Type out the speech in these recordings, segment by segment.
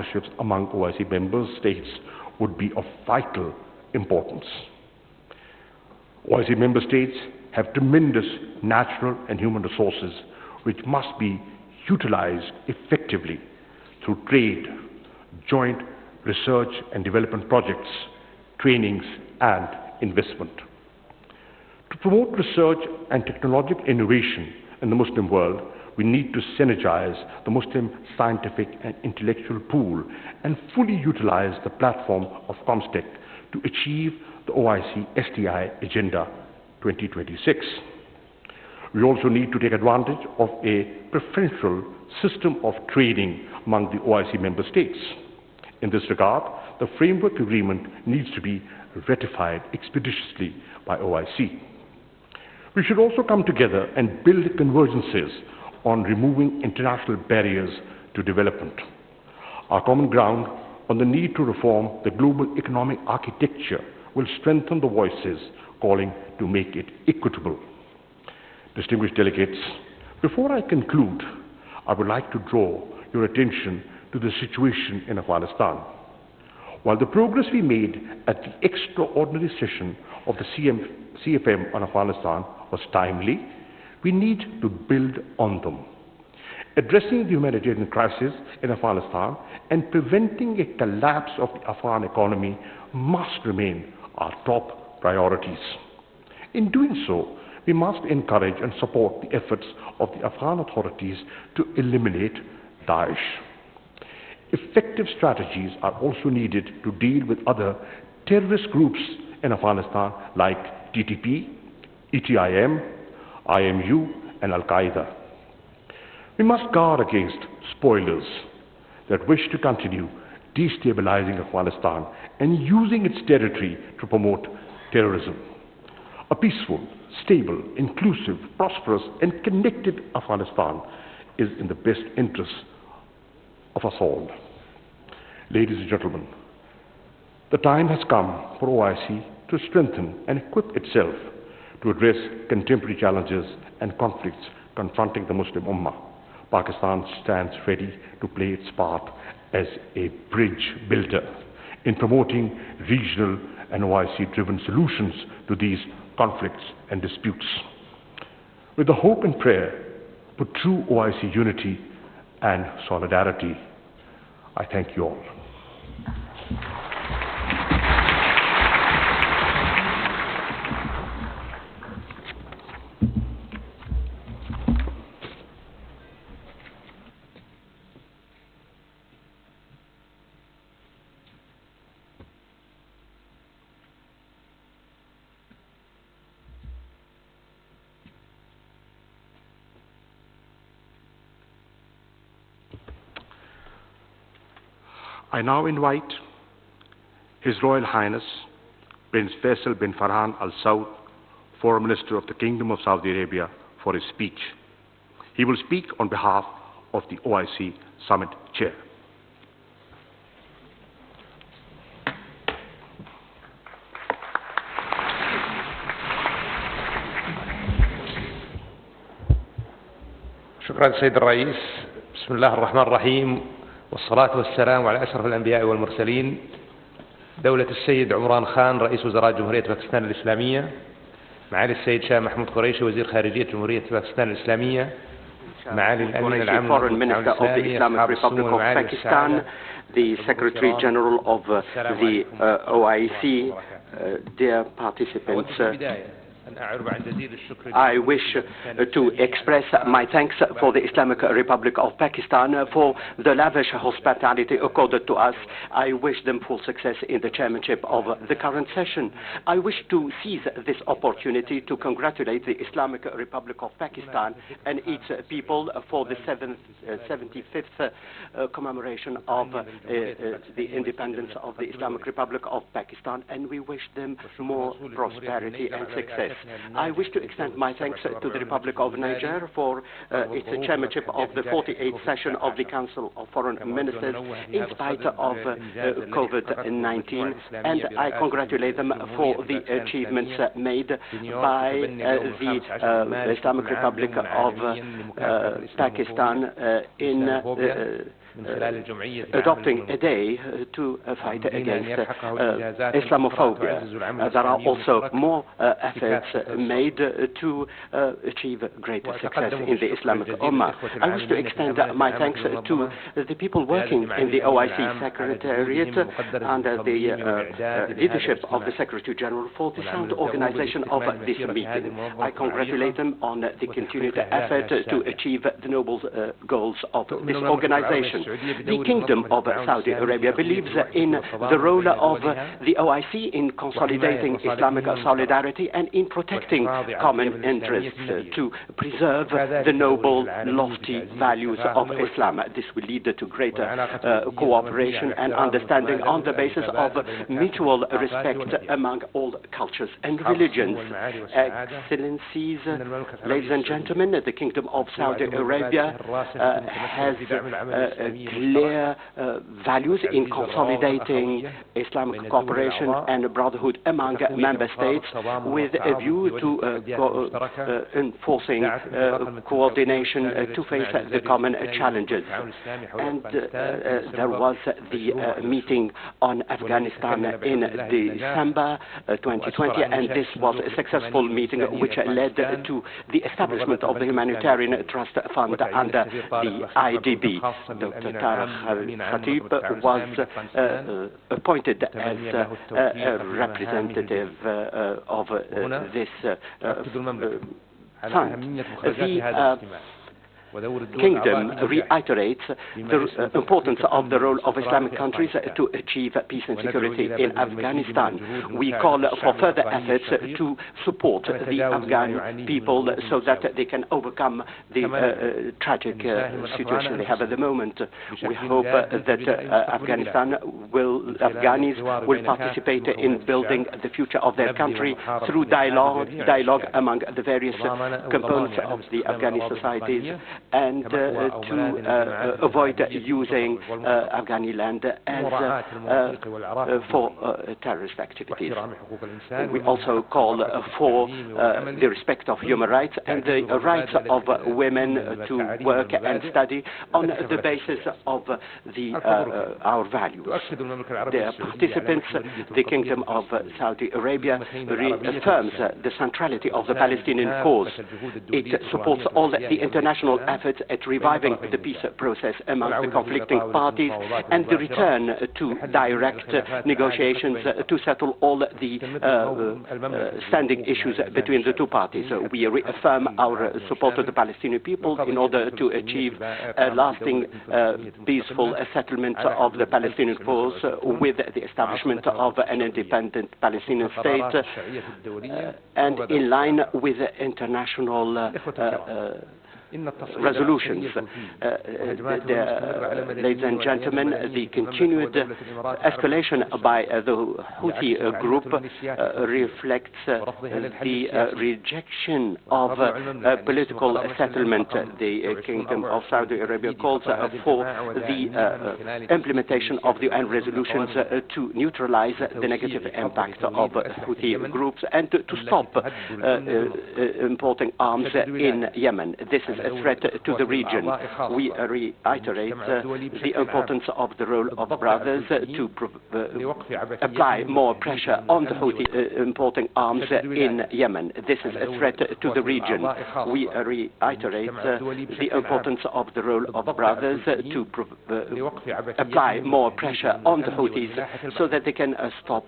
partnerships among OIC member states would be of vital importance. OIC member states have tremendous natural and human resources which must be utilized effectively through trade, joint research and development projects, trainings and investment. To promote research and technological innovation in the Muslim world, we need to synergize the Muslim scientific and intellectual pool and fully utilize the platform of COMSTEC to achieve the OIC STI Agenda 2026. We also need to take advantage of a preferential system of trading among the OIC member states. In this regard, the framework agreement needs to be ratified expeditiously by OIC. We should also come together and build convergences on removing international barriers to development. Our common ground on the need to reform the global economic architecture will strengthen the voices calling to make it equitable. Distinguished delegates, before I conclude, I would like to draw your attention to the situation in Afghanistan. While the progress we made at the extraordinary session of the CFM on Afghanistan was timely, we need to build on them. Addressing the humanitarian crisis in Afghanistan and preventing a collapse of the Afghan economy must remain our top priorities. In doing so, we must encourage and support the efforts of the Afghan authorities to eliminate Daesh. Effective strategies are also needed to deal with other terrorist groups in Afghanistan like TTP, ETIM, IMU, and Al-Qaeda. We must guard against spoilers that wish to continue destabilizing Afghanistan and using its territory to promote terrorism. A peaceful, stable, inclusive, prosperous, and connected Afghanistan is in the best interests of us all. Ladies and gentlemen, the time has come for OIC to strengthen and equip itself to address contemporary challenges and conflicts confronting the Muslim Ummah. Pakistan stands ready to play its part as a bridge builder in promoting regional and OIC-driven solutions to these conflicts and disputes. With the hope and prayer for true OIC unity and solidarity, I thank you all. I now invite His Royal Highness Prince Faisal bin Farhan Al Saud, Foreign Minister of the Kingdom of Saudi Arabia, for his speech. He will speak on behalf of the OIC Summit Chair. شكرا سيد الرئيس. بسم الله الرحمن الرحيم، والصلاة والسلام على أشرف الأنبياء والمرسلين، دولة السيد عمران خان رئيس وزراء جمهورية باكستان الإسلامية، معالي السيد شاه محمود قريشي وزير خارجية جمهورية باكستان الإسلامية، معالي الأمين العام Foreign Minister of the Islamic Republic of Pakistan, the Secretary General of the OIC, dear participants, I wish to express my thanks for the Islamic Republic of Pakistan for the lavish hospitality accorded to us. I wish them full success in the chairmanship of the current session. I wish to seize this opportunity to congratulate the Islamic Republic of Pakistan and its people for the 75th commemoration of the independence of the Islamic Republic of Pakistan, and we wish them more prosperity and success. I wish to extend my thanks to the Republic of Niger for its chairmanship of the 48th session of the Council of Foreign Ministers in spite of COVID-19, and I congratulate them for the achievements made by the Islamic Republic of Pakistan in adopting a day to fight against Islamophobia. There are also more efforts made to achieve greater success in the Islamic Ummah. I wish to extend my thanks to the people working in the OIC Secretariat under the leadership of the Secretary General for the sound organization of this meeting. I congratulate them on the continued effort to achieve the noble goals of this organization. The Kingdom of Saudi Arabia believes in the role of the OIC in consolidating Islamic solidarity and in protecting common interests to preserve the noble, lofty values of Islam. This will lead to greater cooperation and understanding on the basis of mutual respect among all cultures and religions. Excellencies, ladies and gentlemen, the Kingdom of Saudi Arabia has clear values in consolidating Islamic cooperation and brotherhood among member states with a view to enforcing coordination to face the common challenges. And there was the meeting on Afghanistan in December 2020, and this was a successful meeting which led to the establishment of the Humanitarian Trust Fund under the IDB. Dr. Tariq Khatib was appointed as a representative of this fund. The Kingdom reiterates the importance of the role of Islamic countries to achieve peace and security in Afghanistan. We call for further efforts to support the Afghan people so that they can overcome the tragic situation they have at the moment. We hope that Afghanis will participate in building the future of their country through dialogue among the various components of the Afghani societies, and to avoid using Afghani land as for terrorist activities. We also call for the respect of human rights and the rights of women to work and study on the basis of our values. The participants, the Kingdom of Saudi Arabia reaffirms the centrality of the Palestinian cause. It supports all the international efforts at reviving the peace process among the conflicting parties and the return to direct negotiations to settle all the standing issues between the two parties. We reaffirm our support to the Palestinian people in order to achieve a lasting peaceful settlement of the Palestinian cause with the establishment of an independent Palestinian state and in line with international resolutions. Ladies and gentlemen, the continued escalation by the Houthi group reflects the rejection of political settlement. The Kingdom of Saudi Arabia calls for the implementation of the UN resolutions to neutralize the negative impact of Houthi groups and to stop importing arms in Yemen. This is a threat to the region. We reiterate the importance of the role of brothers to apply more pressure on the Houthi importing arms in Yemen. This is a threat to the region. We reiterate the importance of the role of brothers to apply more pressure on the Houthis so that they can stop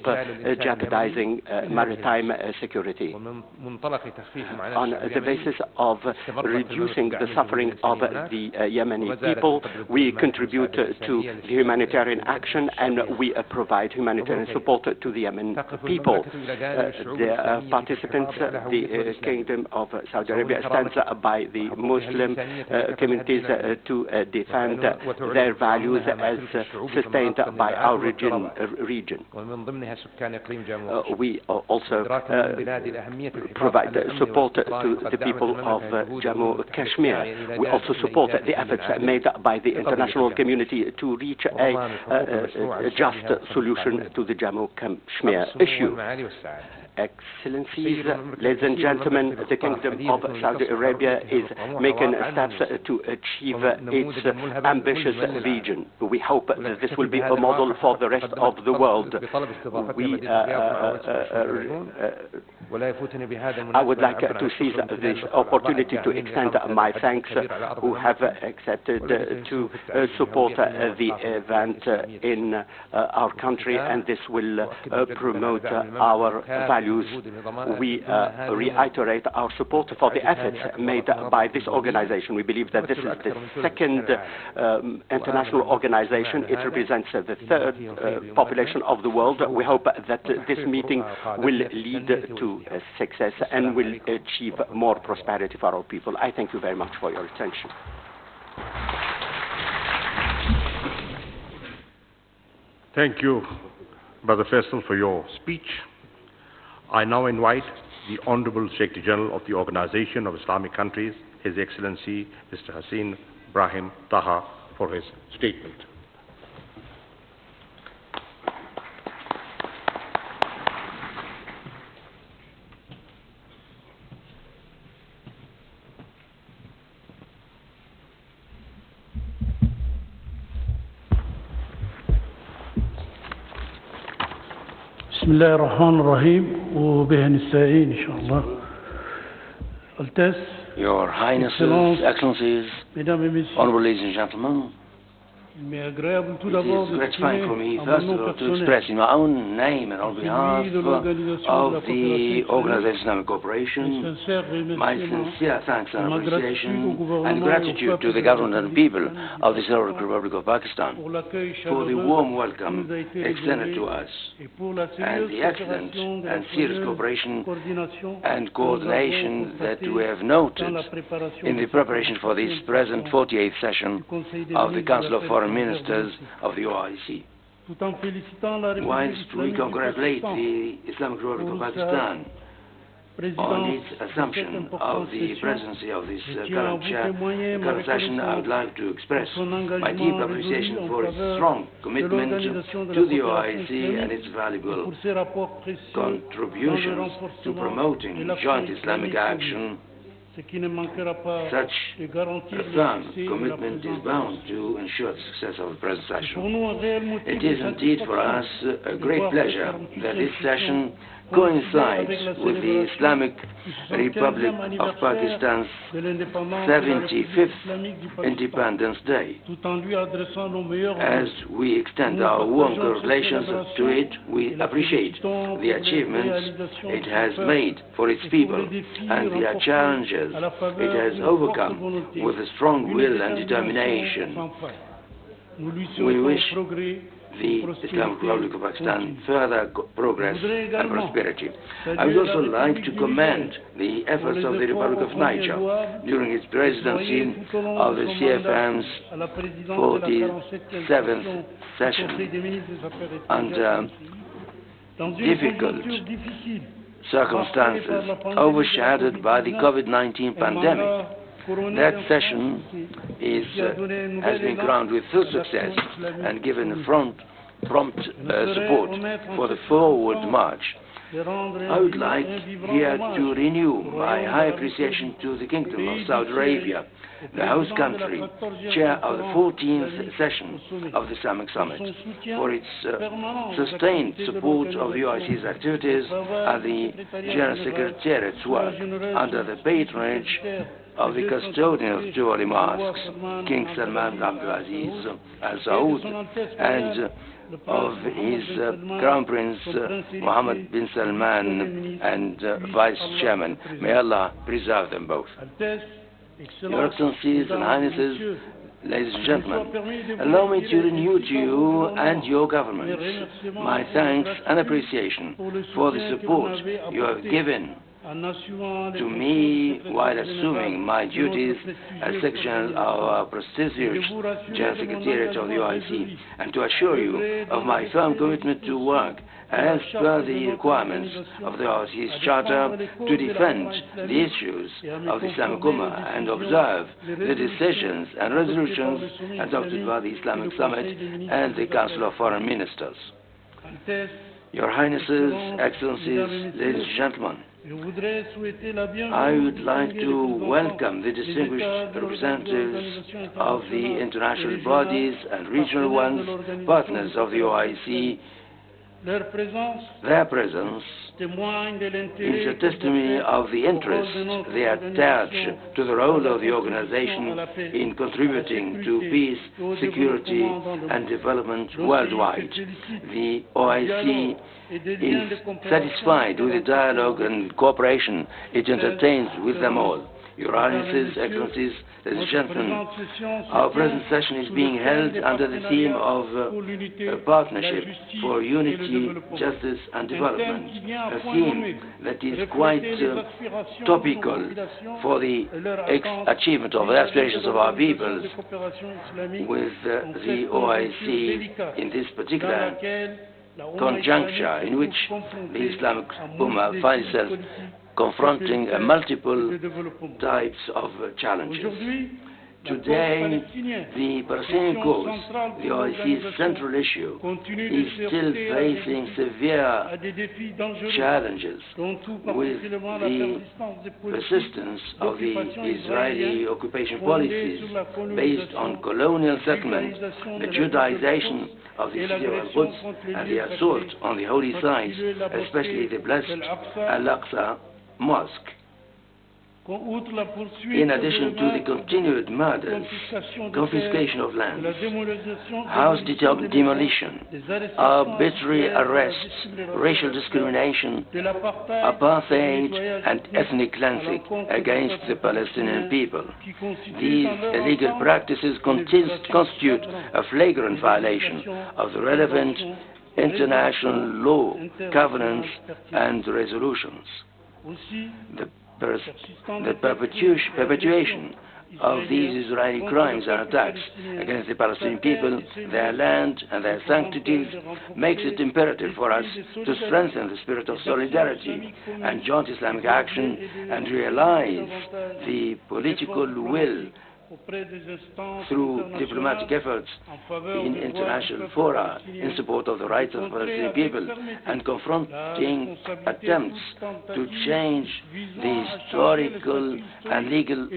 jeopardizing maritime security. On the basis of reducing the suffering of the Yemeni people, we contribute to the humanitarian action and we provide humanitarian support to the Yemen people. The participants, the Kingdom of Saudi Arabia stands by the Muslim communities to defend their values as sustained by our region. We also provide support to the people of Jammu Kashmir Kashmir. We also support the efforts made by the international community to reach a just solution to the Jammu-Kashmir issue. Excellencies, ladies and gentlemen, the Kingdom of Saudi Arabia is making steps to achieve its ambitious vision. We hope that this will be a model for the rest of the world. I would like to seize this opportunity to extend my thanks who have accepted to support the event in our country, and this will promote our values. We reiterate our support for the efforts made by this organization. We believe that this is the second international organization. It represents the third population of the world. We hope that this meeting will lead to success and will achieve more prosperity for our people. I thank you very much for your attention. Thank you, Brother Faisal, for your speech. I now invite the Honorable Secretary General of the Organization of Islamic Countries, His Excellency Mr. Hassan Brahim Taha, for his statement. بسم الله الرحمن الرحيم وبه نستعين إن شاء الله. Your Highnesses, Excellencies, Honorable ladies and gentlemen, it is gratifying for me, first of all, to express in my own name and on behalf of the Organization of Islamic Cooperation my sincere thanks and appreciation and gratitude to the government and people of the Islamic Republic of Pakistan for the warm welcome extended to us and the excellent and serious cooperation and coordination that we have noted in the preparation for this present 48th session of the Council of Foreign Ministers of the OIC. Whilst we congratulate the Islamic Republic of Pakistan on its assumption of the presidency of this current session, I would like to express my deep appreciation for its strong commitment to the OIC and its valuable contributions to promoting joint Islamic action. Such a firm commitment is bound to ensure the success of the present session. It is indeed for us a great pleasure that this session coincides with the Islamic Republic of Pakistan's 75th Independence Day. As we extend our warm congratulations to it, we appreciate the achievements it has made for its people and the challenges it has overcome with a strong will and determination. We wish the Islamic Republic of Pakistan further progress and prosperity. I would also like to commend the efforts of the Republic of Niger during its presidency of the CFM's 47th session under difficult circumstances overshadowed by the COVID-19 pandemic. That session has been crowned with full success and given prompt support for the forward march. I would like here to renew my high appreciation to the Kingdom of Saudi Arabia, the host country, chair of the 14th session of the Islamic Summit, for its sustained support of the OIC's activities and the General Secretariat's work under the patronage of the custodian of two holy mosques, King Salman bin Abdulaziz Al Saud, and of his Crown Prince Mohammed bin Salman and Vice Chairman. May Allah preserve them both. Your Excellencies and Highnesses, ladies and gentlemen, allow me to renew to you and your governments my thanks and appreciation for the support you have given to me while assuming my duties as Secretary of our prestigious General Secretariat of the OIC, and to assure you of my firm commitment to work as per the requirements of the OIC's Charter to defend the issues of the Islamic Ummah and observe the decisions and resolutions adopted by the Islamic Summit and the Council of Foreign Ministers. Your Highnesses, Excellencies, ladies and gentlemen, I would like to welcome the distinguished representatives of the international bodies and regional ones, partners of the OIC. Their presence is a testimony of the interest they attach to the role of the organization in contributing to peace, security, and development worldwide. The OIC is satisfied with the dialogue and cooperation it entertains with them all. Your Highnesses, Excellencies, ladies and gentlemen, our present session is being held under the theme of Partnership for Unity, Justice and Development, a theme that is quite topical for the achievement of the aspirations of our peoples, with the OIC in this particular conjuncture in which the Islamic Ummah finds itself confronting multiple types of challenges. Today, the Palestinian cause, the OIC's central issue, is still facing severe challenges with the persistence of the Israeli occupation policies based on colonial settlement, the Judaization of the city of Al-Quds, and the assault on the holy sites, especially the blessed Al-Aqsa Mosque. In addition to the continued murders, confiscation of lands, house demolition, arbitrary arrests, racial discrimination, apartheid, and ethnic cleansing against the Palestinian people. These illegal practices constitute a flagrant violation of the relevant international law, covenants, and resolutions. The perpetuation of these Israeli crimes and attacks against the Palestinian people, their land and their sanctities, makes it imperative for us to strengthen the spirit of solidarity and joint Islamic action and realize the political will through diplomatic efforts in international fora in support of the rights of the Palestinian people and confronting attempts to change the historical and legal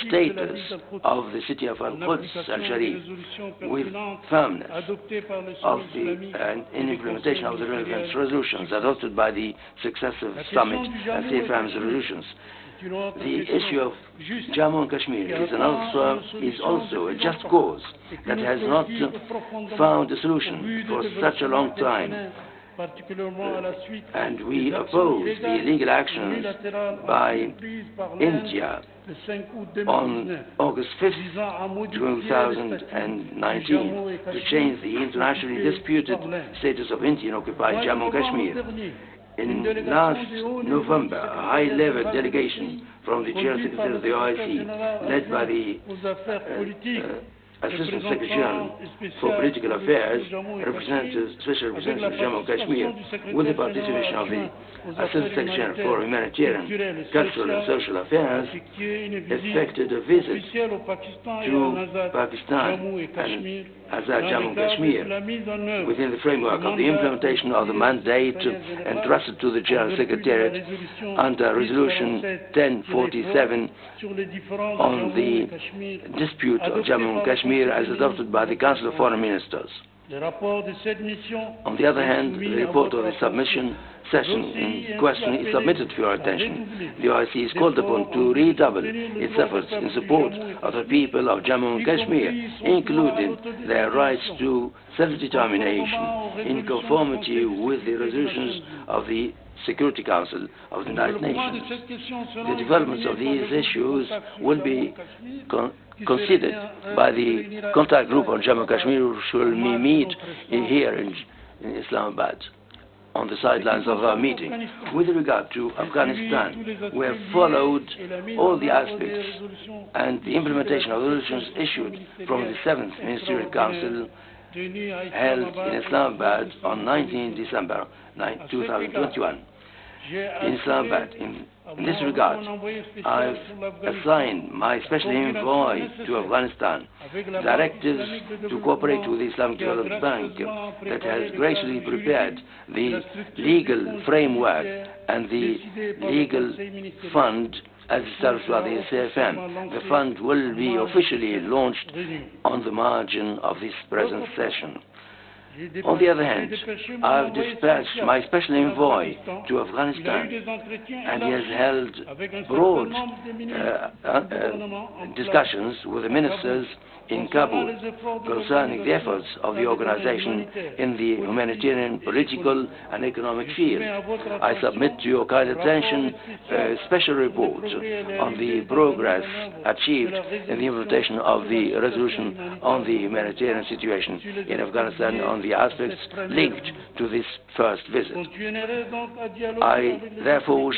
status of the city of Al-Quds al-Sharif with firmness in implementation of the relevant resolutions adopted by the successive summit and safe harm's resolutions. The issue of Jammu and Kashmir is also a just cause that has not found a solution for such a long time. And we oppose the illegal actions by India on August 5th, 2019, to change the internationally disputed status of Indian-occupied Jammu and Kashmir. In last November, a high-level delegation from the General Secretary of the OIC, led by the Assistant Secretary General for Political Affairs, Special Representative of Jammu and Kashmir, with the participation of the Assistant Secretary General for Humanitarian, Cultural and Social Affairs, effected a visit to Pakistan and Azad Jammu and Kashmir within the framework of the implementation of the mandate entrusted to the General Secretariat under Resolution 1047 on the dispute of Jammu and Kashmir as adopted by the Council of Foreign Ministers. On the other hand, the report of the submission session in question is submitted for your attention. The OIC is called upon to redouble its efforts in support of the people of Jammu and Kashmir, including their rights to self-determination in conformity with the resolutions of the Security Council of the United Nations. The developments of these issues will be considered by the contact group on Jammu and Kashmir, which will meet here in Islamabad. on the sidelines of our meeting. With regard to Afghanistan, we have followed all the aspects and the implementation of the resolutions issued from the 7th Ministerial Council held in Islamabad on 19 December 2021. In Islamabad, in this regard, I've assigned my special envoy to Afghanistan directives to cooperate with the Islamic Development Bank that has graciously prepared the legal framework and the legal fund as established by the CFM. The fund will be officially launched on the margin of this present session. On the other hand, I have dispatched my special envoy to Afghanistan, and he has held broad discussions with the ministers in Kabul concerning the efforts of the organization in the humanitarian, political, and economic field. I submit to your kind attention a special report on the progress achieved in the implementation of the resolution on the humanitarian situation in Afghanistan on the aspects linked to this first visit. Therefore,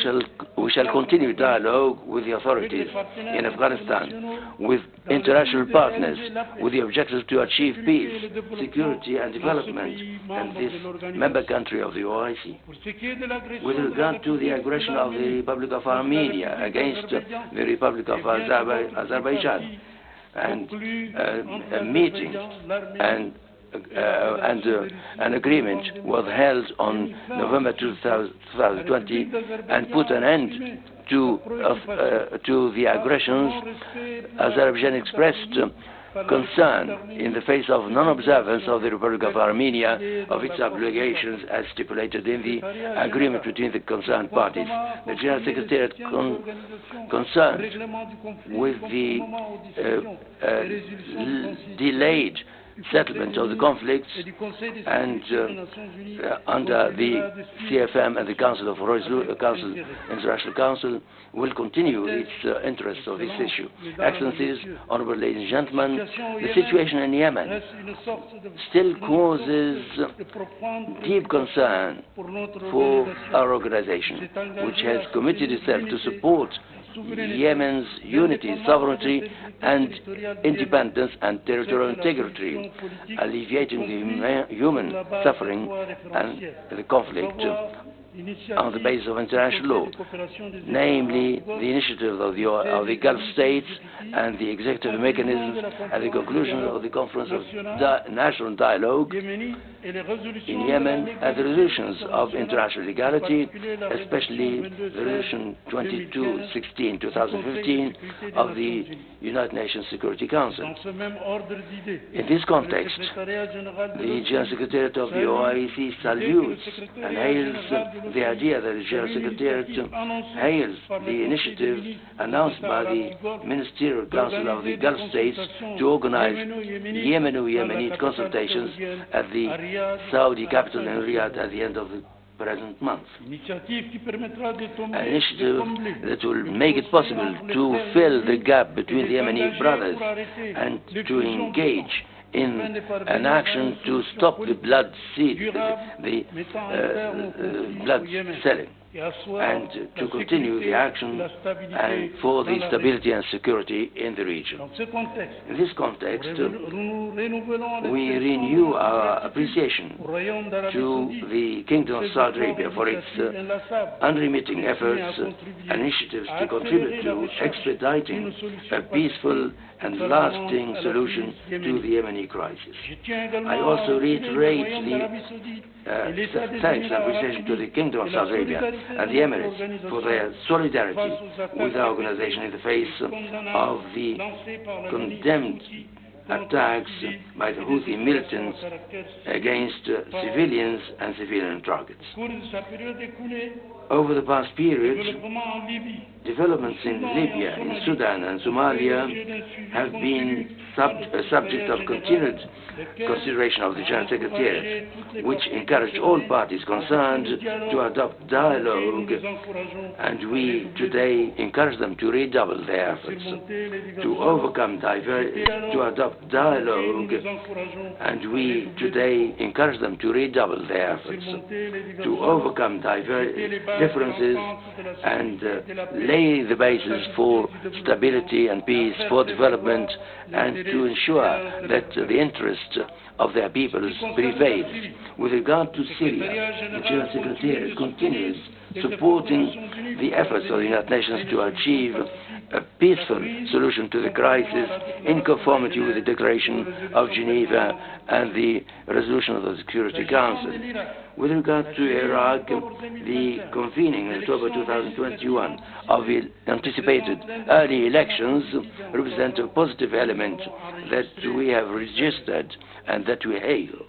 we shall continue dialogue with the authorities in Afghanistan, with international partners, with the objective to achieve peace, security, and development in this member country of the OIC. With regard to the aggression of the Republic of Armenia against the Republic of Azerbaijan, and a meeting and an agreement was held on November 2020 and put an end to the aggressions. Azerbaijan expressed concern in the face of non-observance of the Republic of Armenia of its obligations as stipulated in the agreement between the concerned parties. The General Secretariat concerned with the delayed settlement of the conflicts and under the CFM and the International Council will continue its interest of this issue. Excellencies, honorable ladies and gentlemen, the situation in Yemen still causes deep concern for our organization, which has committed itself to support Yemen's unity, sovereignty, and independence and territorial integrity, alleviating the human suffering and the conflict on the basis of international law, namely the initiative of the Gulf states and the executive mechanisms at the conclusion of the Conference of National Dialogue in Yemen and the resolutions of international legality, especially the Resolution 2216/2015 of the United Nations Security Council. In this context, the General Secretariat of the OIC salutes and hails the idea that the General Secretariat hails the initiative announced by the Ministerial Council of the Gulf States to organize Yemeni consultations at the Saudi capital in Riyadh at the end of the present month. An initiative that will make it possible to fill the gap between the Yemeni brothers and to engage in an action to stop the blood selling, and to continue the action and for the stability and security in the region. In this context, we renew our appreciation to the Kingdom of Saudi Arabia for its unremitting efforts and initiatives to contribute to expediting a peaceful and lasting solution to the Yemeni crisis. I also reiterate the thanks and appreciation to the Kingdom of Saudi Arabia and the Emirates for their solidarity with our organization in the face of the condemned attacks by the Houthi militants against civilians and civilian targets. Over the past period, developments in Libya, in Sudan and Somalia have been subject of continued consideration of the General Secretariat, which encouraged all parties concerned to adopt dialogue, and we today encourage them to redouble their efforts to overcome to adopt dialogue, and we today encourage them to redouble their efforts to overcome differences and lay the basis for stability and peace, for development, and to ensure that the interest of their peoples prevails. With regard to Syria, the General Secretary continues supporting the efforts of the United Nations to achieve a peaceful solution to the crisis in conformity with the Declaration of Geneva and the resolution of the Security Council. With regard to Iraq, the convening in October 2021 of the anticipated early elections represent a positive element that we have registered and that we hail.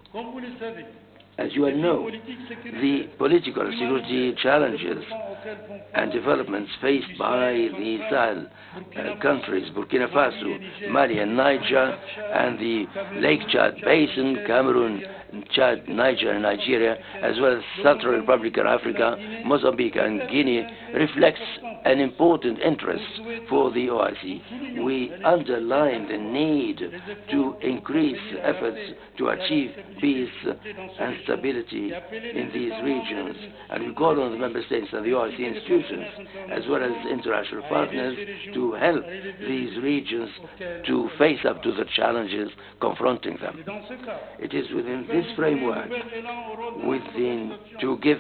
As you all know, the political and security challenges and developments faced by the Sahel countries, Burkina Faso, Mali and Niger, and the Lake Chad Basin, Cameroon, Chad, Niger and Nigeria, as well as Central Republic of Africa, Mozambique and Guinea, reflects an important interest for the OIC. We underline the need to increase efforts to achieve peace and stability in these regions, and we call on the Member States and the OIC institutions, as well as international partners, to help these regions to face up to the challenges confronting them. It is within this framework to give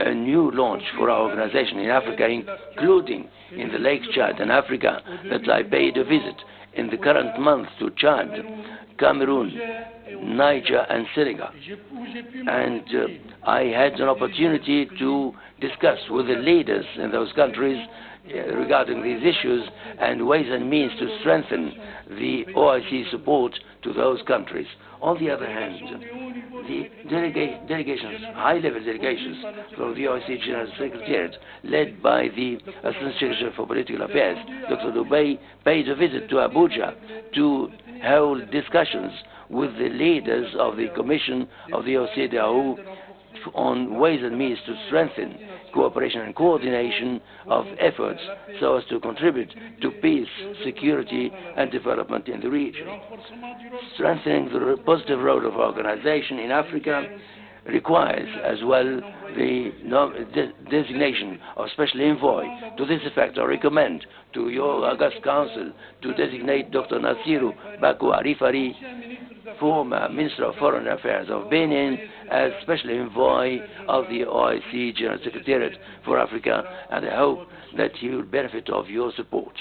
a new launch for our organization in Africa, including in the Lake Chad and Africa, that I paid a visit in the current month to Chad, Cameroon, Niger and Senegal. And I had an opportunity to discuss with the leaders in those countries regarding these issues and ways and means to strengthen the OIC support to those countries. On the other hand, the delegations, high-level delegations from the OIC General Secretariat, led by the Assistant Secretary for Political Affairs, Dr. Dubey, paid a visit to Abuja to hold discussions with the leaders of the Commission of the OCDAO on ways and means to strengthen cooperation and coordination of efforts so as to contribute to peace, security and development in the region. Strengthening the positive role of our organization in Africa requires as well the designation of special envoy. To this effect, I recommend to your August Council to designate Dr. Nasiru Baku Arifari, former Minister of Foreign Affairs of Benin, as special envoy of the OIC General Secretariat for Africa, and I hope that he will benefit of your support.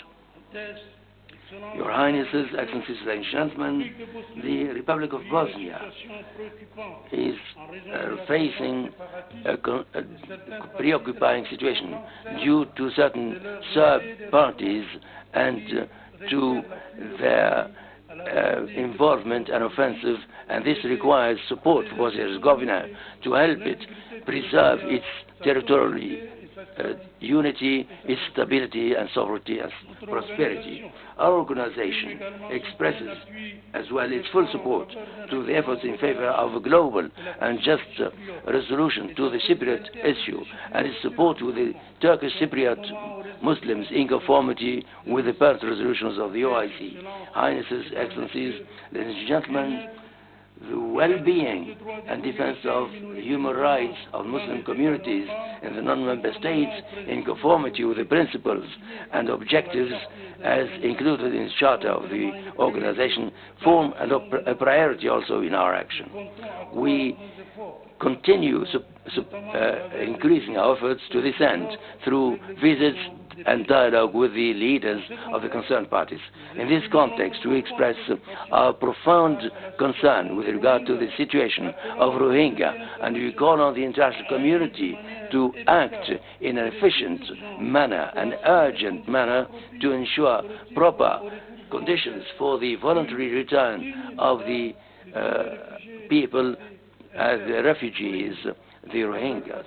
Your Highnesses, Excellencies, ladies and gentlemen, the Republic of Bosnia is facing a preoccupying situation due to certain Serb parties and to their involvement and offensive, and this requires support for Bosnia-Herzegovina to help it preserve its territorial unity, its stability and sovereignty and prosperity. Our organization expresses as well its full support to the efforts in favor of a global and just resolution to the Cypriot issue, and its support with the Turkish Cypriot Muslims in conformity with the Perth resolutions of the OIC. Highnesses, Excellencies, ladies and gentlemen, the well-being and defense of human rights of Muslim communities in the non-member states in conformity with the principles and objectives as included in the charter of the organization form a priority also in our action. We continue increasing our efforts to this end through visits and dialogue with the leaders of the concerned parties. In this context, we express our profound concern with regard to the situation of Rohingya, and we call on the international community to act in an efficient manner, an urgent manner, to ensure proper conditions for the voluntary return of the people, the refugees, the Rohingyas,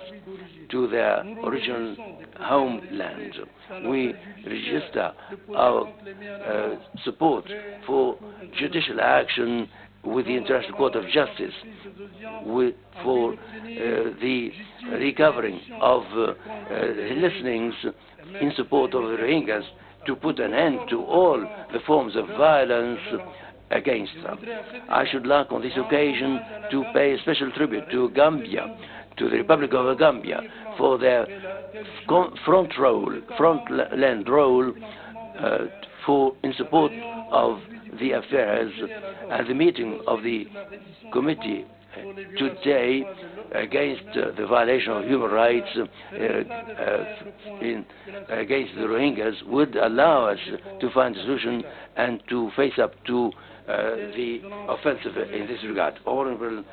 to their original homeland. We register our support for judicial action with the International Court of Justice, for the recovering of listenings in support of the Rohingyas, to put an end to all the forms of violence against them. I should like on this occasion to pay a special tribute to Gambia, to the Republic of Gambia, for their frontland role in support of the affairs and the meeting of the committee today against the violation of human rights against the Rohingyas would allow us to find a solution and to face up to the offensive in this regard. Honorable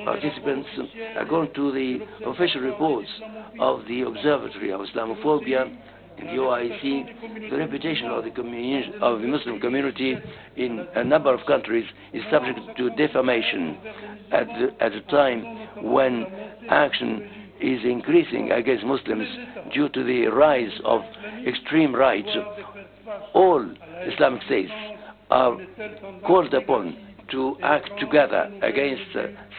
participants, according to the official reports of the Observatory of Islamophobia in the OIC, the reputation of the Muslim community in a number of countries is subject to defamation at a time when action is increasing against Muslims due to the rise of extreme right. All Islamic states are called upon to act together against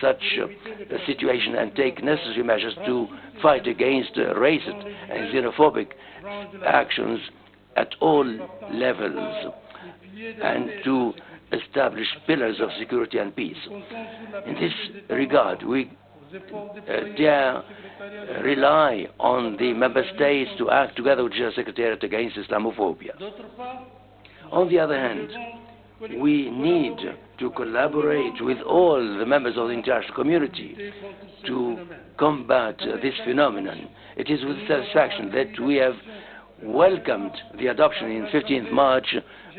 such a situation and take necessary measures to fight against racist and xenophobic actions at all levels and to establish pillars of security and peace. In this regard, we dare rely on the member states to act together with the General Secretariat against Islamophobia. On the other hand, we need to collaborate with all the members of the international community to combat this phenomenon. It is with satisfaction that we have welcomed the adoption in 15th March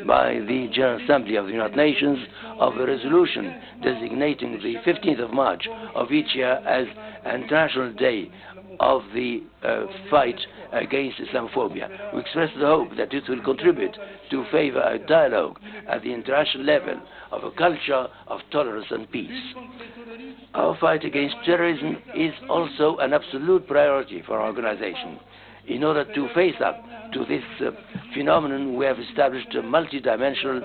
by the General Assembly of the United Nations of a resolution designating the 15th of March of each year as International Day of the fight against Islamophobia. We express the hope that it will contribute to favor a dialogue at the international level of a culture of tolerance and peace. Our fight against terrorism is also an absolute priority for our organization. In order to face up to this phenomenon, we have established a multidimensional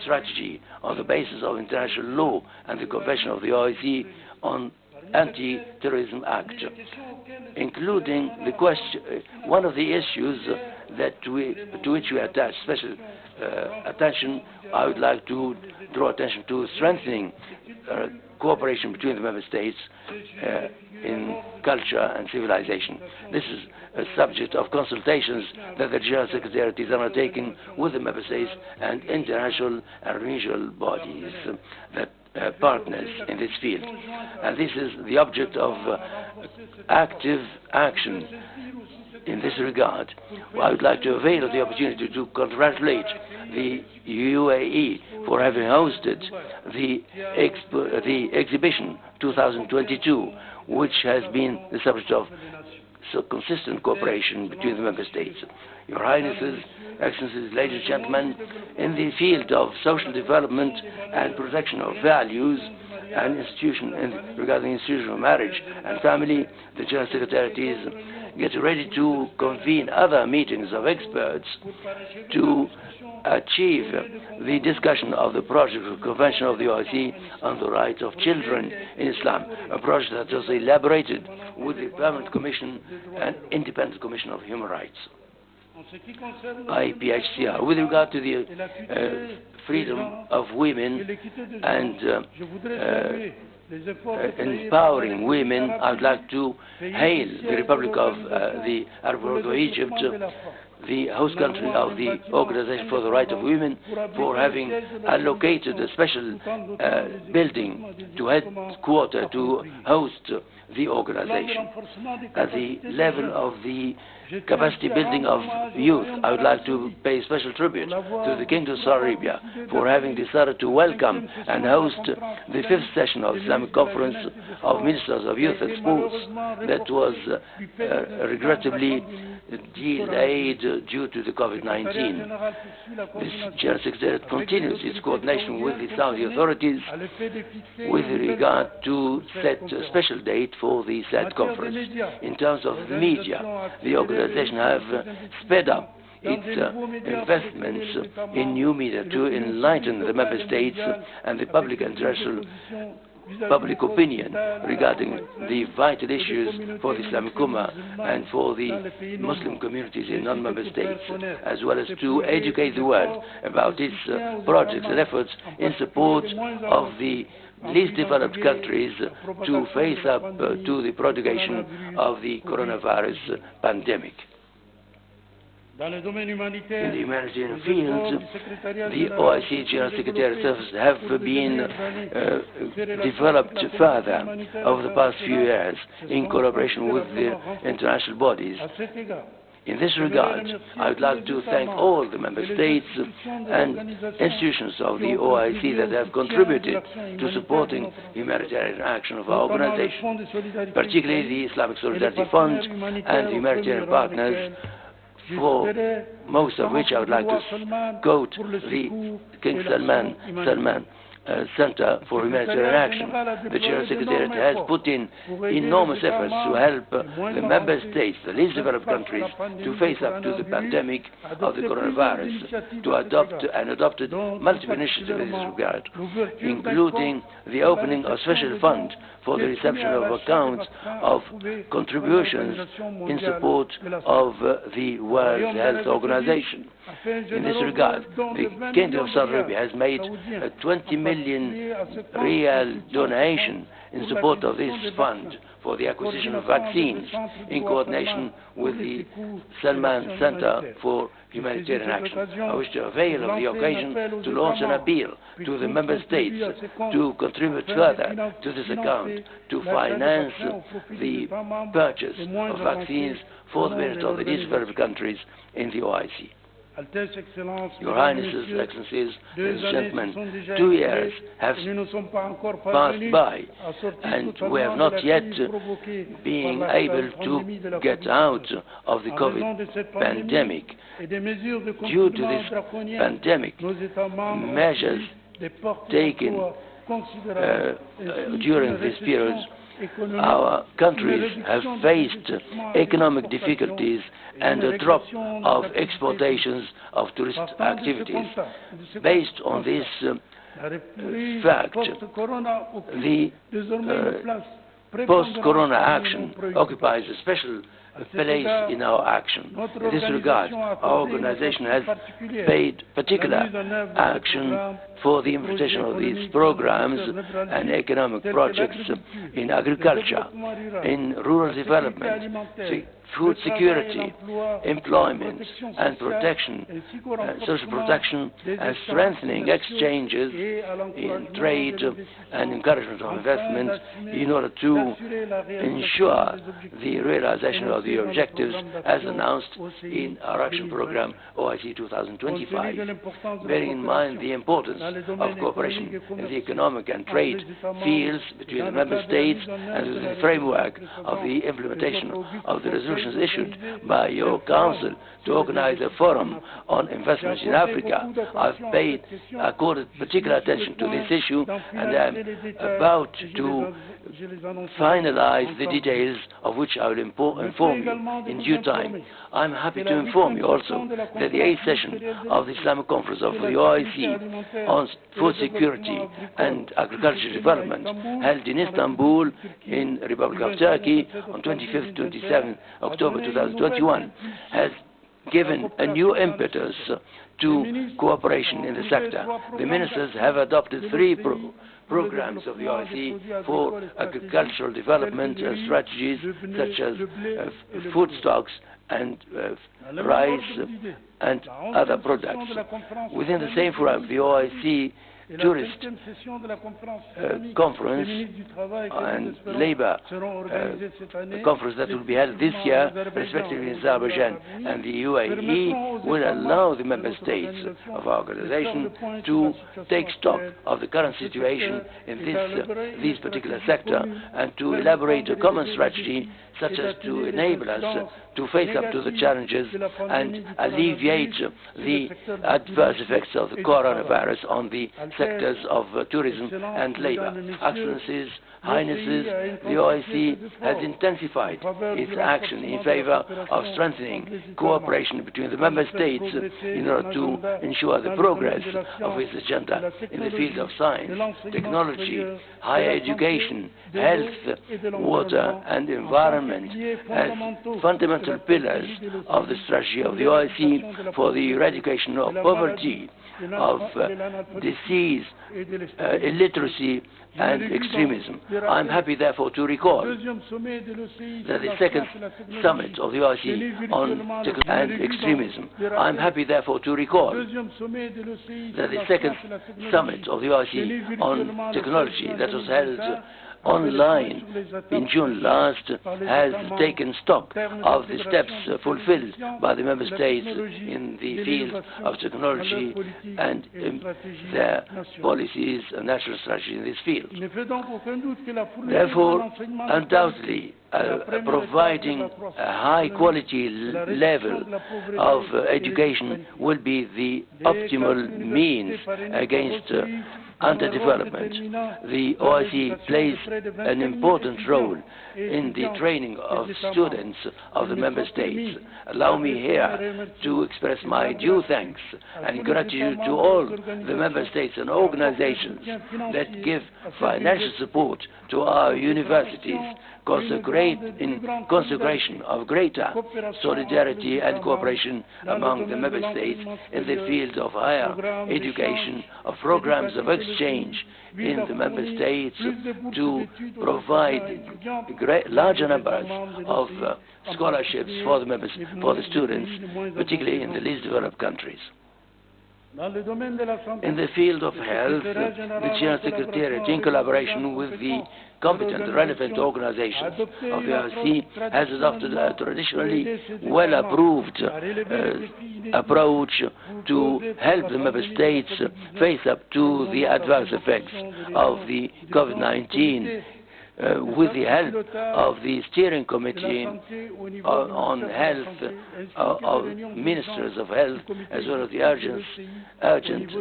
strategy on the basis of international law and the Convention of the OIC on Anti-Terrorism Act, including the question, one of the issues to which we attach special attention. I would like to draw attention to strengthening cooperation between the member states in culture and civilization. This is a subject of consultations that the General Secretariat is undertaking with the member states and international and regional bodies that partners in this field. And this is the object of active action in this regard. I would like to avail of the opportunity to congratulate the UAE for having hosted the exhibition 2022, which has been the subject of so consistent cooperation between the member states. Your Highnesses, Excellencies, ladies and gentlemen, in the field of social development and protection of values and regarding the institution of marriage and family, the General Secretariat is getting ready to convene other meetings of experts to achieve the discussion of the project of Convention of the OIC on the rights of children in Islam, a project that was elaborated with the Permanent Commission and Independent Commission of Human Rights, IPHCR. With regard to the freedom of women and empowering women, I would like to hail the Republic of the Arab Republic of Egypt, the host country of the Organization for the Rights of Women, for having allocated a special building to headquarter to host the organization. At the level of the capacity building of youth, I would like to pay special tribute to the Kingdom of Saudi Arabia for having decided to welcome and host the 5th session of Islamic Conference of Ministers of Youth and Sports that was regrettably delayed due to the COVID-19. This General Secretariat continues its coordination with the Saudi authorities with regard to set a special date for the said conference. In terms of the media, the organization have sped up its investments in new media to enlighten the member states and the public international public opinion regarding the vital issues for the Islamic Ummah and for the Muslim communities in non-member states, as well as to educate the world about its projects and efforts in support of the least developed countries to face up to the propagation of the coronavirus pandemic. In the humanitarian field, the OIC General Secretary Services have been developed further over the past few years in collaboration with the international bodies. In this regard, I would like to thank all the member states and institutions of the OIC that have contributed to supporting humanitarian action of our organization, particularly the Islamic Solidarity Fund and the humanitarian partners, for most of which I would like to quote the King Salman Center for Humanitarian Action. The General Secretariat has put in enormous efforts to help the member states, the least developed countries, to face up to the pandemic of the coronavirus, to adopted multiple initiatives in this regard, including the opening of a special fund for the reception of accounts of contributions in support of the World Health Organization. In this regard, the Kingdom of Saudi Arabia has made a 20 million real donation in support of this fund for the acquisition of vaccines in coordination with the Salman Center for Humanitarian Action. I wish to avail of the occasion to launch an appeal to the member states to contribute further to this account to finance the purchase of vaccines for the benefit of the least developed countries in the OIC. Your Highnesses, Excellencies, ladies and gentlemen, 2 years have passed by, and we have not yet been able to get out of the COVID pandemic. Due to this pandemic, measures taken during this period, our countries have faced economic difficulties and a drop of exportations of tourist activities. Based on this fact, the post-corona action occupies a special place in our action. In this regard, our organization has paid particular action for the implementation of these programs and economic projects in agriculture, in rural development, food security, employment and protection, social protection, and strengthening exchanges in trade and encouragement of investment in order to ensure the realization of the objectives as announced in our action program OIC 2025. Bearing in mind the importance of cooperation in the economic and trade fields between the member states and within the framework of the implementation of the resolutions issued by your Council to organize a forum on investments in Africa, I've accorded particular attention to this issue, and I am about to finalize the details of which I will inform you in due time. I'm happy to inform you also that the 8th session of the Islamic Conference of the OIC on food security and agricultural development, held in Istanbul in the Republic of Turkey on 25th to 27th October 2021, has given a new impetus to cooperation in the sector. The ministers have adopted 3 programs of the OIC for agricultural development strategies such as food stocks and rice and other products. Within the same forum, the OIC Tourist Conference and Labour Conference that will be held this year, respectively in Azerbaijan and the UAE, will allow the member states of our organization to take stock of the current situation in this particular sector and to elaborate a common strategy such as to enable us to face up to the challenges and alleviate the adverse effects of the coronavirus on the sectors of tourism and labor. Excellencies, Highnesses, the OIC has intensified its action in favor of strengthening cooperation between the member states in order to ensure the progress of its agenda in the field of science, technology, higher education, health, water and environment as fundamental pillars of the strategy of the OIC for the eradication of poverty, of disease, illiteracy and extremism. I am happy therefore to record that the second summit of the OIC on technology and extremism. I am happy therefore to record that the second summit of the OIC on technology that was held online in June last has taken stock of the steps fulfilled by the member states in the field of technology and their policies and national strategy in this field. Therefore, undoubtedly, providing a high-quality level of education will be the optimal means against underdevelopment. The OIC plays an important role in the training of students of the member states. Allow me here to express my due thanks and gratitude to all the member states and organizations that give financial support to our universities, in consecration of greater solidarity and cooperation among the member states in the field of higher education, of programs of exchange in the member states to provide larger numbers of scholarships for the students, particularly in the least developed countries. In the field of health, the General Secretariat, in collaboration with the competent, relevant organizations of the OIC, has adopted a traditionally well-approved approach to help the member states face up to the adverse effects of the COVID-19 with the help of the steering committee on health, of ministers of health, as well as the urgent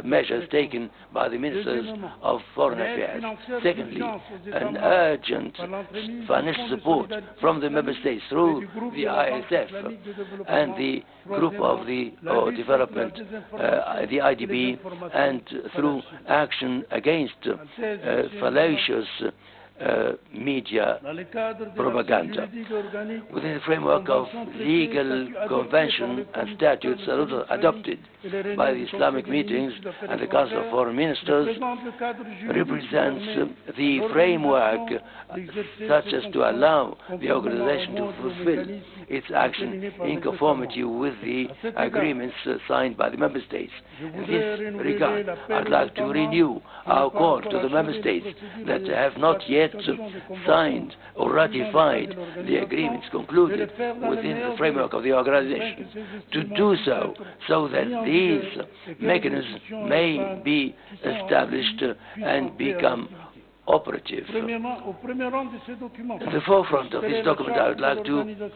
measures taken by the ministers of foreign affairs. Secondly, an urgent financial support from the member states through the ISF and the group of the development, the IDB, and through action against fallacious media propaganda. Within the framework of legal convention and statutes adopted by the Islamic meetings and the Council of Foreign Ministers, represents the framework such as to allow the organization to fulfill its action in conformity with the agreements signed by the member states. In this regard, I'd like to renew our call to the member states that have not yet signed or ratified the agreements concluded within the framework of the organization to do so, so that these mechanisms may be established and become operative. At the forefront of this document, I would like to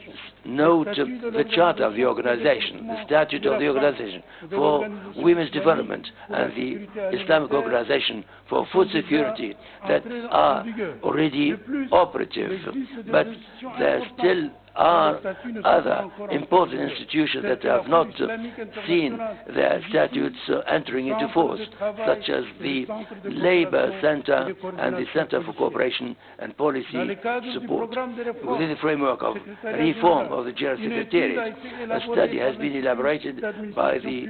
note the charter of the organization, the statute of the organization for women's development, and the Islamic Organization for Food Security that are already operative, but there still are other important institutions that have not seen their statutes entering into force, such as the Labor Center and the Center for Cooperation and Policy Support. Within the framework of reform of the General Secretariat, a study has been elaborated by the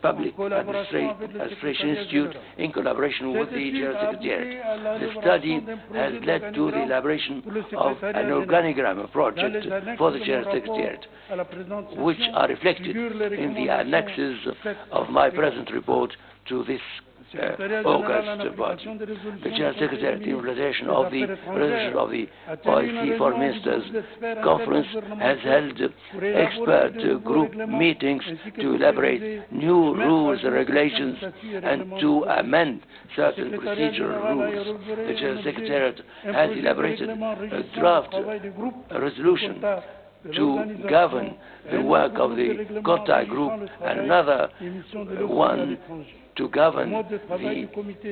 Public Administration Institute in collaboration with the General Secretariat. The study has led to the elaboration of an organigram, a project for the General Secretariat, which are reflected in the annexes of my present report to this August budget. The General Secretariat, in implementation of the resolution of the OIC Foreign Ministers Conference, has held expert group meetings to elaborate new rules and regulations and to amend certain procedural rules. The General Secretariat has elaborated a draft resolution to govern the work of the contact group, and another one to govern the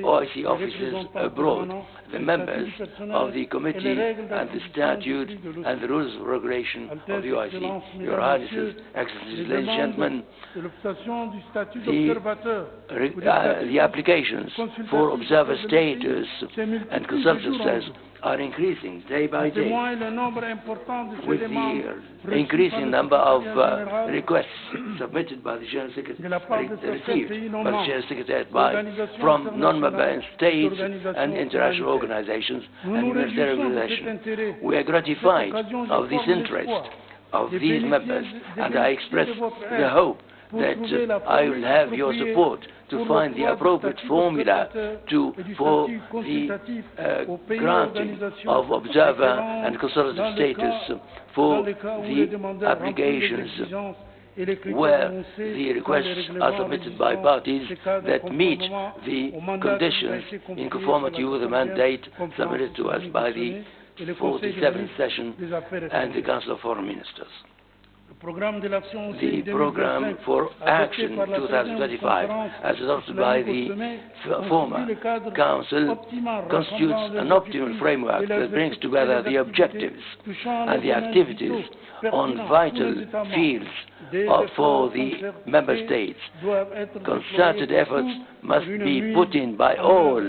OIC offices abroad, the members of the committee, and the statute and the rules of regulation of the OIC. Your Highnesses, Excellencies, ladies and gentlemen, the applications for observer status and consultative status are increasing day by day, with the increasing number of requests submitted by the General Secretary, received by the General Secretary from non-member states and international organizations and humanitarian organizations. We are gratified of this interest of these members, and I express the hope that I will have your support to find the appropriate formula for the granting of observer and consultative status for the applications where the requests are submitted by parties that meet the conditions in conformity with the mandate submitted to us by the 47th session and the Council of Foreign Ministers. The program for action 2025, as adopted by the former Council, constitutes an optimal framework that brings together the objectives and the activities on vital fields for the member states. Concerted efforts must be put in by all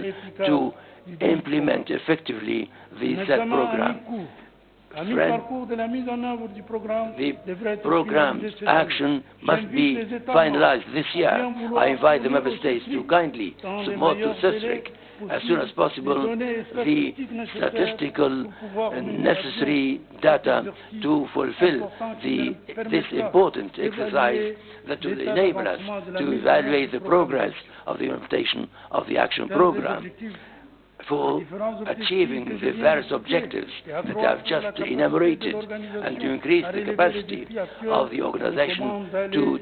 to implement effectively the said program. The program's action must be finalized this year. I invite the member states to kindly submit to CISRIC as soon as possible the statistical necessary data to fulfill this important exercise that will enable us to evaluate the progress of the implementation of the action program for achieving the various objectives that I've just enumerated, and to increase the capacity of the organization to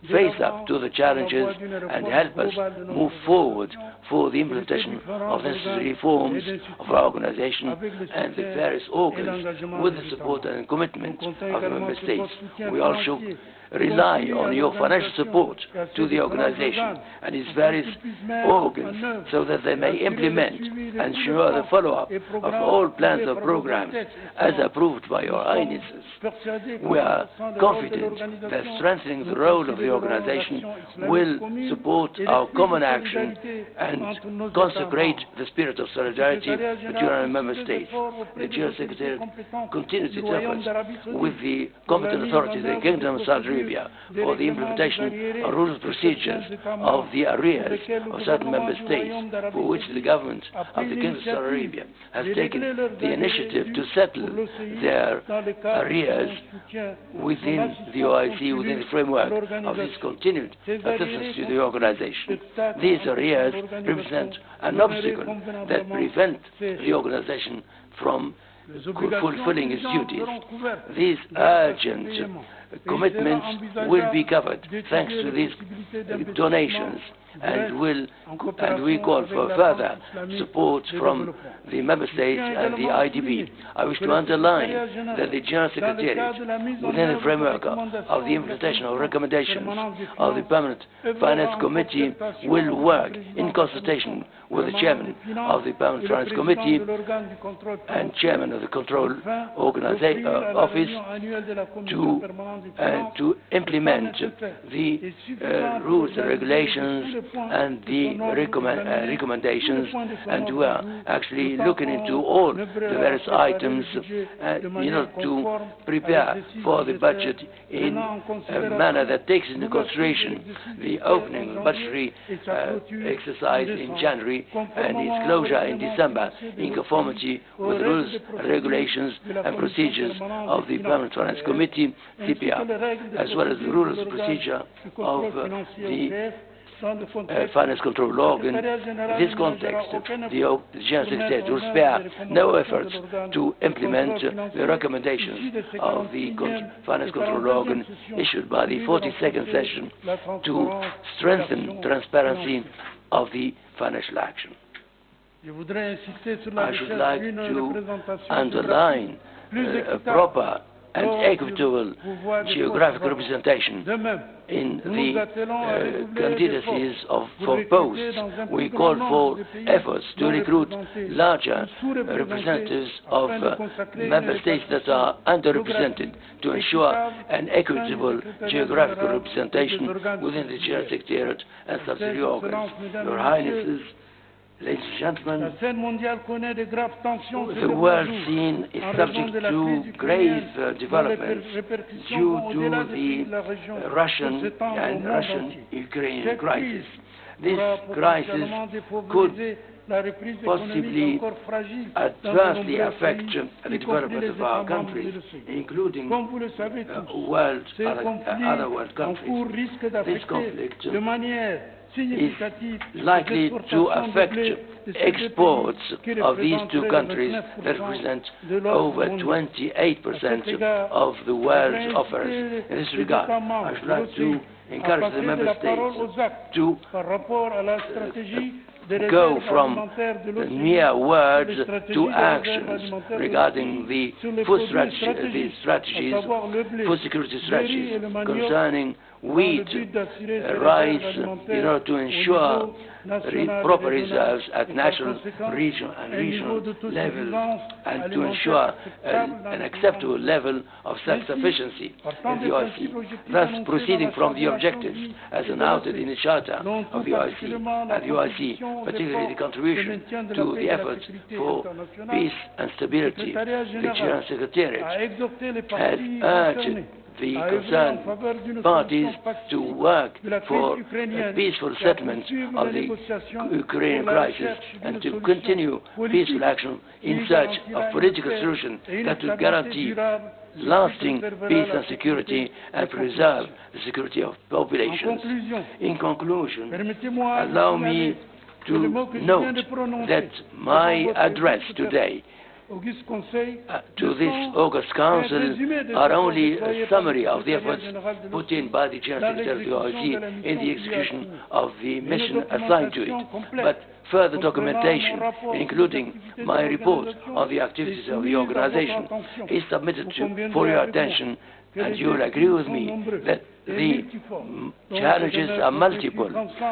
face up to the challenges and help us move forward for the implementation of necessary reforms of our organization and the various organs with the support and commitment of the member states. We also rely on your financial support to the organization and its various organs so that they may implement and ensure the follow-up of all plans or programs as approved by your Highnesses. We are confident that strengthening the role of the organization will support our common action and consecrate the spirit of solidarity between our member states. The General Secretary continues its efforts with the competent authorities in the Kingdom of Saudi Arabia for the implementation of rules and procedures of the arrears of certain member states, for which the government of the Kingdom of Saudi Arabia has taken the initiative to settle their arrears within the OIC, within the framework of this continued assistance to the organization. These arrears represent an obstacle that prevents the organization from fulfilling its duties. These urgent commitments will be covered thanks to these donations, and we call for further support from the member states and the IDB. I wish to underline that the General Secretariat, within the framework of the implementation of recommendations of the Permanent Finance Committee, will work in consultation with the Chairman of the Permanent Finance Committee and Chairman of the Control Office to implement the rules and regulations and the recommendations, and we are actually looking into all the various items in order to prepare for the budget in a manner that takes into consideration the opening of the budgetary exercise in January and its closure in December, in conformity with rules, regulations and procedures of the Permanent Finance Committee, CPR, as well as the rules and procedure of the finance control organ. In this context, the General Secretary will spare no efforts to implement the recommendations of the finance control organ issued by the 42nd session to strengthen transparency of the financial action. I should like to underline a proper and equitable geographic representation in the candidacies for posts. We call for efforts to recruit larger representatives of member states that are underrepresented to ensure an equitable geographical representation within the General Secretariat and subsidiary organs. Your Highnesses, ladies and gentlemen, the world scene is subject to grave developments due to the Russian-Ukrainian crisis. This crisis could possibly adversely affect the development of our countries, including other world countries. This conflict is likely to affect exports of these two countries that represent over 28% of the world's offers. In this regard, I should like to encourage the member states to go from mere words to actions regarding the food strategies, food security strategies concerning wheat, rice, in order to ensure proper reserves at national, regional levels, and to ensure an acceptable level of self-sufficiency in the OIC. Thus, proceeding from the objectives as announced in the Charter of the OIC, and the OIC, particularly the contribution to the efforts for peace and stability, the General Secretariat has urged the concerned parties to work for a peaceful settlement of the Ukrainian crisis and to continue peaceful action in search of political solutions that will guarantee lasting peace and security and preserve the security of populations. In conclusion, allow me to note that my address today to this August Council are only a summary of the efforts put in by the General Secretary of the OIC in the execution of the mission assigned to it. But further documentation, including my report on the activities of the organization, is submitted for your attention, and you will agree with me that the challenges are multiple,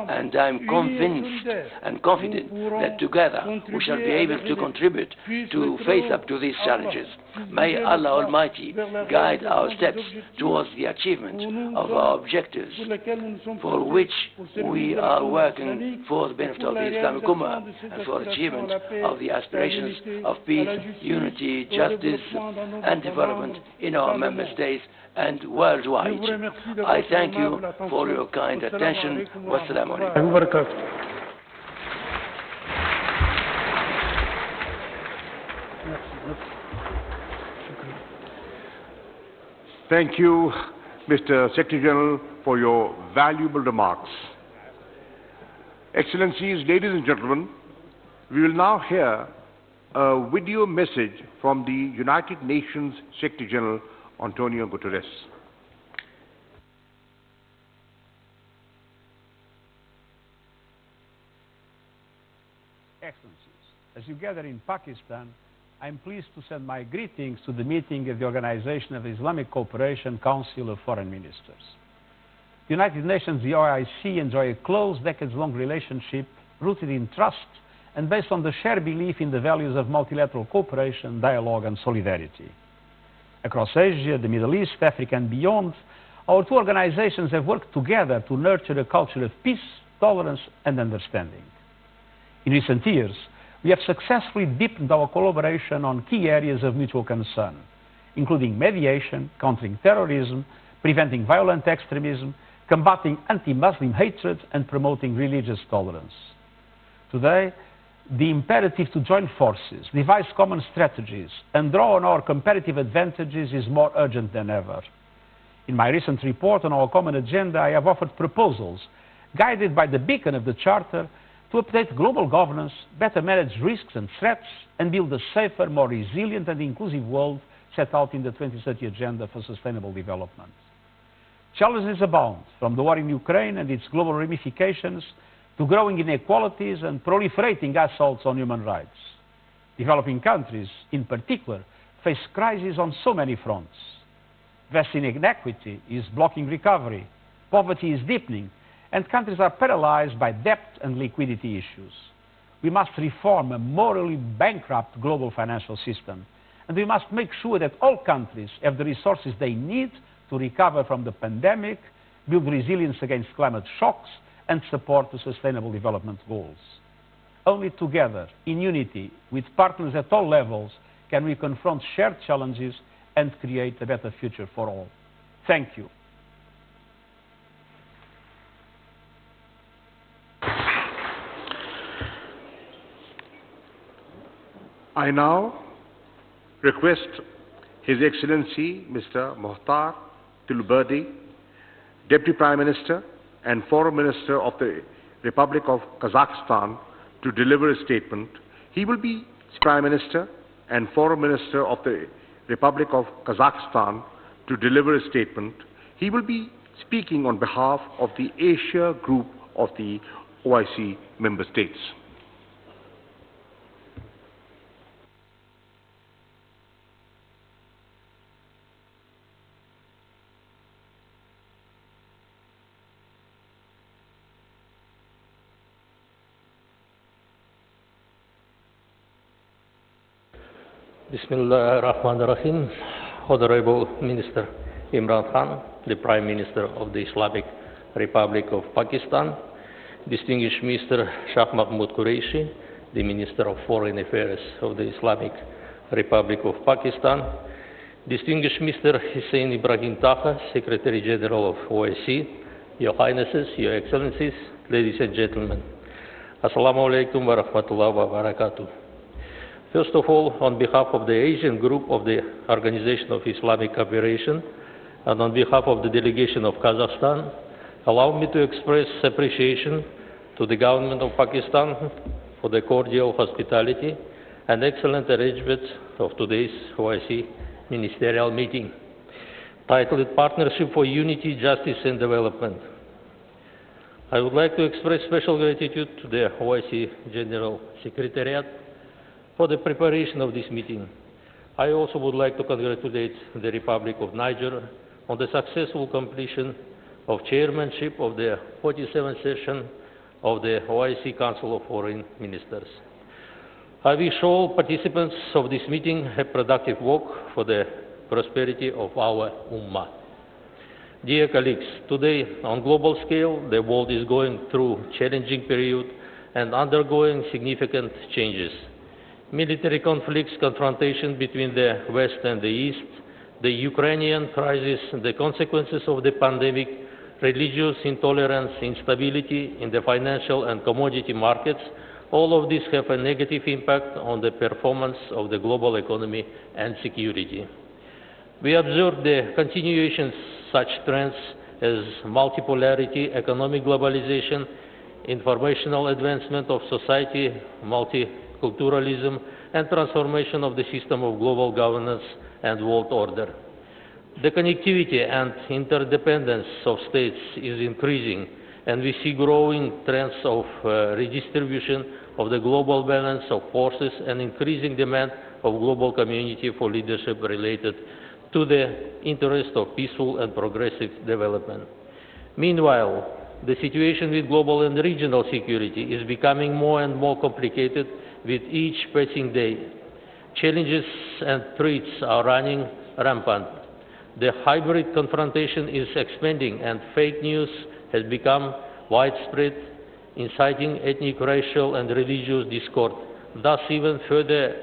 and I am convinced and confident that together we shall be able to contribute to face up to these challenges. May Allah Almighty guide our steps towards the achievement of our objectives, for which we are working for the benefit of the Islamic Ummah and for the achievement of the aspirations of peace, unity, justice, and development in our member states and worldwide. I thank you for your kind attention. Wassalamu alaikum. Thank you, Mr. Secretary General, for your valuable remarks. Excellencies, ladies and gentlemen, we will now hear a video message from the United Nations Secretary General, Antonio Guterres. Excellencies, as you gather in Pakistan, I am pleased to send my greetings to the meeting of the Organization of Islamic Cooperation Council of Foreign Ministers. The United Nations, the OIC, enjoy a close, decades-long relationship rooted in trust and based on the shared belief in the values of multilateral cooperation, dialogue, and solidarity. Across Asia, the Middle East, Africa, and beyond, our two organizations have worked together to nurture a culture of peace, tolerance, and understanding. In recent years, we have successfully deepened our collaboration on key areas of mutual concern, including mediation, countering terrorism, preventing violent extremism, combating anti-Muslim hatred, and promoting religious tolerance. Today, the imperative to join forces, devise common strategies, and draw on our competitive advantages is more urgent than ever. In my recent report on our common agenda, I have offered proposals guided by the beacon of the Charter to update global governance, better manage risks and threats, and build a safer, more resilient and inclusive world set out in the 2030 Agenda for Sustainable Development. Challenges abound, from the war in Ukraine and its global ramifications to growing inequalities and proliferating assaults on human rights. Developing countries, in particular, face crises on so many fronts. Vast inequity is blocking recovery. Poverty is deepening, and countries are paralyzed by debt and liquidity issues. We must reform a morally bankrupt global financial system, and we must make sure that all countries have the resources they need to recover from the pandemic, build resilience against climate shocks, and support the Sustainable Development Goals. Only together, in unity, with partners at all levels, can we confront shared challenges and create a better future for all. Thank you. I now request His Excellency Mr. Muhtar Tilberdi, Deputy Prime Minister and Foreign Minister of the Republic of Kazakhstan, to deliver a statement. He will be Prime Minister and Foreign Minister of the Republic of Kazakhstan to deliver a statement. He will be speaking on behalf of the Asia Group of the OIC member states. Bismillah ar-Rahman ar-Rahim. Honorable Minister Imran Khan, the Prime Minister of the Islamic Republic of Pakistan, distinguished Mr. Shah Mahmood Qureshi, the Minister of Foreign Affairs of the Islamic Republic of Pakistan, distinguished Mr. Hussein Ibrahim Taha, Secretary General of OIC, Your Highnesses, Your Excellencies, ladies and gentlemen. Assalamu alaikum wa rahmatullahi wa barakatuh. First of all, on behalf of the Asian Group of the Organization of Islamic Cooperation and on behalf of the delegation of Kazakhstan, allow me to express appreciation to the government of Pakistan for the cordial hospitality and excellent arrangement of today's OIC ministerial meeting, titled Partnership for Unity, Justice and Development. I would like to express special gratitude to the OIC General Secretariat for the preparation of this meeting. I also would like to congratulate the Republic of Niger on the successful completion of chairmanship of the 47th session of the OIC Council of Foreign Ministers. I wish all participants of this meeting a productive work for the prosperity of our Ummah. Dear colleagues, today on global scale, the world is going through a challenging period and undergoing significant changes. Military conflicts, confrontation between the West and the East, the Ukrainian crisis, the consequences of the pandemic, religious intolerance, instability in the financial and commodity markets, all of these have a negative impact on the performance of the global economy and security. We observe the continuation of such trends as multipolarity, economic globalization, informational advancement of society, multiculturalism, and transformation of the system of global governance and world order. The connectivity and interdependence of states is increasing, and we see growing trends of redistribution of the global balance of forces and increasing demand of global community for leadership related to the interest of peaceful and progressive development. Meanwhile, the situation with global and regional security is becoming more and more complicated with each passing day. Challenges and threats are running rampant. The hybrid confrontation is expanding and fake news has become widespread, inciting ethnic, racial and religious discord, thus even further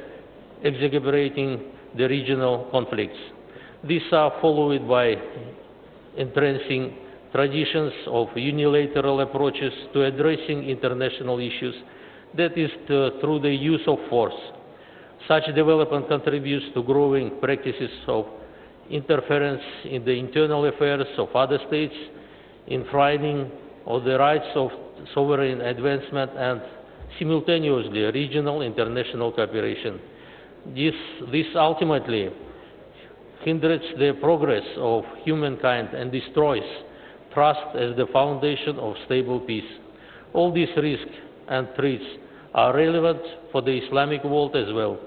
exacerbating the regional conflicts. These are followed by entrenching traditions of unilateral approaches to addressing international issues, that is, through the use of force. Such development contributes to growing practices of interference in the internal affairs of other states, infringing of the rights of sovereign advancement and simultaneously regional international cooperation. This ultimately hinders the progress of humankind and destroys trust as the foundation of stable peace. All these risks and threats are relevant for the Islamic world as well.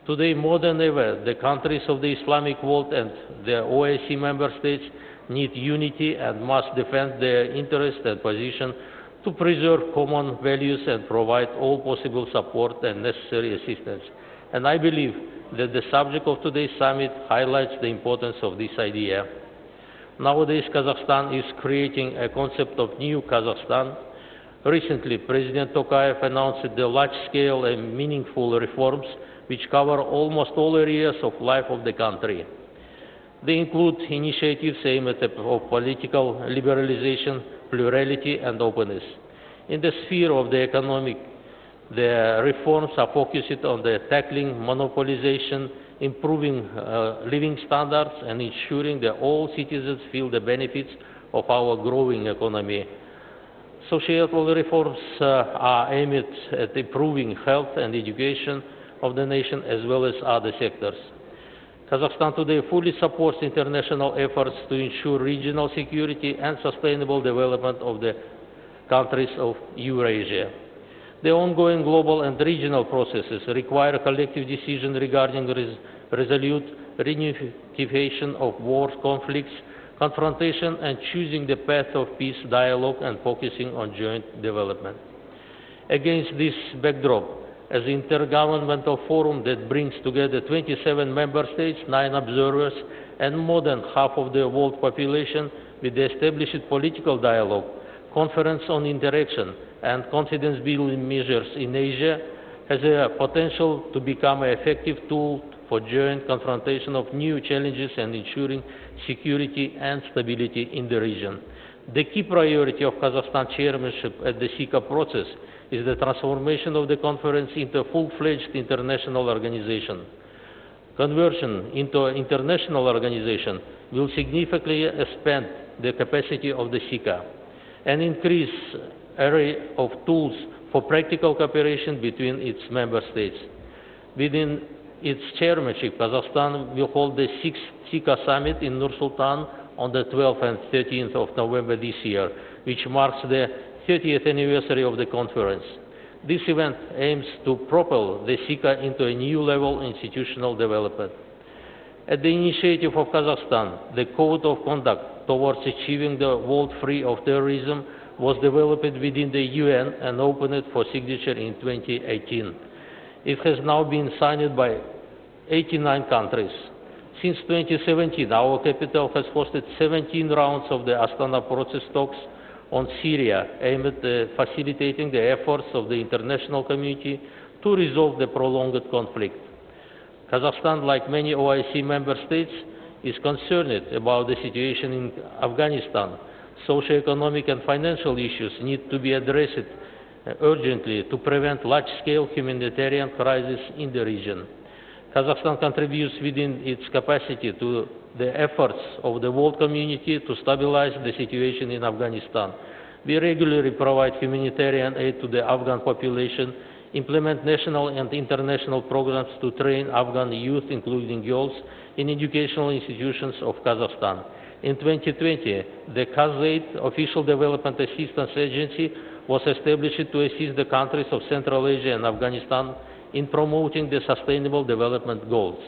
Today, more than ever, the countries of the Islamic world and the OIC member states need unity and must defend their interests and position to preserve common values and provide all possible support and necessary assistance. And I believe that the subject of today's summit highlights the importance of this idea. Nowadays, Kazakhstan is creating a concept of new Kazakhstan. Recently, President Tokayev announced the large-scale and meaningful reforms which cover almost all areas of life of the country. They include initiatives aimed at political liberalization, plurality, and openness. In the sphere of the economic, the reforms are focused on the tackling monopolization, improving living standards, and ensuring that all citizens feel the benefits of our growing economy. Societal reforms are aimed at improving health and education of the nation as well as other sectors. Kazakhstan today fully supports international efforts to ensure regional security and sustainable development of the countries of Eurasia. The ongoing global and regional processes require collective decision regarding resolute reunification of wars, conflicts, confrontation, and choosing the path of peace, dialogue, and focusing on joint development. Against this backdrop, as an intergovernmental forum that brings together 27 member states, 9 observers, and more than half of the world population with the established political dialogue, Conference on Interaction, and confidence-building measures in Asia has a potential to become an effective tool for joint confrontation of new challenges and ensuring security and stability in the region. The key priority of Kazakhstan chairmanship at the SICA process is the transformation of the conference into a full-fledged international organization. Conversion into an international organization will significantly expand the capacity of the SICA and increase array of tools for practical cooperation between its member states. Within its chairmanship, Kazakhstan will hold the 6th SICA summit in Nur-Sultan on the 12th and 13th of November this year, which marks the 30th anniversary of the conference. This event aims to propel the SICA into a new level of institutional development. At the initiative of Kazakhstan, the Code of Conduct towards achieving the world free of terrorism was developed within the UN and opened for signature in 2018. It has now been signed by 89 countries. Since 2017, our capital has hosted 17 rounds of the Astana process talks on Syria, aimed at facilitating the efforts of the international community to resolve the prolonged conflict. Kazakhstan, like many OIC member states, is concerned about the situation in Afghanistan. Socio-economic and financial issues need to be addressed urgently to prevent large-scale humanitarian crisis in the region. Kazakhstan contributes within its capacity to the efforts of the world community to stabilize the situation in Afghanistan. We regularly provide humanitarian aid to the Afghan population, implement national and international programs to train Afghan youth, including girls, in educational institutions of Kazakhstan. In 2020, the KazAid, Official Development Assistance Agency, was established to assist the countries of Central Asia and Afghanistan in promoting the Sustainable Development Goals.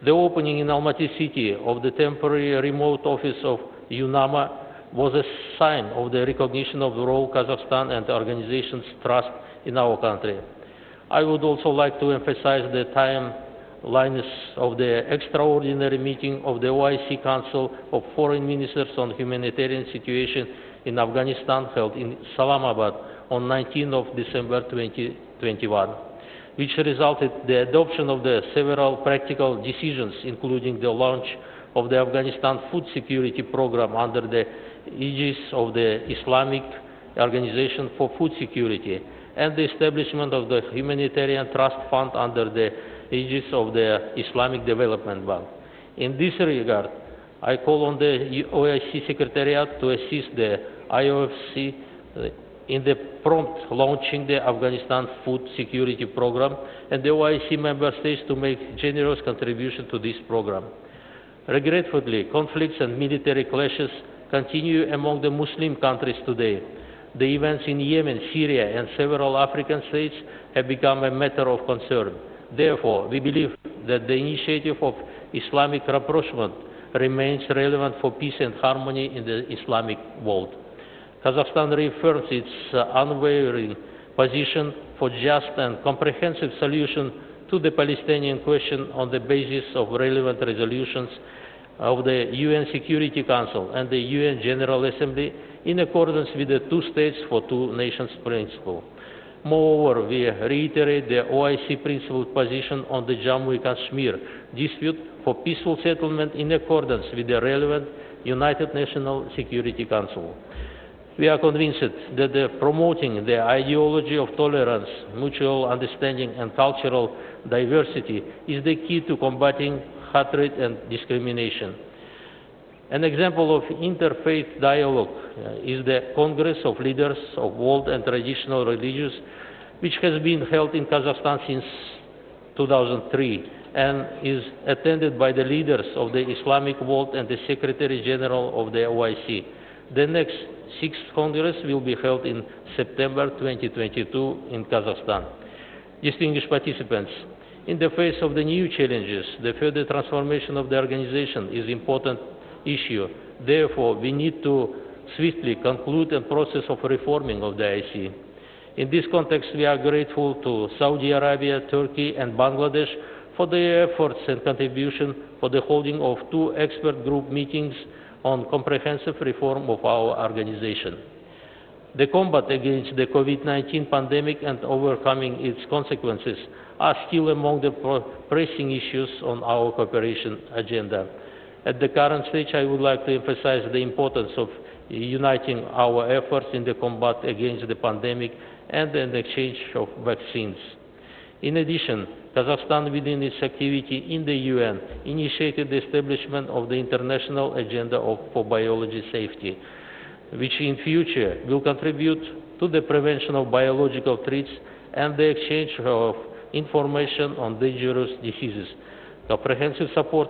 The opening in Almaty city of the temporary remote office of UNAMA was a sign of the recognition of the role Kazakhstan and the organization's trust in our country. I would also like to emphasize the timeliness of the extraordinary meeting of the OIC Council of Foreign Ministers on Humanitarian Situation in Afghanistan held in Islamabad on 19 of December 2021, which resulted in the adoption of the several practical decisions, including the launch of the Afghanistan Food Security Program under the aegis of the Islamic Organization for Food Security, and the establishment of the Humanitarian Trust Fund under the aegis of the Islamic Development Bank. In this regard, I call on the OIC Secretariat to assist the IOFC in the prompt launching the Afghanistan Food Security Program and the OIC member states to make generous contribution to this program. Regretfully, conflicts and military clashes continue among the Muslim countries today. The events in Yemen, Syria, and several African states have become a matter of concern. Therefore, we believe that the initiative of Islamic rapprochement remains relevant for peace and harmony in the Islamic world. Kazakhstan reaffirms its unwavering position for just and comprehensive solution to the Palestinian question on the basis of relevant resolutions of the UN Security Council and the UN General Assembly in accordance with the two states for two nations principle. Moreover, we reiterate the OIC principled position on the Jammu and Kashmir dispute for peaceful settlement in accordance with the relevant United Nations Security Council. We are convinced that promoting the ideology of tolerance, mutual understanding, and cultural diversity is the key to combating hatred and discrimination. An example of interfaith dialogue is the Congress of Leaders of World and Traditional Religions, which has been held in Kazakhstan since 2003 and is attended by the leaders of the Islamic world and the Secretary General of the OIC. The next 6th Congress will be held in September 2022 in Kazakhstan. Distinguished participants, in the face of the new challenges, the further transformation of the organization is an important issue. Therefore, we need to swiftly conclude the process of reforming of the OIC. In this context, we are grateful to Saudi Arabia, Turkey, and Bangladesh for their efforts and contribution for the holding of 2 expert group meetings on comprehensive reform of our organization. The combat against the COVID-19 pandemic and overcoming its consequences are still among the pressing issues on our cooperation agenda. At the current stage, I would like to emphasize the importance of uniting our efforts in the combat against the pandemic and the exchange of vaccines. In addition, Kazakhstan, within its activity in the UN, initiated the establishment of the International Agenda for Biology Safety, which in future will contribute to the prevention of biological threats and the exchange of information on dangerous diseases. Comprehensive support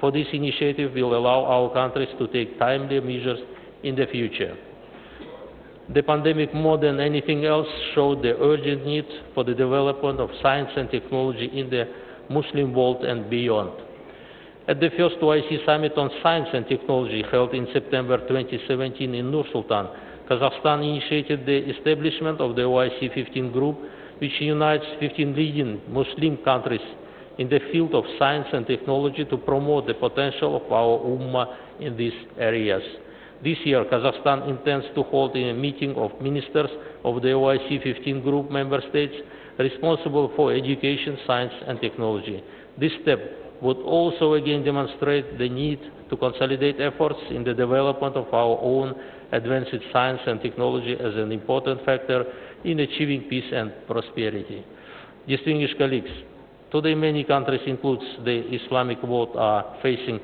for this initiative will allow our countries to take timely measures in the future. The pandemic, more than anything else, showed the urgent need for the development of science and technology in the Muslim world and beyond. At the first OIC Summit on Science and Technology held in September 2017 in Nur-Sultan, Kazakhstan initiated the establishment of the OIC 15 group, which unites 15 leading Muslim countries in the field of science and technology to promote the potential of our Ummah in these areas. This year, Kazakhstan intends to hold a meeting of ministers of the OIC 15 group member states responsible for education, science, and technology. This step would also again demonstrate the need to consolidate efforts in the development of our own advanced science and technology as an important factor in achieving peace and prosperity. Distinguished colleagues, today many countries, including the Islamic world, are facing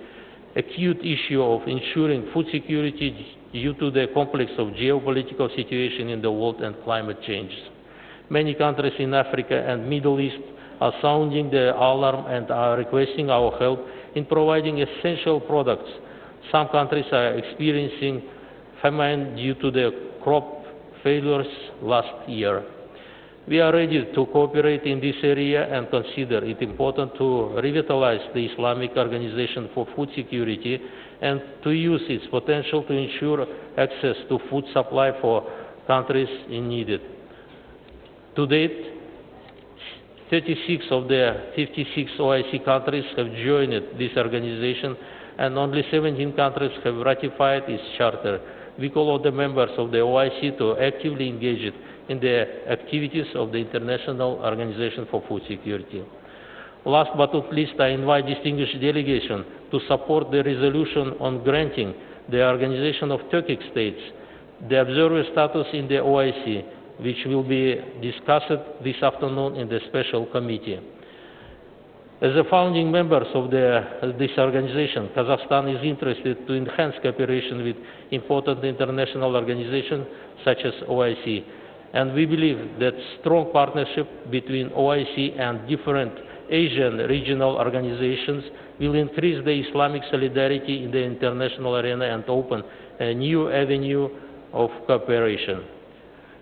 acute issue of ensuring food security due to the complex of geopolitical situation in the world and climate change. Many countries in Africa and Middle East are sounding the alarm and are requesting our help in providing essential products. Some countries are experiencing famine due to the crop failures last year. We are ready to cooperate in this area and consider it important to revitalize the Islamic Organization for Food Security and to use its potential to ensure access to food supply for countries in need. To date, 36 of the 56 OIC countries have joined this organization and only 17 countries have ratified its charter. We call on the members of the OIC to actively engage in the activities of the International Organization for Food Security. Last but not least, I invite distinguished delegation to support the resolution on granting the Organization of Turkic States the observer status in the OIC, which will be discussed this afternoon in the special committee. As a founding members of this organization, Kazakhstan is interested to enhance cooperation with important international organizations such as OIC. And we believe that strong partnership between OIC and different Asian regional organizations will increase the Islamic solidarity in the international arena and open a new avenue of cooperation.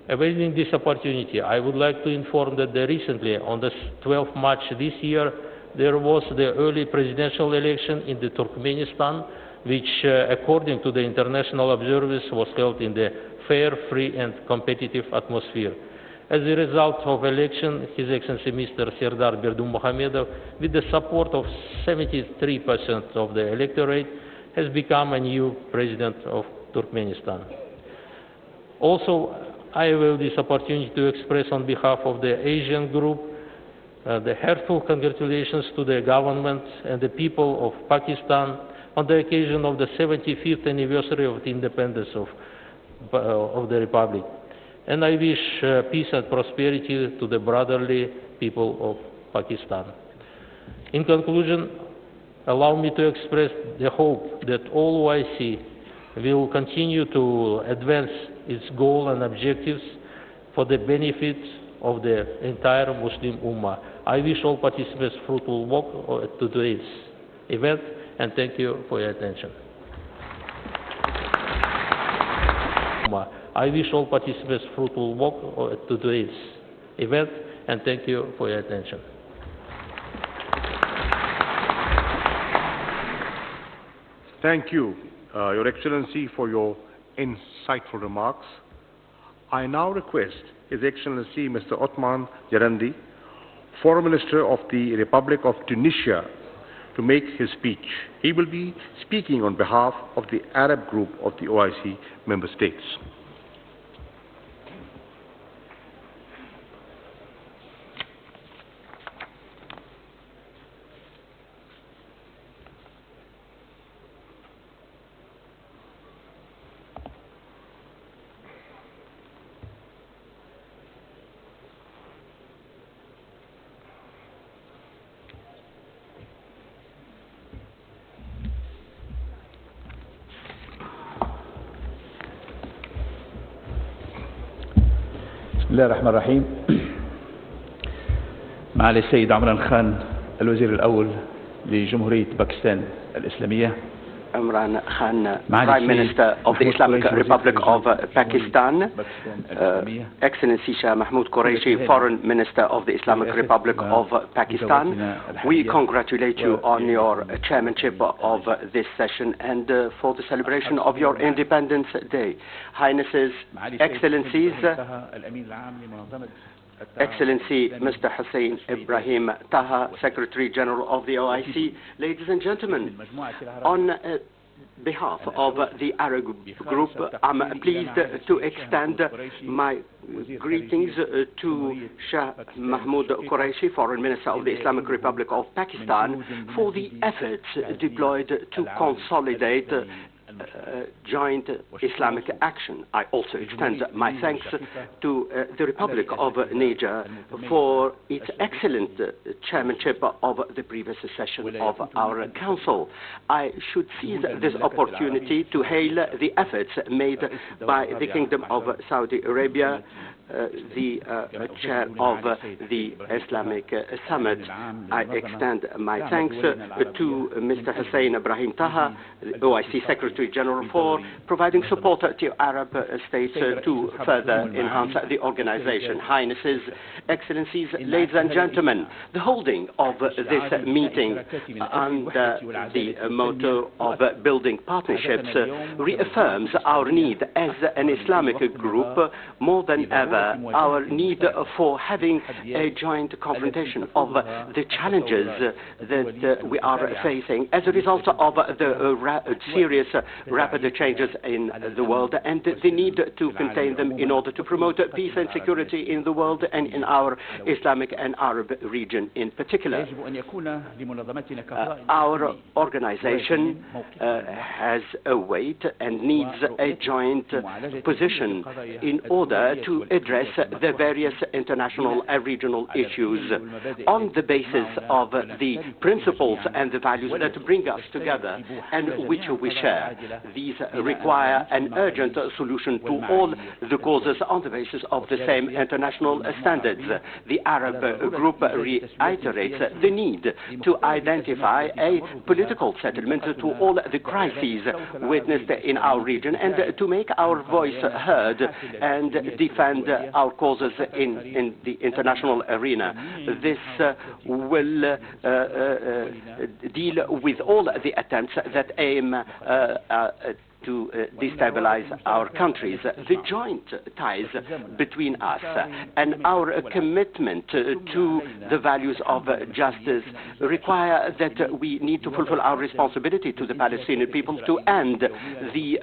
Availing this opportunity, I would like to inform that recently, on the 12th March this year, there was the early presidential election in the Turkmenistan, which, according to the international observers, was held in the fair, free, and competitive atmosphere. As a result of election, His Excellency Mr. Serdar Berdimuhamedov, with the support of 73% of the electorate, has become a new president of Turkmenistan. Also, I avail this opportunity to express on behalf of the Asian group the heartfelt congratulations to the government and the people of Pakistan on the occasion of the 75th anniversary of the independence of the Republic. And I wish peace and prosperity to the brotherly people of Pakistan. In conclusion, allow me to express the hope that all OIC will continue to advance its goal and objectives for the benefit of the entire Muslim Ummah. I wish all participants fruitful work at today's event, and thank you for your attention. I wish all participants fruitful work at today's event, and thank you for your attention. Thank you, Your Excellency, for your insightful remarks. I now request His Excellency Mr. Othman Jarandi, Foreign Minister of the Republic of Tunisia, to make his speech. He will be speaking on behalf of the Arab group of the OIC member states. بسم الله الرحمن الرحيم. معالي السيد عمران خان الوزير الأول لجمهورية باكستان الإسلامية. Imran Khan, Prime Minister of the Islamic Republic of Pakistan, Excellency Shah Mahmood Qureshi, Foreign Minister of the Islamic Republic of Pakistan, we congratulate you on your chairmanship of this session and for the celebration of your Independence Day. Highnesses, Excellencies, Excellency Mr. Hussein Ibrahim Taha, Secretary General of the OIC, ladies and gentlemen, on behalf of the Arab group, I'm pleased to extend my greetings to Shah Mahmood Qureshi, Foreign Minister of the Islamic Republic of Pakistan, for the efforts deployed to consolidate joint Islamic action. I also extend my thanks to the Republic of Niger for its excellent chairmanship of the previous session of our Council. I should seize this opportunity to hail the efforts made by the Kingdom of Saudi Arabia, the chair of the Islamic Summit. I extend my thanks to Mr. Hussein Ibrahim Taha, OIC Secretary General, for providing support to Arab states to further enhance the organization. Highnesses, Excellencies, ladies and gentlemen, the holding of this meeting under the motto of building partnerships reaffirms our need as an Islamic group more than ever, our need for having a joint confrontation of the challenges that we are facing as a result of the serious rapid changes in the world and the need to contain them in order to promote peace and security in the world and in our Islamic and Arab region in particular. Our organization has a weight and needs a joint position in order to address the various international and regional issues on the basis of the principles and the values that bring us together and which we share. These require an urgent solution to all the causes on the basis of the same international standards. The Arab group reiterates the need to identify a political settlement to all the crises witnessed in our region and to make our voice heard and defend our causes in the international arena. This will deal with all the attempts that aim to destabilize our countries. The joint ties between us and our commitment to the values of justice require that we need to fulfill our responsibility to the Palestinian people to end the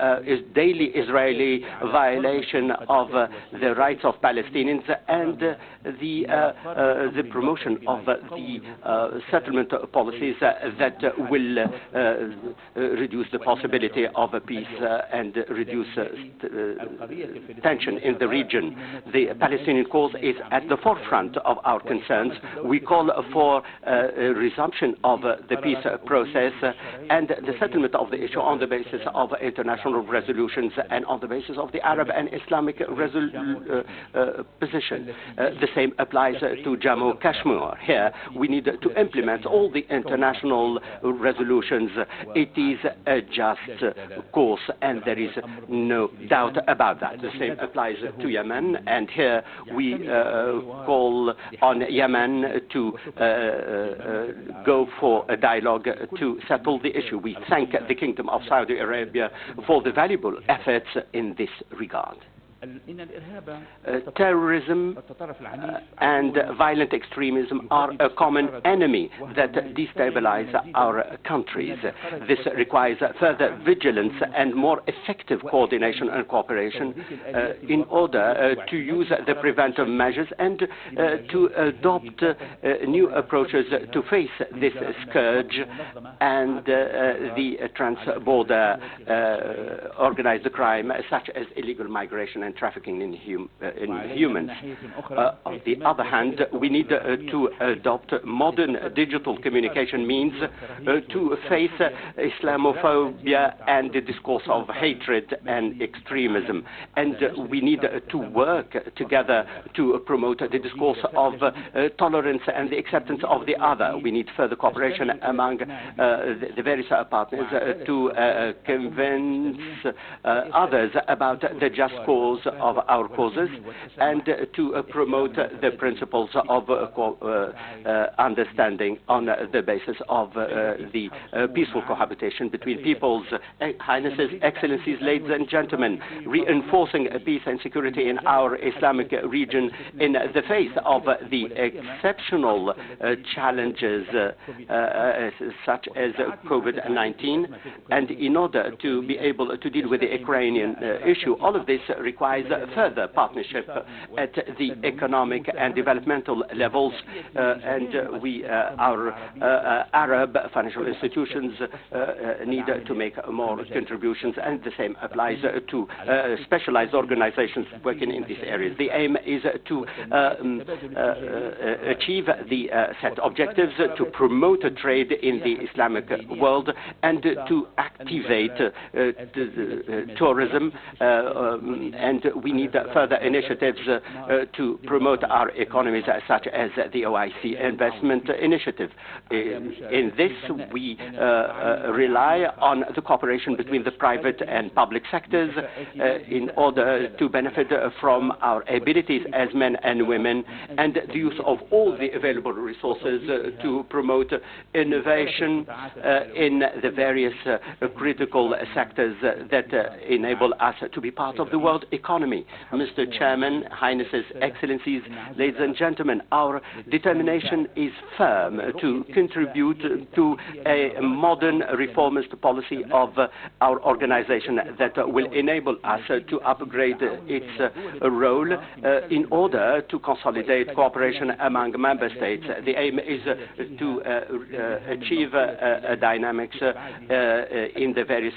daily Israeli violation of the rights of Palestinians and the promotion of the settlement policies that will reduce the possibility of a peace and reduce tension in the region. The Palestinian cause is at the forefront of our concerns. We call for a resumption of the peace process and the settlement of the issue on the basis of international resolutions and on the basis of the Arab and Islamic position. The same applies to Jammu Kashmir. Here, we need to implement all the international resolutions. It is a just course, and there is no doubt about that. The same applies to Yemen, and here we call on Yemen to go for a dialogue to settle the issue. We thank the Kingdom of Saudi Arabia for the valuable efforts in this regard. Terrorism and violent extremism are a common enemy that destabilize our countries. This requires further vigilance and more effective coordination and cooperation in order to use the preventive measures and to adopt new approaches to face this scourge and the trans-border organized crime such as illegal migration and trafficking in humans. On the other hand, we need to adopt modern digital communication means to face Islamophobia and the discourse of hatred and extremism. And we need to work together to promote the discourse of tolerance and the acceptance of the other. We need further cooperation among the various partners to convince others about the just cause of our causes and to promote the principles of understanding on the basis of the peaceful cohabitation between peoples. Highnesses, Excellencies, ladies and gentlemen, reinforcing peace and security in our Islamic region in the face of the exceptional challenges such as COVID-19, and in order to be able to deal with the Ukrainian issue, all of this requires further partnership at the economic and developmental levels, and our Arab financial institutions need to make more contributions, and the same applies to specialized organizations working in these areas. The aim is to achieve the set objectives, to promote trade in the Islamic world, and to activate tourism, and we need further initiatives to promote our economies such as the OIC investment initiative. In this, we rely on the cooperation between the private and public sectors in order to benefit from our abilities as men and women and the use of all the available resources to promote innovation in the various critical sectors that enable us to be part of the world economy. Mr. Chairman, Highnesses, Excellencies, ladies and gentlemen, our determination is firm to contribute to a modern reformist policy of our organization that will enable us to upgrade its role in order to consolidate cooperation among member states. The aim is to achieve dynamics in the various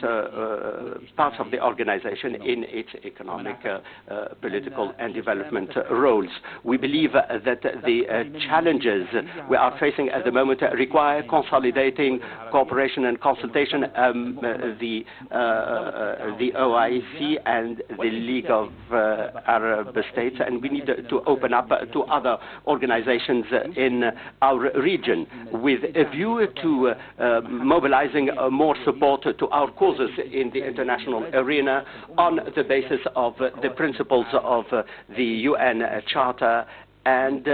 parts of the organization in its economic, political and development roles. We believe that the challenges we are facing at the moment require consolidating cooperation and consultation, the OIC and the League of Arab States, and we need to open up to other organizations in our region with a view to mobilizing more support to our causes in the international arena on the basis of the principles of the UN Charter and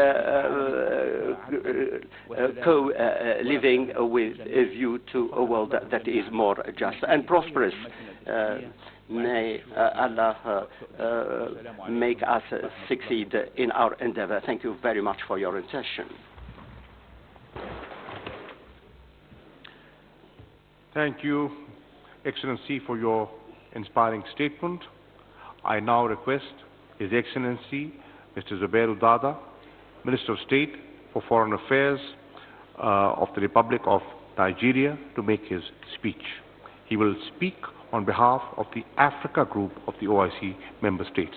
co-living with a view to a world that is more just and prosperous. May Allah make us succeed in our endeavor. Thank you very much for your attention. Thank you, Excellency, for your inspiring statement. I now request His Excellency Mr. Zubair Dada, Minister of State for Foreign Affairs of the Republic of Nigeria, to make his speech. He will speak on behalf of the Africa Group of the OIC member states.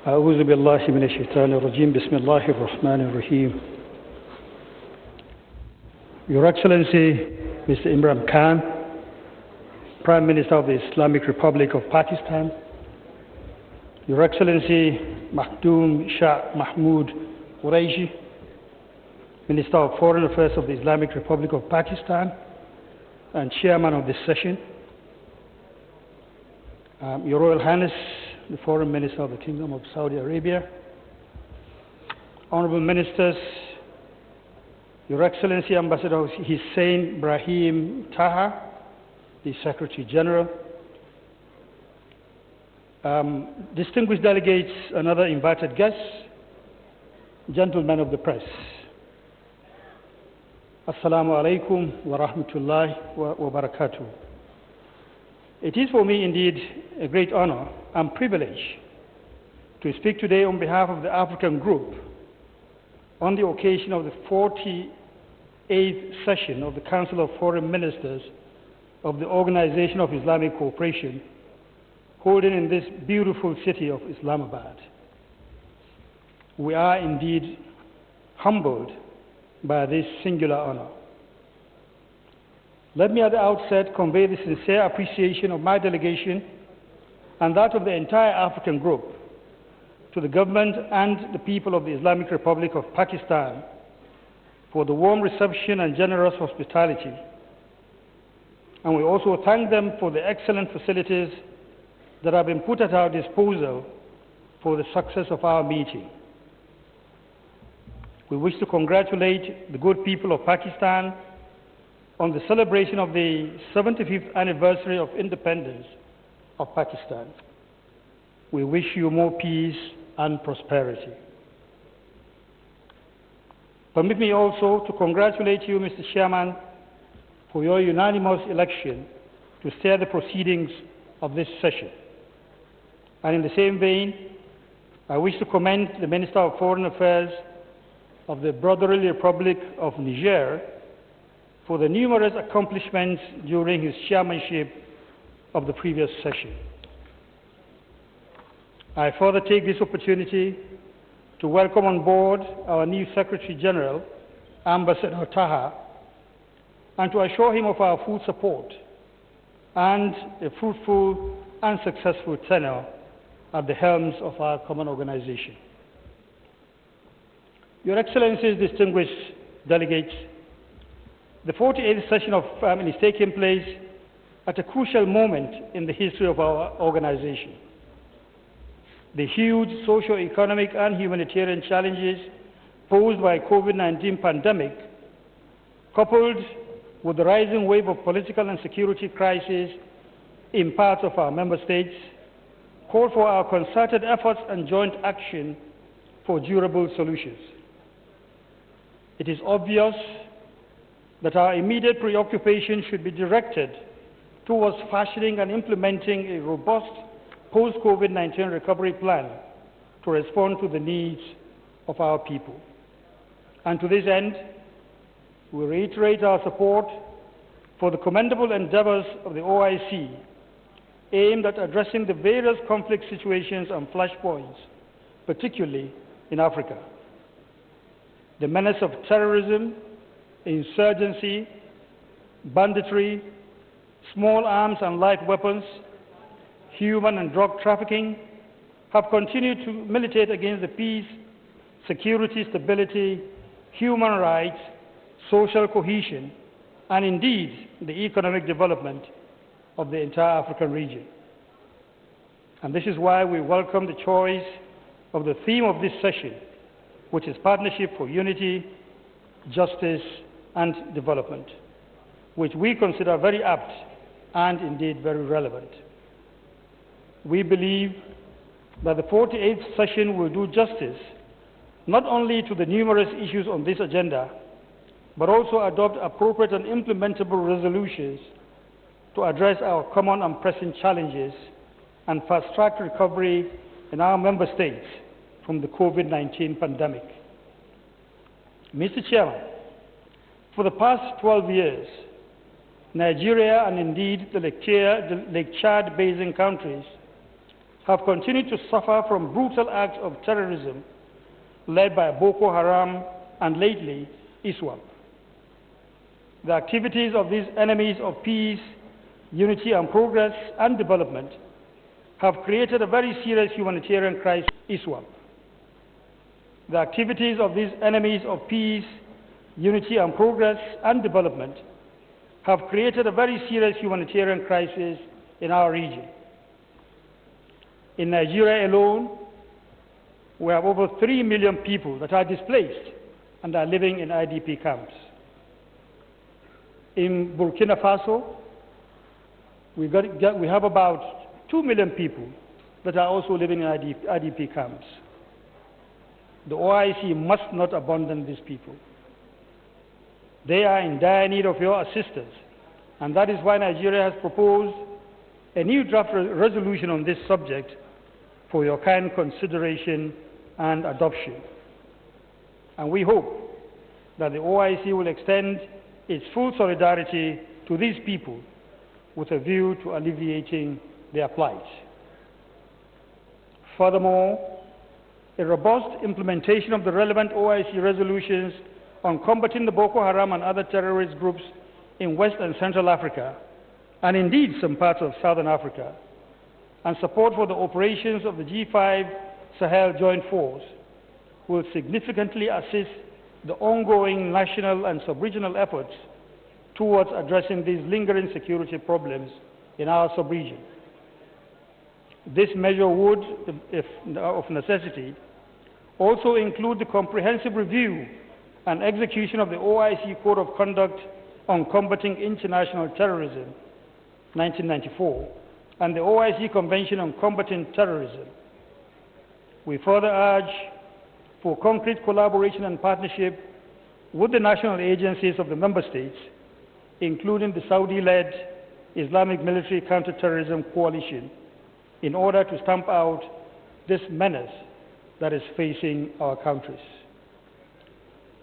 أعوذ بالله من الشيطان الرجيم بسم الله الرحمن الرحيم. Your Excellency Mr. Imran Khan, Prime Minister of the Islamic Republic of Pakistan, Your Excellency Makhdoom Shah Mahmood Qureshi, Minister of Foreign Affairs of the Islamic Republic of Pakistan and Chairman of this session, Your Royal Highness the Foreign Minister of the Kingdom of Saudi Arabia, Honorable Ministers, Your Excellency Ambassador Hussein Brahim Taha, the Secretary General, distinguished delegates and other invited guests, gentlemen of the press. Assalamu alaikum wa rahmatullahi wa barakatuh. It is for me indeed a great honor and privilege to speak today on behalf of the African Group on the occasion of the 48th session of the Council of Foreign Ministers of the Organization of Islamic Cooperation, holding in this beautiful city of Islamabad. We are indeed humbled by this singular honor. Let me at the outset convey the sincere appreciation of my delegation and that of the entire African Group to the government and the people of the Islamic Republic of Pakistan for the warm reception and generous hospitality. And we also thank them for the excellent facilities that have been put at our disposal for the success of our meeting. We wish to congratulate the good people of Pakistan on the celebration of the 75th anniversary of independence of Pakistan. We wish you more peace and prosperity. Permit me also to congratulate you, Mr. Chairman, for your unanimous election to steer the proceedings of this session. And in the same vein, I wish to commend the Minister of Foreign Affairs of the Brotherly Republic of Niger for the numerous accomplishments during his chairmanship of the previous session. I further take this opportunity to welcome on board our new Secretary General, Ambassador Taha, and to assure him of our full support and a fruitful and successful tenure at the helms of our common organization. Your Excellencies, distinguished delegates, the 48th session of is taking place at a crucial moment in the history of our organization. The huge socio-economic and humanitarian challenges posed by COVID-19 pandemic, coupled with the rising wave of political and security crises in parts of our member states, call for our concerted efforts and joint action for durable solutions. It is obvious that our immediate preoccupation should be directed towards fashioning and implementing a robust post-COVID-19 recovery plan to respond to the needs of our people. And to this end, we reiterate our support for the commendable endeavors of the OIC aimed at addressing the various conflict situations and flashpoints, particularly in Africa. the menace of terrorism, insurgency, banditry, small arms and light weapons, human and drug trafficking, have continued to militate against the peace, security, stability, human rights, social cohesion, and indeed the economic development of the entire African region. And this is why we welcome the choice of the theme of this session, which is Partnership for Unity, Justice, and Development, which we consider very apt and indeed very relevant. We believe that the 48th session will do justice not only to the numerous issues on this agenda, but also adopt appropriate and implementable resolutions to address our common and pressing challenges and fast-track recovery in our member states from the COVID-19 pandemic. Mr. Chairman, for the past 12 years, Nigeria and indeed the Lake Chad Basin countries have continued to suffer from brutal acts of terrorism led by Boko Haram and lately ISWAP. The activities of these enemies of peace, unity and progress and development have created a very serious humanitarian crisis. ISWAP. The activities of these enemies of peace, unity and progress and development have created a very serious humanitarian crisis in our region. In Nigeria alone, we have over 3 million people that are displaced and are living in IDP camps. In Burkina Faso, we have about 2 million people that are also living in IDP camps. The OIC must not abandon these people. They are in dire need of your assistance, and that is why Nigeria has proposed a new draft resolution on this subject for your kind consideration and adoption. And we hope that the OIC will extend its full solidarity to these people with a view to alleviating their plight. Furthermore, a robust implementation of the relevant OIC resolutions on combating the Boko Haram and other terrorist groups in West and Central Africa, and indeed some parts of Southern Africa, and support for the operations of the G5 Sahel Joint Force will significantly assist the ongoing national and sub-regional efforts towards addressing these lingering security problems in our sub-region. This measure would, if of necessity, also include the comprehensive review and execution of the OIC Code of Conduct on Combating International Terrorism, 1994, and the OIC Convention on Combating Terrorism. We further urge for concrete collaboration and partnership with the national agencies of the member states, including the Saudi-led Islamic Military Counterterrorism Coalition, in order to stamp out this menace that is facing our countries.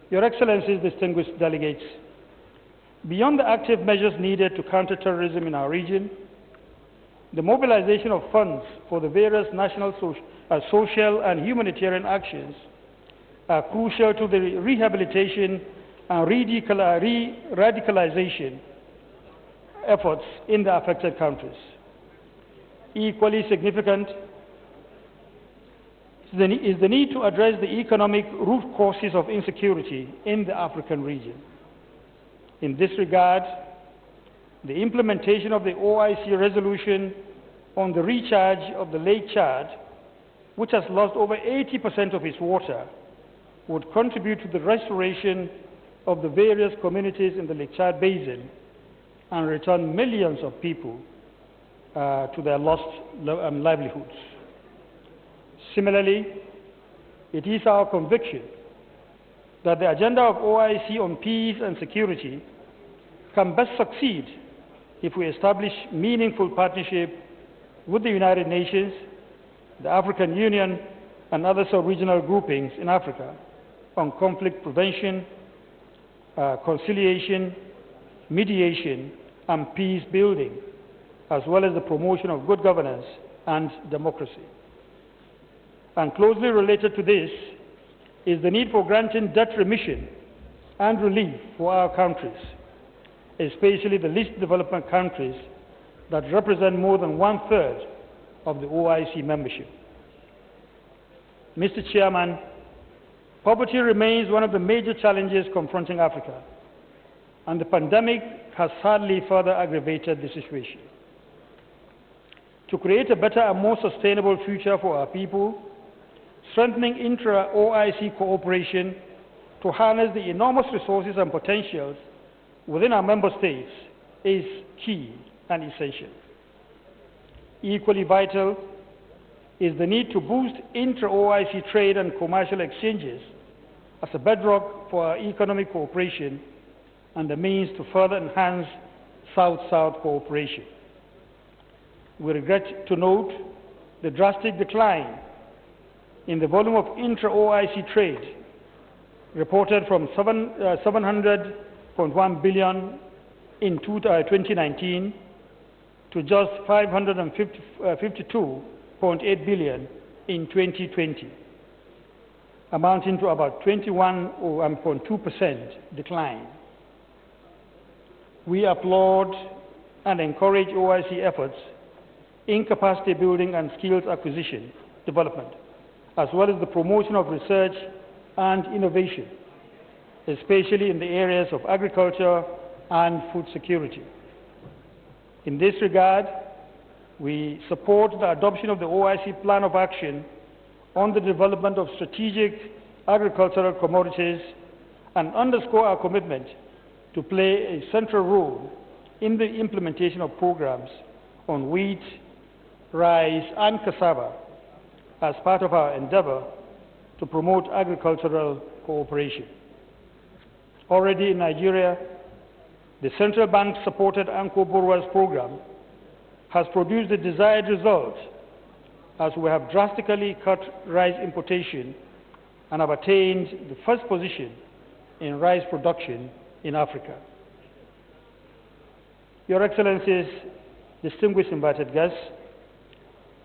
Your Excellencies, distinguished delegates, beyond the active measures needed to counter terrorism in our region, the mobilization of funds for the various national social and humanitarian actions are crucial to the rehabilitation and radicalization efforts in the affected countries. Equally significant is the need to address the economic root causes of insecurity in the African region. In this regard, the implementation of the OIC resolution on the recharge of the Lake Chad, which has lost over 80% of its water, would contribute to the restoration of the various communities in the Lake Chad Basin and return millions of people to their lost livelihoods. Similarly, it is our conviction that the agenda of OIC on peace and security can best succeed if we establish meaningful partnership with the United Nations, the African Union, and other sub-regional groupings in Africa on conflict prevention, conciliation, mediation, and peace building, as well as the promotion of good governance and democracy. And closely related to this, is the need for granting debt remission and relief for our countries, especially the least developed countries that represent more than 1/3 of the OIC membership. Mr. Chairman, poverty remains one of the major challenges confronting Africa, and the pandemic has sadly further aggravated the situation. To create a better and more sustainable future for our people, strengthening intra-OIC cooperation to harness the enormous resources and potentials within our member states is key and essential. Equally vital is the need to boost intra-OIC trade and commercial exchanges as a bedrock for our economic cooperation and the means to further enhance South-South cooperation. We regret to note the drastic decline in the volume of intra-OIC trade, reported from 700.1 billion in 2019 to just 552.8 billion in 2020, amounting to about 21.2% decline. We applaud and encourage OIC efforts in capacity building and skills acquisition development, as well as the promotion of research and innovation, especially in the areas of agriculture and food security. In this regard, we support the adoption of the OIC Plan of Action on the development of strategic agricultural commodities and underscore our commitment to play a central role in the implementation of programs on wheat, rice, and cassava as part of our endeavor to promote agricultural cooperation. Already in Nigeria, the central bank-supported Anko Borrower's program has produced the desired result, as we have drastically cut rice importation and have attained the first position in rice production in Africa. Your Excellencies, distinguished invited guests,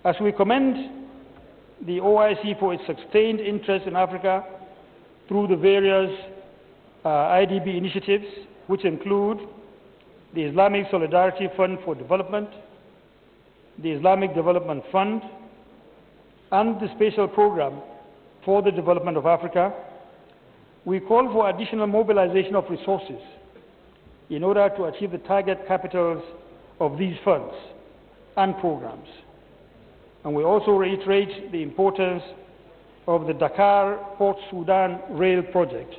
as we commend the OIC for its sustained interest in Africa through the various IDB initiatives, which include the Islamic Solidarity Fund for Development, the Islamic Development Fund, and the Special Program for the Development of Africa, we call for additional mobilization of resources in order to achieve the target capitals of these funds and programs. And we also reiterate the importance of the Dakar Port Sudan rail project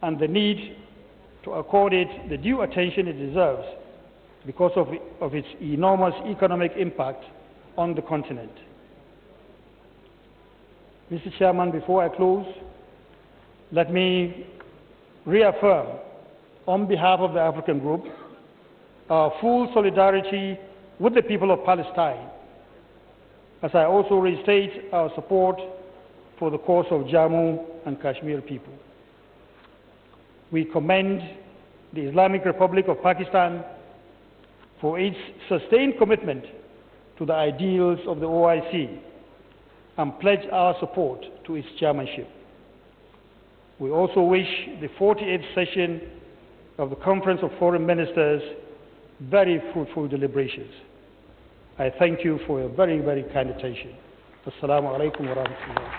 and the need to accord it the due attention it deserves because of its enormous economic impact on the continent. Mr. Chairman, before I close, let me reaffirm on behalf of the African Group our full solidarity with the people of Palestine, as I also restate our support for the cause of Jammu and Kashmir people. We commend the Islamic Republic of Pakistan for its sustained commitment to the ideals of the OIC and pledge our support to its chairmanship. We also wish the 48th session of the Conference of Foreign Ministers very fruitful deliberations. I thank you for your very, very kind attention. Assalamu alaikum wa rahmatullah.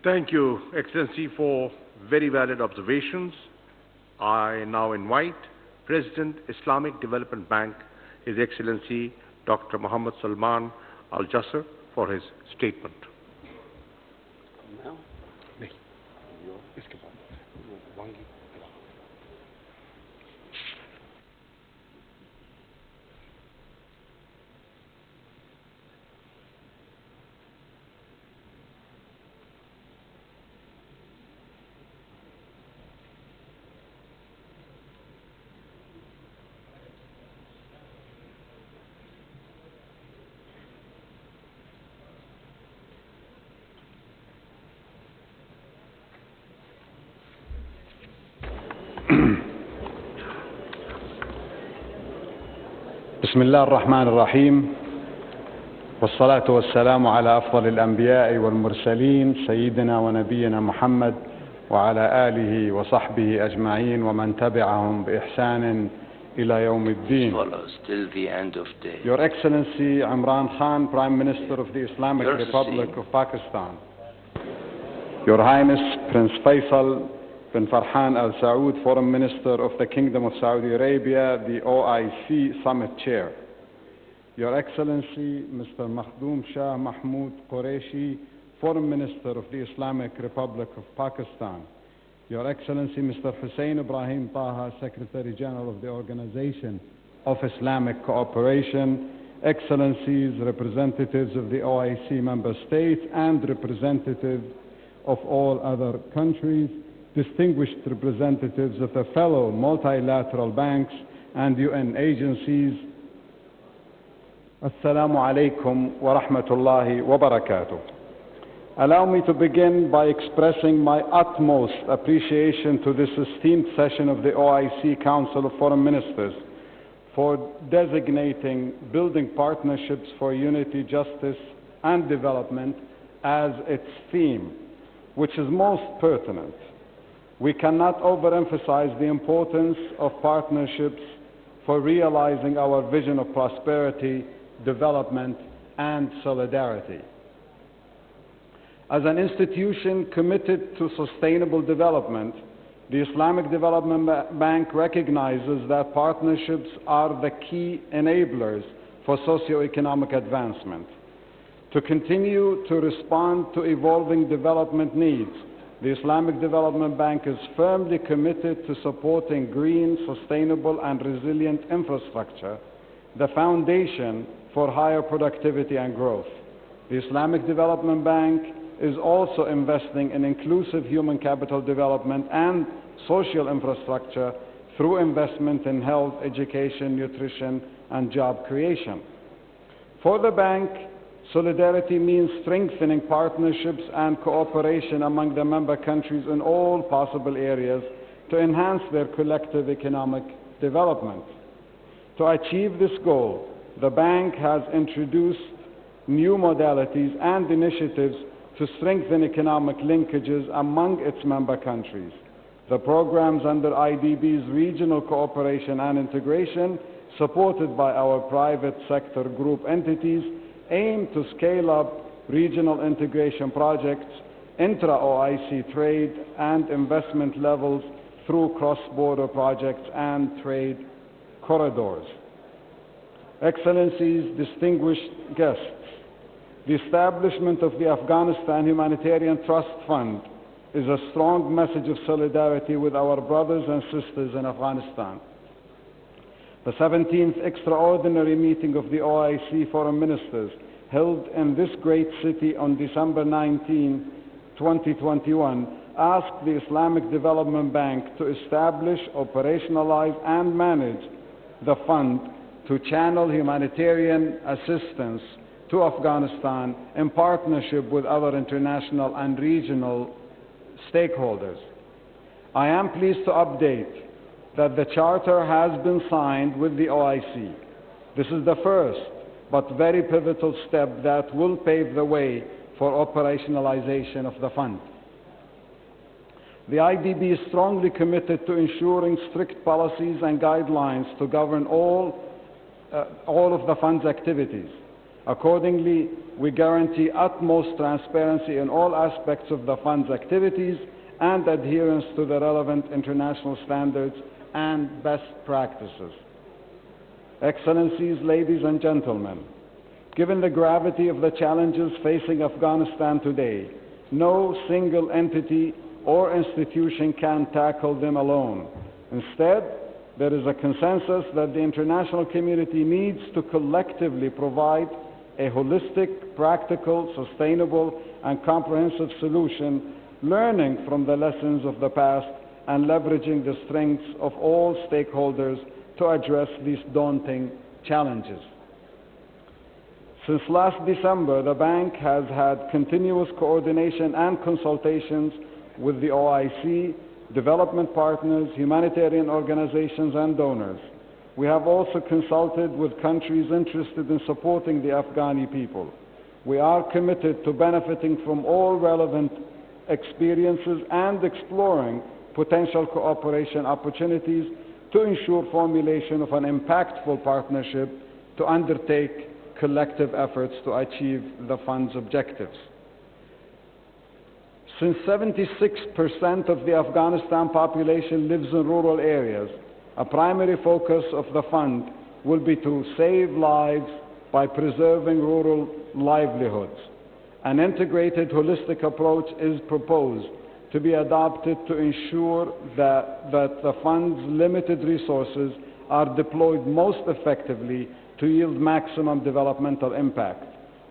Thank you, Excellency, for very valid observations. I now invite President, Islamic Development Bank, His Excellency Dr. Muhammad Salman Al-Jasser, for his statement. بسم الله الرحمن الرحيم والصلاة والسلام على أفضل الأنبياء والمرسلين سيدنا ونبينا محمد وعلى آله وصحبه أجمعين ومن تبعهم بإحسان إلى يوم الدين. Your Excellency Imran Khan, Prime Minister of the Islamic Republic of Pakistan. Your Highness Prince Faisal bin Farhan Al Saud, Foreign Minister of the Kingdom of Saudi Arabia, the OIC Summit Chair. Your Excellency Mr. Makhdoom Shah Mahmood Qureshi, Foreign Minister of the Islamic Republic of Pakistan. Your Excellency Mr. Hussein Ibrahim Taha, Secretary General of the Organization of Islamic Cooperation, Excellencies, representatives of the OIC member states and representatives of all other countries, distinguished representatives of the fellow multilateral banks and UN agencies, Assalamu alaikum wa rahmatullahi wa barakatuh. Allow me to begin by expressing my utmost appreciation to this esteemed session of the OIC Council of Foreign Ministers for designating building partnerships for unity, justice, and development as its theme, which is most pertinent. We cannot overemphasize the importance of partnerships for realizing our vision of prosperity, development, and solidarity. As an institution committed to sustainable development, the Islamic Development Bank recognizes that partnerships are the key enablers for socio-economic advancement. To continue to respond to evolving development needs, the Islamic Development Bank is firmly committed to supporting green, sustainable, and resilient infrastructure, the foundation for higher productivity and growth. The Islamic Development Bank is also investing in inclusive human capital development and social infrastructure through investment in health, education, nutrition, and job creation. For the bank, solidarity means strengthening partnerships and cooperation among the member countries in all possible areas to enhance their collective economic development. To achieve this goal, the bank has introduced new modalities and initiatives to strengthen economic linkages among its member countries. The programs under IDB's regional cooperation and integration, supported by our private sector group entities, aim to scale up regional integration projects, intra-OIC trade and investment levels through cross-border projects and trade corridors. Excellencies, distinguished guests, the establishment of the Afghanistan Humanitarian Trust Fund is a strong message of solidarity with our brothers and sisters in Afghanistan. The 17th extraordinary meeting of the OIC Foreign Ministers, held in this great city on December 19, 2021, asked the Islamic Development Bank to establish, operationalize, and manage the fund to channel humanitarian assistance to Afghanistan in partnership with other international and regional stakeholders. I am pleased to update that the charter has been signed with the OIC. This is the first but very pivotal step that will pave the way for operationalization of the fund. The IDB is strongly committed to ensuring strict policies and guidelines to govern all of the fund's activities. Accordingly, we guarantee utmost transparency in all aspects of the fund's activities and adherence to the relevant international standards and best practices. Excellencies, ladies and gentlemen, given the gravity of the challenges facing Afghanistan today, no single entity or institution can tackle them alone. Instead, there is a consensus that the international community needs to collectively provide a holistic, practical, sustainable, and comprehensive solution, learning from the lessons of the past and leveraging the strengths of all stakeholders to address these daunting challenges. Since last December, the bank has had continuous coordination and consultations with the OIC, development partners, humanitarian organizations, and donors. We have also consulted with countries interested in supporting the Afghani people. We are committed to benefiting from all relevant experiences and exploring potential cooperation opportunities to ensure formulation of an impactful partnership to undertake collective efforts to achieve the fund's objectives. Since 76% of the Afghanistan population lives in rural areas, a primary focus of the fund will be to save lives by preserving rural livelihoods. An integrated, holistic approach is proposed to be adopted to ensure that the fund's limited resources are deployed most effectively to yield maximum developmental impact.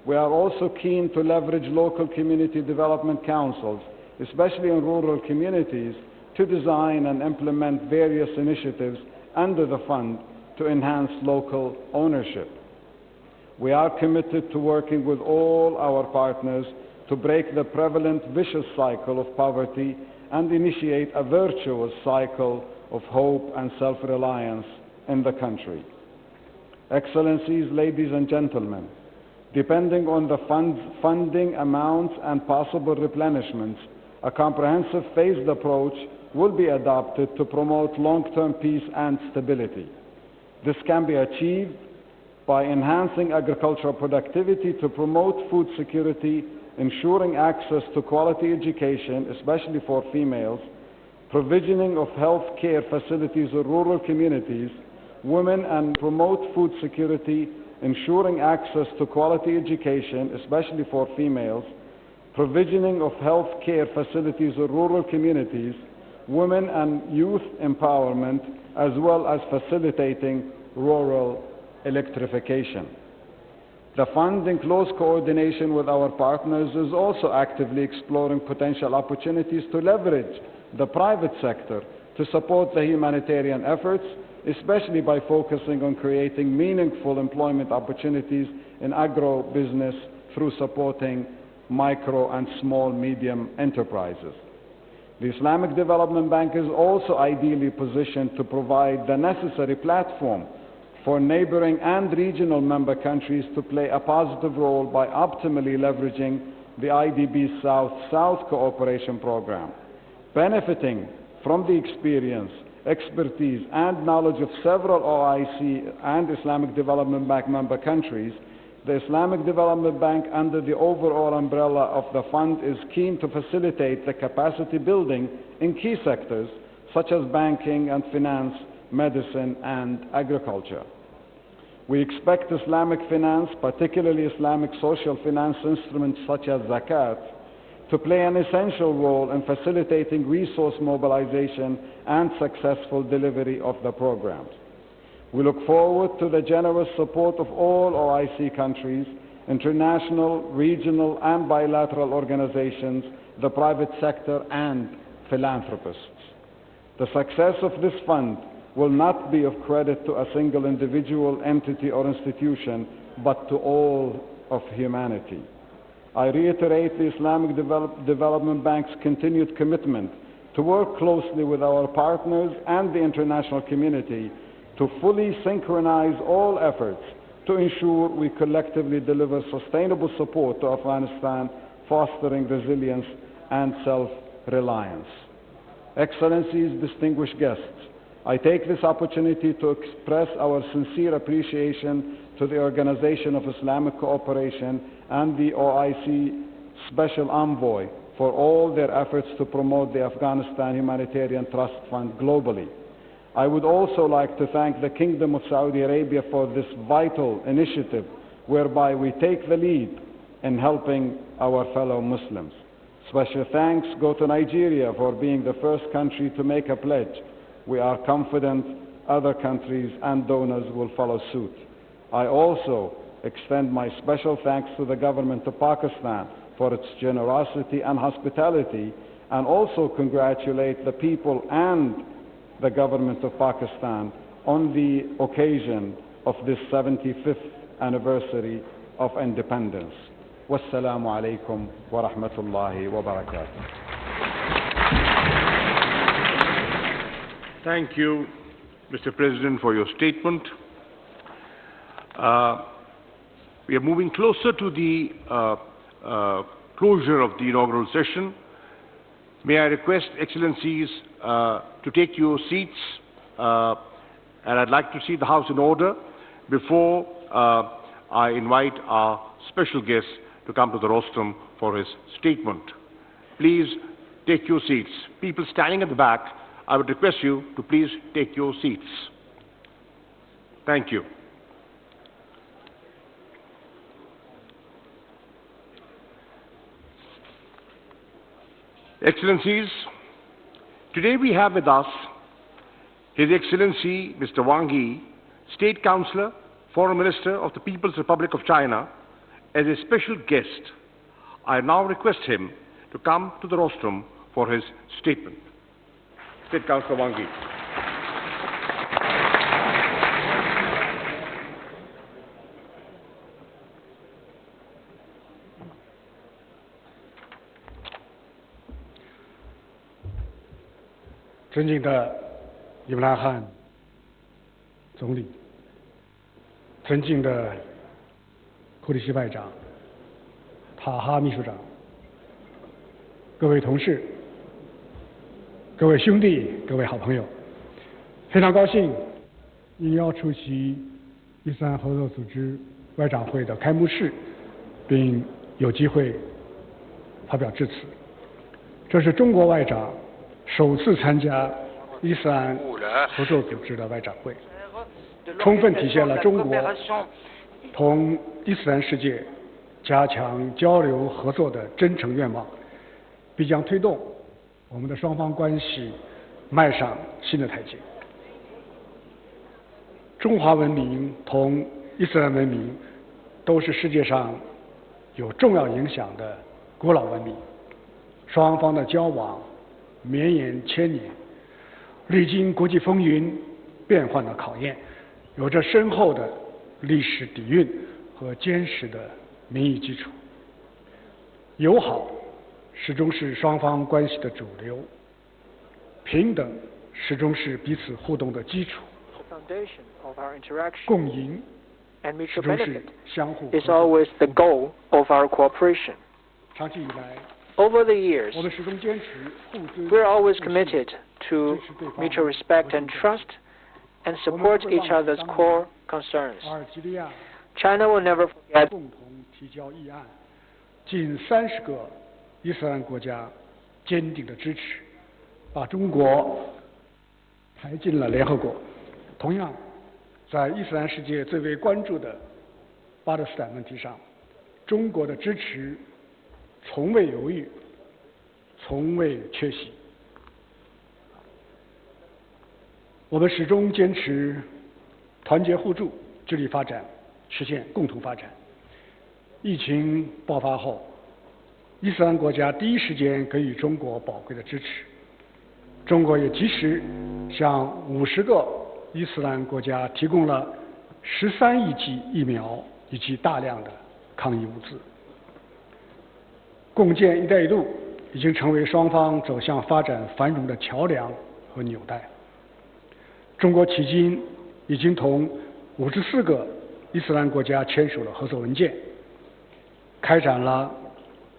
We are also keen to leverage local community development councils, especially in rural communities, to design and implement various initiatives under the fund to enhance local ownership. We are committed to working with all our partners to break the prevalent vicious cycle of poverty and initiate a virtuous cycle of hope and self-reliance in the country. Excellencies, ladies and gentlemen, depending on the fund's funding amounts and possible replenishments, a comprehensive phased approach will be adopted to promote long-term peace and stability. This can be achieved by enhancing agricultural productivity to promote food security, ensuring access to quality education, especially for females, provisioning of health care facilities in rural communities, women, and promote food security, ensuring access to quality education, especially for females, provisioning of health care facilities in rural communities, women and youth empowerment, as well as facilitating rural electrification. The fund, in close coordination with our partners, is also actively exploring potential opportunities to leverage the private sector to support the humanitarian efforts, especially by focusing on creating meaningful employment opportunities in agro-business through supporting micro and small-medium enterprises. The Islamic Development Bank is also ideally positioned to provide the necessary platform for neighboring and regional member countries to play a positive role by optimally leveraging the IDB South-South Cooperation Program. Benefiting from the experience, expertise, and knowledge of several OIC and Islamic Development Bank member countries, the Islamic Development Bank, under the overall umbrella of the fund, is keen to facilitate the capacity building in key sectors such as banking and finance, medicine, and agriculture. We expect Islamic finance, particularly Islamic social finance instruments such as zakat, to play an essential role in facilitating resource mobilization and successful delivery of the programs. We look forward to the generous support of all OIC countries, international, regional, and bilateral organizations, the private sector, and philanthropists. The success of this fund will not be of credit to a single individual, entity, or institution, but to all of humanity. I reiterate the Islamic Development Bank's continued commitment to work closely with our partners and the international community to fully synchronize all efforts to ensure we collectively deliver sustainable support to Afghanistan, fostering resilience and self-reliance. Excellencies, distinguished guests, I take this opportunity to express our sincere appreciation to the Organization of Islamic Cooperation and the OIC Special Envoy for all their efforts to promote the Afghanistan Humanitarian Trust Fund globally. I would also like to thank the Kingdom of Saudi Arabia for this vital initiative whereby we take the lead in helping our fellow Muslims. Special thanks go to Nigeria for being the first country to make a pledge. We are confident other countries and donors will follow suit. I also extend my special thanks to the government of Pakistan for its generosity and hospitality, and also congratulate the people and the government of Pakistan on the occasion of this 75th anniversary of independence. Wassalamu alaikum wa rahmatullahi wa barakatuh. Thank you, Mr. President, for your statement. We are moving closer to the closure of the inaugural session. May I request Excellencies to take your seats, and I'd like to see the House in order before I invite our special guest to come to the rostrum for his statement. Please take your seats. People standing at the back, I would request you to please take your seats. Thank you. Excellencies, today we have with us His Excellency Mr. Wang Yi, State Councillor, Foreign Minister of the People's Republic of China, as a special guest. I now request him to come to the rostrum for his statement. State Councillor Wang Yi.尊敬的伊姆兰汗总理，尊敬的库里希外长、塔哈秘书长，各位同事、各位兄弟、各位好朋友，非常高兴应邀出席伊斯兰合作组织外长会的开幕式，并有机会发表致辞。这是中国外长首次参加伊斯兰合作组织的外长会，充分体现了中国同伊斯兰世界加强交流合作的真诚愿望，必将推动我们的双方关系迈上新的台阶。中华文明同伊斯兰文明都是世界上有重要影响的古老文明，双方的交往绵延千年，历经国际风云变幻的考验，有着深厚的历史底蕴和坚实的民意基础。友好始终是双方关系的主流，平等始终是彼此互动的基础，共赢始终是相互合作。长期以来Over the years, 我们始终坚持互尊 we're always committed to mutual respect and trust and support each other's core concerns. 阿尔及利亚 China will never forget 共同提交议案，近30个伊斯兰国家坚定的支持，把中国抬进了联合国。同样，在伊斯兰世界最为关注的巴勒斯坦问题上，中国的支持从未犹豫，从未缺席。我们始终坚持团结互助，致力发展，实现共同发展。疫情爆发后，伊斯兰国家第一时间给予中国宝贵的支持，中国也及时向50个伊斯兰国家提供了13亿剂疫苗以及大量的抗疫物资。共建“一带一路”已经成为双方走向发展繁荣的桥梁和纽带。中国迄今已经同54个伊斯兰国家签署了合作文件，开展了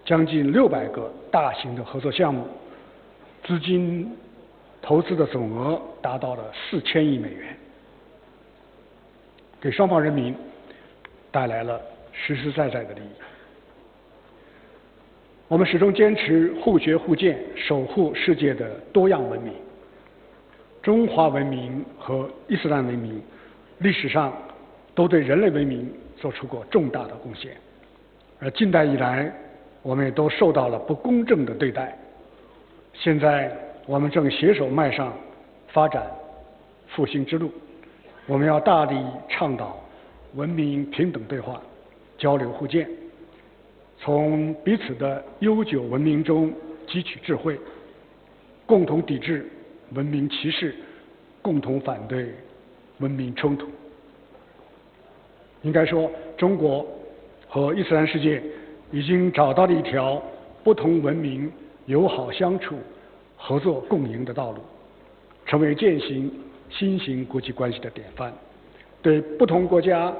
将近600个大型的合作项目，资金投资的总额达到了4000亿美元，给双方人民带来了实实在在的利益。我们始终坚持互学互鉴，守护世界的多样文明。中华文明和伊斯兰文明历史上都对人类文明做出过重大的贡献，而近代以来，我们也都受到了不公正的对待。现在，我们正携手迈上发展复兴之路。我们要大力倡导文明平等对话，交流互鉴。从彼此的悠久文明中汲取智慧，共同抵制文明歧视，共同反对文明冲突。应该说，中国和伊斯兰世界已经找到了一条不同文明友好相处、合作共赢的道路，成为践行新型国际关系的典范，对不同国家、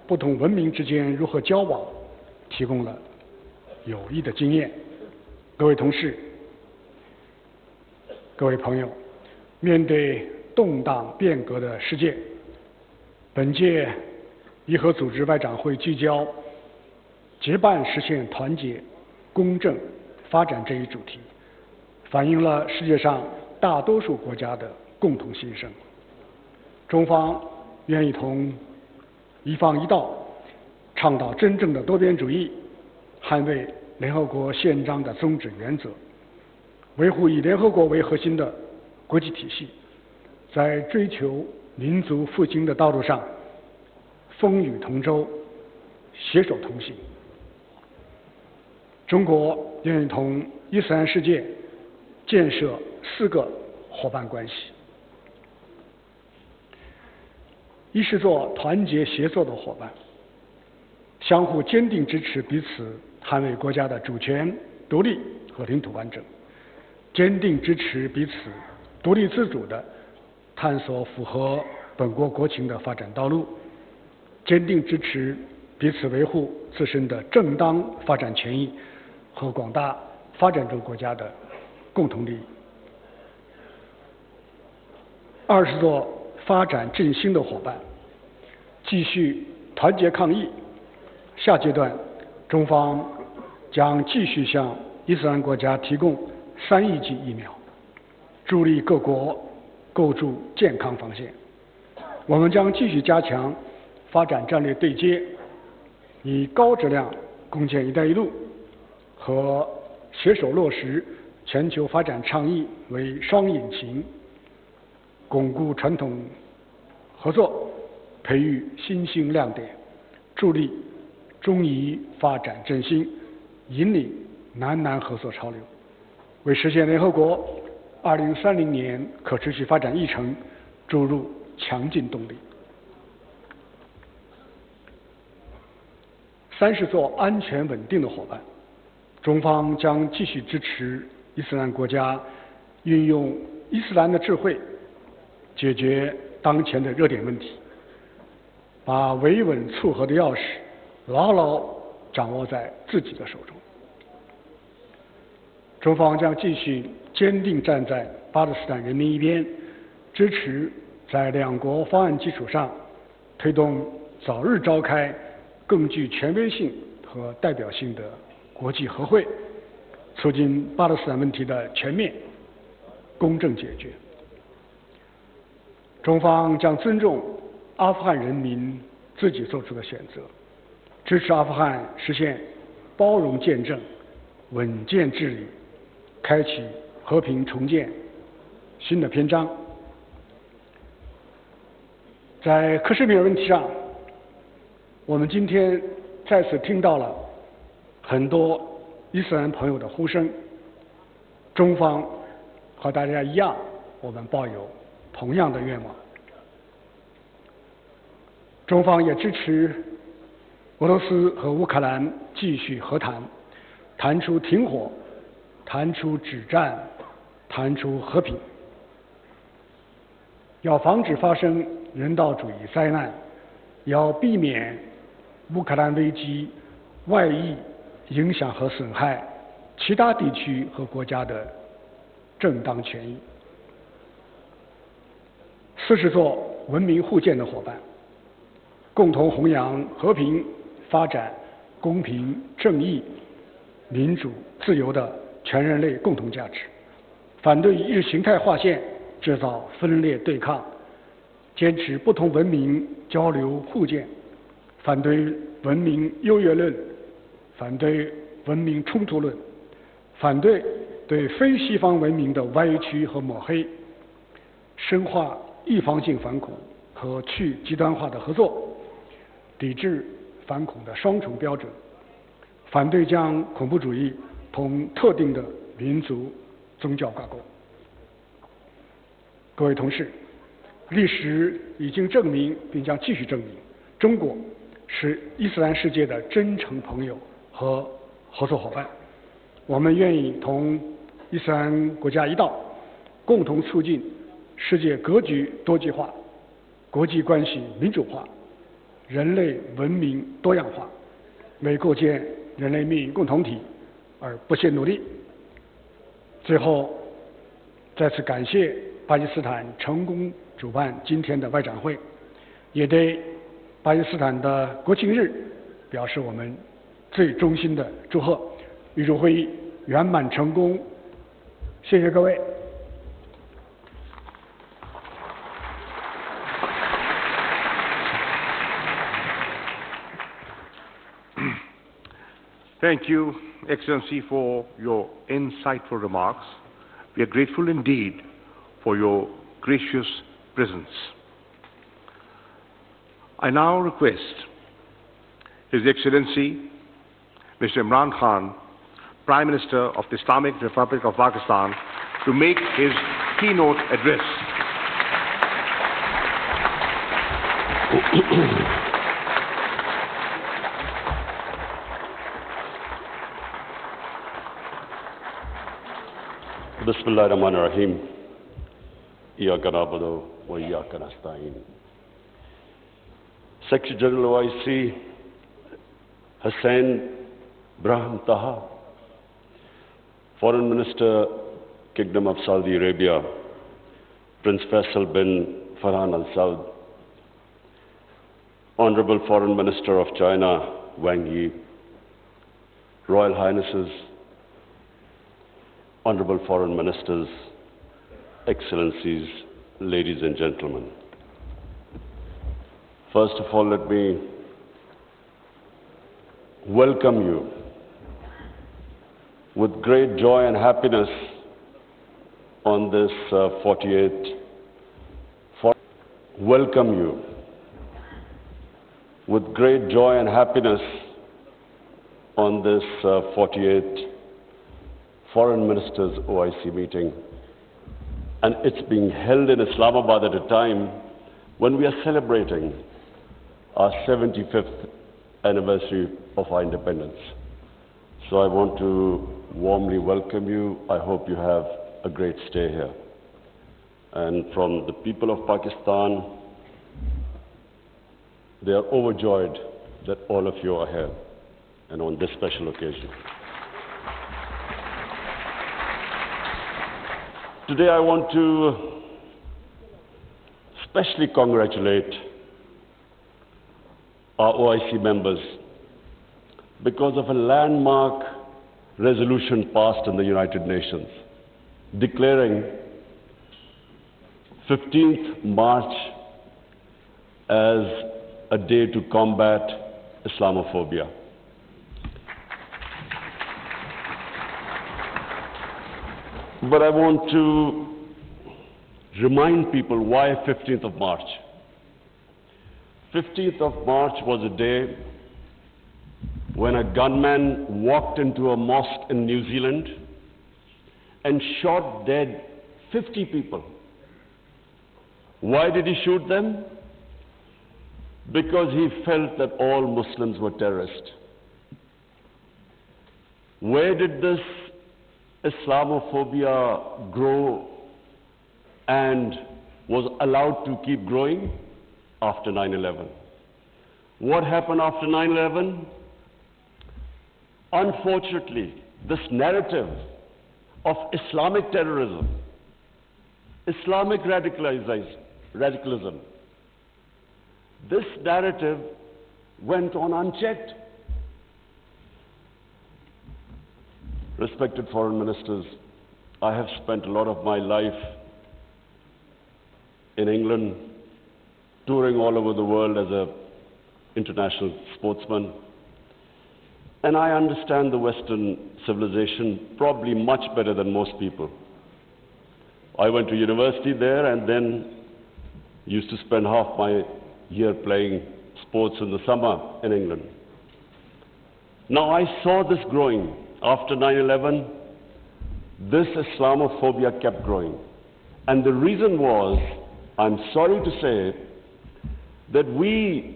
不同文明之间如何交往提供了有益的经验。各位同事、各位朋友，面对动荡变革的世界，本届伊核组织外长会聚焦结伴实现团结、公正、发展这一主题，反映了世界上大多数国家的共同心声。中方愿意同一方一道，倡导真正的多边主义，捍卫联合国宪章的宗旨原则，维护以联合国为核心的国际体系，在追求民族复兴的道路上风雨同舟，携手同行。中国愿意同伊斯兰世界建设4个伙伴关系：一是做团结协作的伙伴，相互坚定支持彼此捍卫国家的主权、独立和领土完整，坚定支持彼此独立自主地探索符合本国国情的发展道路，坚定支持彼此维护自身的正当发展权益和广大发展中国家的共同利益。二是做发展振兴的伙伴，继续团结抗疫。下阶段，中方将继续向伊斯兰国家提供3亿剂疫苗，助力各国构筑健康防线。我们将继续加强发展战略对接，以高质量共建“一带一路”和携手落实全球发展倡议为双引擎，巩固传统合作，培育新兴亮点，助力中伊发展振兴，引领南合作潮流，为实现联合国2030年可持续发展议程注入强劲动力。三是做安全稳定的伙伴，中方将继续支持伊斯兰国家运用伊斯兰的智慧解决当前的热点问题，把维稳促和的钥匙牢牢掌握在自己的手中。中方将继续坚定站在巴勒斯坦人民一边，支持在2国方案基础上推动早日召开更具权威性和代表性的国际和会，促进巴勒斯坦问题的全面公正解决。中方将尊重阿富汗人民自己做出的选择，支持阿富汗实现包容建政、稳健治理，开启和平重建新的篇章。在克什米尔问题上，我们今天再次听到了很多伊斯兰朋友的呼声。中方和大家一样，我们抱有同样的愿望。中方也支持俄罗斯和乌克兰继续和谈，谈出停火，谈出止战，谈出和平。要防止发生人道主义灾难，要避免乌克兰危机外溢影响和损害其他地区和国家的正当权益。四是做文明互鉴的伙伴，共同弘扬和平、发展、公平、正义、民主、自由的全人类共同价值，反对意识形态划线，制造分裂对抗，坚持不同文明交流互鉴，反对文明优越论，反对文明冲突论，反对对非西方文明的歪曲和抹黑，深化预防性反恐和去极端化的合作，抵制反恐的双重标准，反对将恐怖主义同特定的民族宗教挂钩。各位同事，历史已经证明并将继续证明，中国是伊斯兰世界的真诚朋友和合作伙伴。我们愿意同伊斯兰国家一道，共同促进世界格局多极化，国际关系民主化，人类文明多样化，为构建人类命运共同体而不懈努力。最后，再次感谢巴基斯坦成功主办今天的外长会，也对巴基斯坦的国庆日表示我们最衷心的祝贺。预祝会议圆满成功，谢谢各位。Thank you, Excellency, for your insightful remarks. We are grateful indeed for your gracious presence. I now request His Excellency, Mr. Imran Khan, Prime Minister of the Islamic Republic of Pakistan, to make his keynote address. Bismillah ar-Rahman ar-Rahim. Iyaka na'budu wa iyaka nasta'in. Secretary General OIC Hussain Brahim Taha, Foreign Minister, Kingdom of Saudi Arabia, Prince Faisal bin Farhan Al Saud, Honorable Foreign Minister of China, Wang Yi, Royal Highnesses, Honorable Foreign Ministers, Excellencies, ladies and gentlemen. First of all, let me welcome you with great joy and happiness on this 48th. Welcome you with great joy and happiness on this 48th Foreign Ministers OIC meeting. And it's being held in Islamabad at a time when we are celebrating our 75th anniversary of our independence. So I want to warmly welcome you. I hope you have a great stay here. And from the people of Pakistan, they are overjoyed that all of you are here and on this special occasion. Today I want to especially congratulate our OIC members because of a landmark resolution passed in the United Nations declaring 15th March as a day to combat Islamophobia. But I want to remind people why 15th of March. 15th of March was a day when a gunman walked into a mosque in New Zealand and shot dead 50 people. Why did he shoot them? Because he felt that all Muslims were terrorists. Where did this Islamophobia grow and was allowed to keep growing? After 9/11. What happened after 9/11? Unfortunately, this narrative of Islamic terrorism, Islamic radicalism, this narrative went on unchecked. Respected foreign ministers, I have spent a lot of my life in England, touring all over the world as an international sportsman. And I understand the Western civilization probably much better than most people. I went to university there and then used to spend half my year playing sports in the summer in England. Now I saw this growing. After 9/11, this Islamophobia kept growing. And the reason was, I'm sorry to say, that we,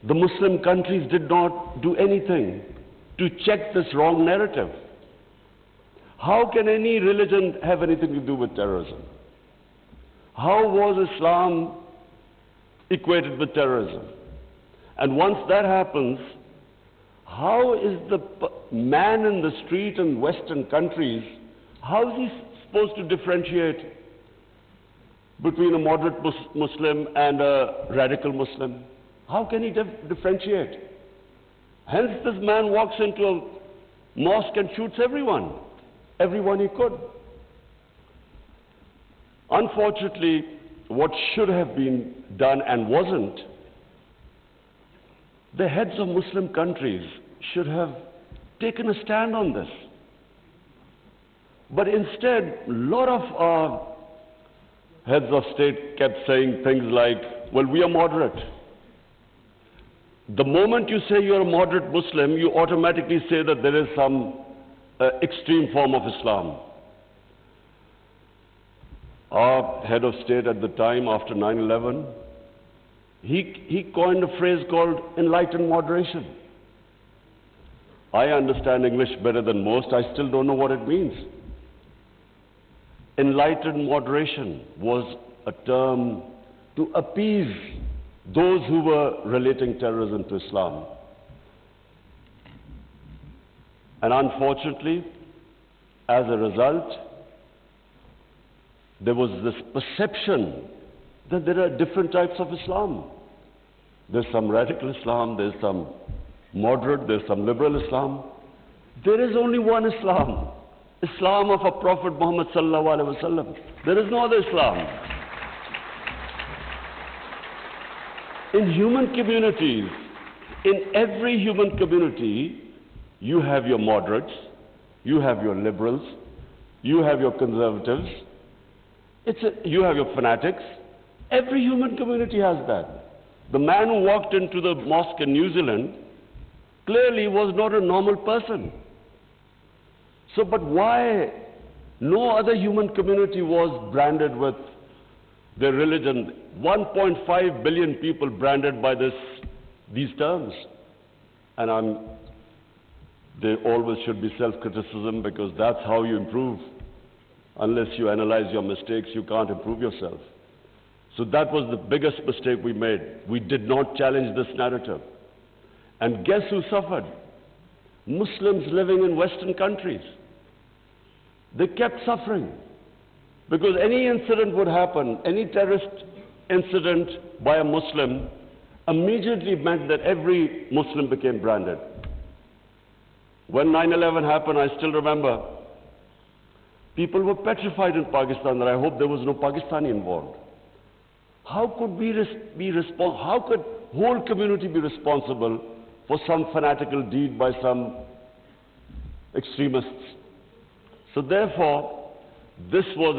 the Muslim countries, did not do anything to check this wrong narrative. How can any religion have anything to do with terrorism? how was Islam equated with terrorism? And once that happens, how is the man in the street in Western countries, how is he supposed to differentiate between a moderate Muslim and a radical Muslim? How can he differentiate? Hence this man walks into a mosque and shoots everyone he could. Unfortunately, what should have been done and wasn't, the heads of Muslim countries should have taken a stand on this. But instead, a lot of our heads of state kept saying things like, well, we are moderate. The moment you say you're a moderate Muslim, you automatically say that there is some extreme form of Islam. Our head of state at the time, after 9/11, he coined a phrase called enlightened moderation. I understand English better than most. I still don't know what it means. Enlightened moderation was a term to appease those who were relating terrorism to Islam. And unfortunately, as a result, there was this perception that there are different types of Islam. There's some radical Islam, there's some moderate, there's some liberal Islam. There is only one Islam, Islam of our Prophet Muhammad sallallahu alaihi wasallam. There is no other Islam. In human communities, in every human community, you have your moderates, you have your liberals, you have your conservatives, you have your fanatics. Every human community has that. The man who walked into the mosque in New Zealand clearly was not a normal person. So, but why no other human community was branded with their religion? 1.5 billion people branded by these terms. And there always should be self-criticism, because that's how you improve. Unless you analyze your mistakes, you can't improve yourself. So that was the biggest mistake we made. We did not challenge this narrative. And guess who suffered? Muslims living in Western countries. They kept suffering. Because any incident would happen, any terrorist incident by a Muslim immediately meant that every Muslim became branded. When 9/11 happened, I still remember, people were petrified in Pakistan that I hope there was no Pakistani involved. How could how could whole community be responsible for some fanatical deed by some extremists? So therefore, this was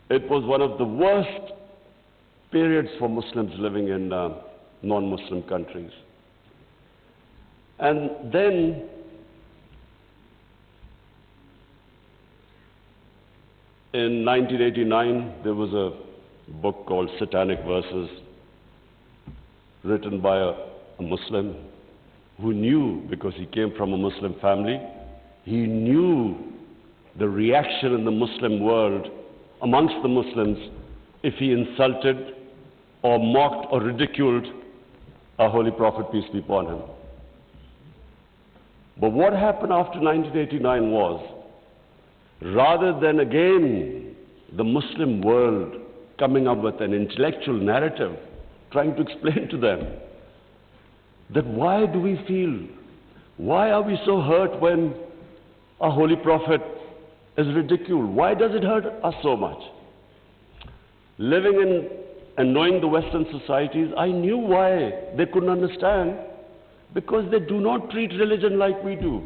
it was one of the worst periods for Muslims living in non-Muslim countries. And then in 1989, there was a book called Satanic Verses, written by a Muslim who knew, because he came from a Muslim family, he knew the reaction in the Muslim world amongst the Muslims if he insulted or mocked or ridiculed our Holy Prophet, peace be upon him. But what happened after 1989 was, rather than again the Muslim world coming up with an intellectual narrative, trying to explain to them that why do we feel, why are we so hurt when our Holy Prophet is ridiculed? Why does it hurt us so much? Living in and knowing the Western societies, I knew why they couldn't understand, because they do not treat religion like we do.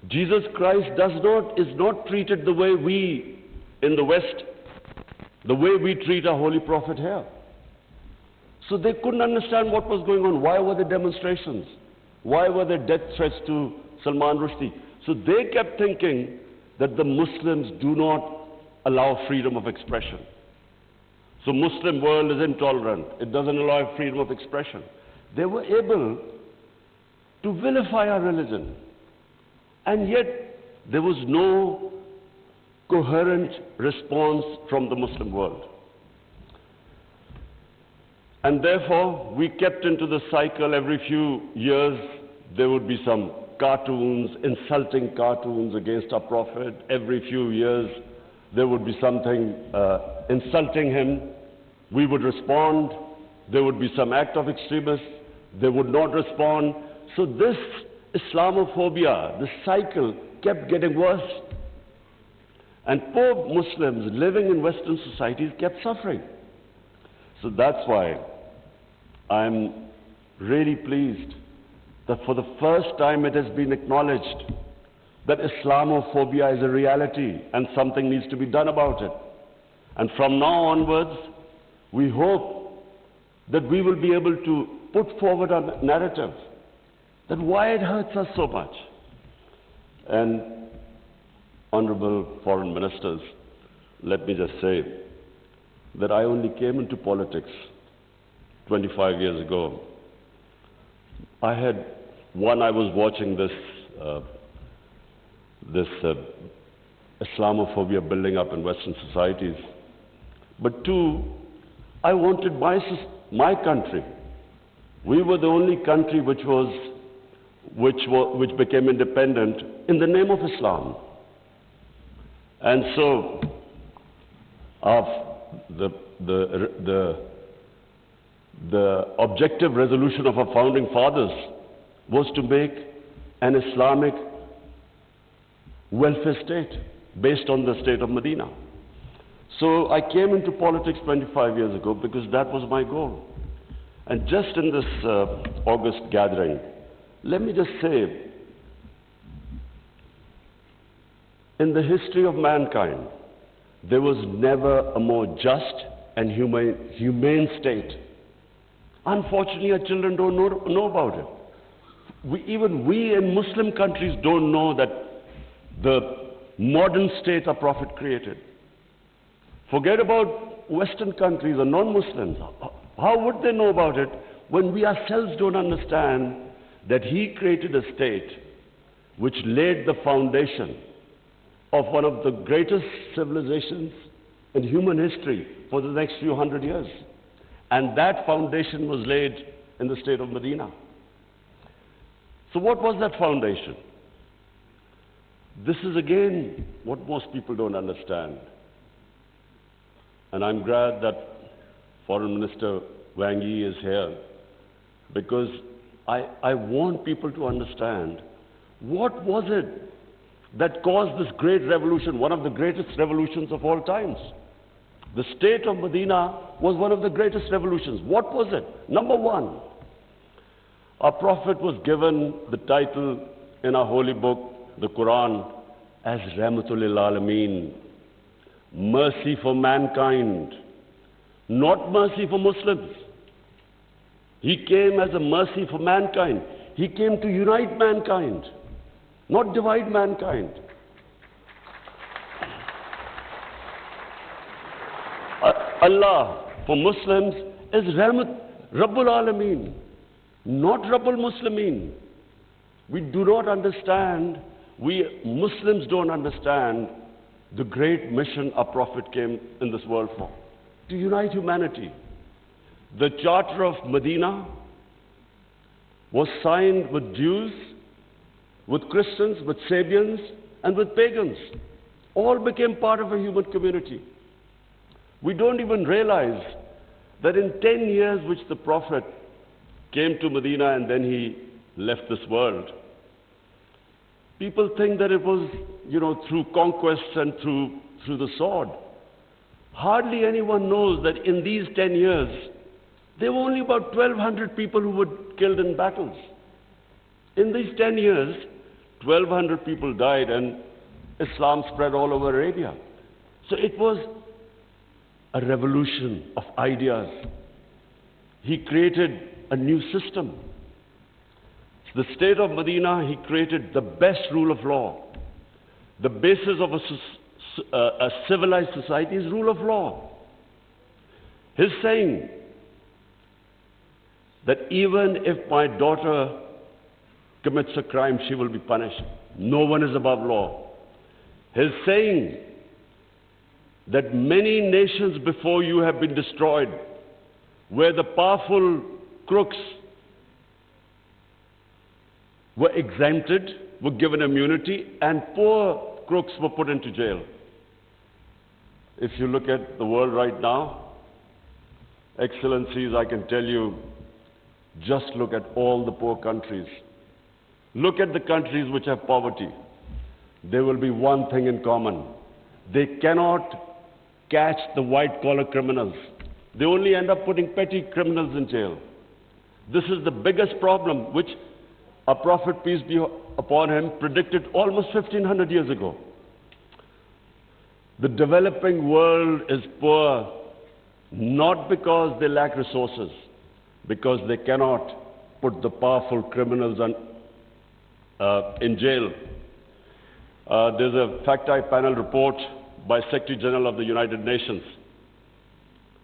Jesus Christ is not treated the way we in the West, the way we treat our Holy Prophet here. So they couldn't understand what was going on. Why were there demonstrations? Why were there death threats to Salman Rushdie? So they kept thinking that the Muslims do not allow freedom of expression. So Muslim world is intolerant. It doesn't allow freedom of expression. They were able to vilify our religion. And yet there was no coherent response from the Muslim world. And therefore, we kept into the cycle. Every few years, there would be some cartoons, insulting cartoons against our Prophet. Every few years, there would be something insulting him. We would respond. There would be some act of extremists. They would not respond. So this Islamophobia, this cycle, kept getting worse. And poor Muslims living in Western societies kept suffering. So that's why I'm really pleased that for the first time it has been acknowledged that Islamophobia is a reality and something needs to be done about it. And from now onwards, we hope that we will be able to put forward a narrative that why it hurts us so much. And honorable foreign ministers, let me just say that I only came into politics 25 years ago. I was watching this Islamophobia building up in Western societies. But two, I wanted my country. We were the only country which became independent in the name of Islam. And so, the objective resolution of our founding fathers was to make an Islamic welfare state based on the state of Medina. So I came into politics 25 years ago because that was my goal. And just in this August gathering, let me just say, in the history of mankind, there was never a more just and humane state. Unfortunately, our children don't know about it. Even we in Muslim countries don't know that the modern state our Prophet created. Forget about Western countries or non-Muslims. How would they know about it when we ourselves don't understand that he created a state which laid the foundation of one of the greatest civilizations in human history for the next few hundred years. And that foundation was laid in the state of Medina. So what was that foundation? This is again what most people don't understand. And I'm glad that Foreign Minister Wang Yi is here, because I want people to understand what was it that caused this great revolution, one of the greatest revolutions of all times. The state of Medina was one of the greatest revolutions. What was it? Number one, our Prophet was given the title in our holy book, the Quran, as Rahmatul lil Alameen, mercy for mankind, not mercy for Muslims. He came as a mercy for mankind. He came to unite mankind, not divide mankind. Allah for Muslims is Rahmat Rabbul Alameen, not Rabbul Muslimeen. We do not understand, we Muslims don't understand the great mission our Prophet came in this world for, to unite humanity. The Charter of Medina was signed with Jews, with Christians, with Sabians, and with pagans. All became part of a human community. We don't even realize that in 10 years which the Prophet came to Medina and then he left this world, people think that it was, through conquests and through the sword. Hardly anyone knows that in these 10 years, there were only about 1,200 people who were killed in battles. In these 10 years, 1,200 people died and Islam spread all over Arabia. So it was a revolution of ideas. He created a new system. The state of Medina, he created the best rule of law. The basis of a civilized society is rule of law. He's saying that even if my daughter commits a crime, she will be punished. No one is above law. He's saying that many nations before you have been destroyed, where the powerful crooks were exempted, were given immunity, and poor crooks were put into jail. If you look at the world right now, Excellencies, I can tell you, just look at all the poor countries. Look at the countries which have poverty. There will be one thing in common. They cannot catch the white-collar criminals. They only end up putting petty criminals in jail. This is the biggest problem which our Prophet, peace be upon him, predicted almost 1500 years ago. The developing world is poor not because they lack resources, because they cannot put the powerful criminals in jail. There's a fact-type panel report by Secretary General of the United Nations.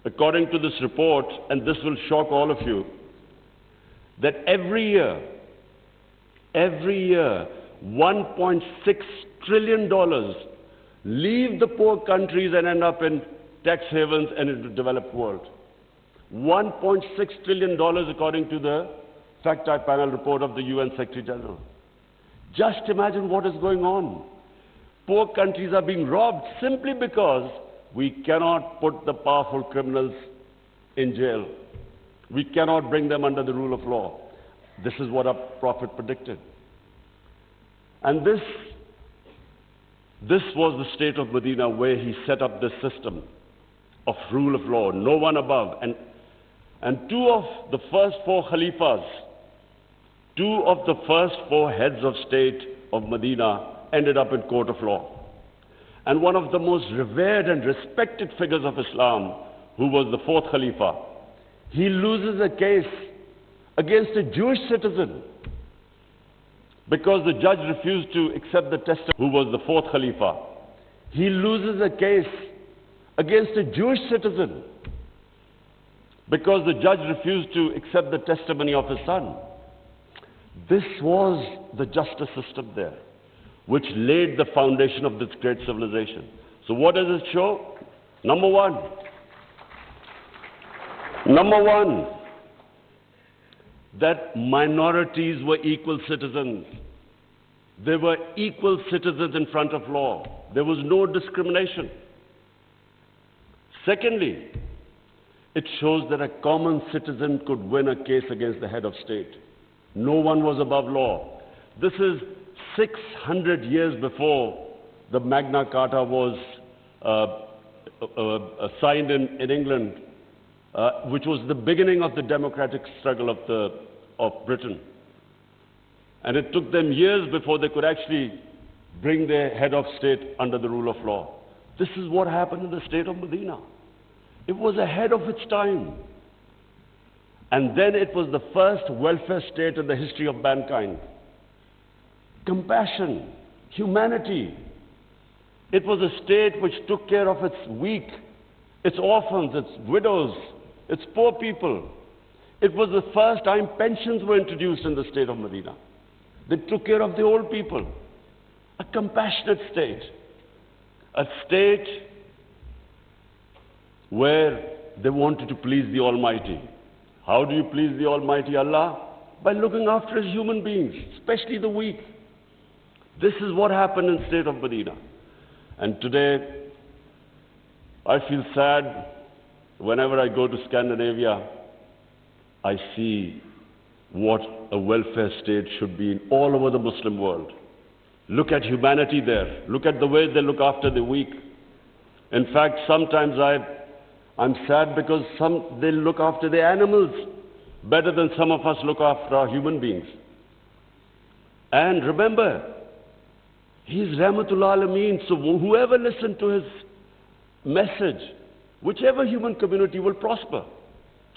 According to this report, and this will shock all of you, that every year, $1.6 trillion leave the poor countries and end up in tax havens and in the developed world. $1.6 trillion according to the fact-type panel report of the UN Secretary General. Just imagine what is going on. Poor countries are being robbed simply because we cannot put the powerful criminals in jail. We cannot bring them under the rule of law. This is what our Prophet predicted. And this was the state of Medina, where he set up this system of rule of law, no one above. And two of the first four Khalifas, two of the first four heads of state of Medina ended up in court of law. And one of the most revered and respected figures of Islam, who was the fourth Khalifa, he loses a case against a Jewish citizen because the judge refused to accept the testimony, who was the fourth Khalifa. He loses a case against a Jewish citizen because the judge refused to accept the testimony of his son. This was the justice system there, which laid the foundation of this great civilization. So what does it show? Number one, that minorities were equal citizens. They were equal citizens in front of law. There was no discrimination. Secondly, it shows that a common citizen could win a case against the head of state. No one was above law. This is 600 years before the Magna Carta was signed in England, which was the beginning of the democratic struggle of Britain. And it took them years before they could actually bring their head of state under the rule of law. This is what happened in the state of Medina. It was ahead of its time. And then it was the first welfare state in the history of mankind. Compassion, humanity. It was a state which took care of its weak, its orphans, its widows, its poor people. It was the first time pensions were introduced in the state of Medina. They took care of the old people. A compassionate state. A state where they wanted to please the Almighty. How do you please the Almighty Allah? By looking after His human beings, especially the weak. This is what happened in the state of Medina. And today, I feel sad whenever I go to Scandinavia. I see what a welfare state should be in all over the Muslim world. Look at humanity there. Look at the way they look after the weak. In fact, sometimes I'm sad because they look after the animals better than some of us look after our human beings. And remember, He's Rahmatul Alameen, so whoever listened to His message, whichever human community will prosper.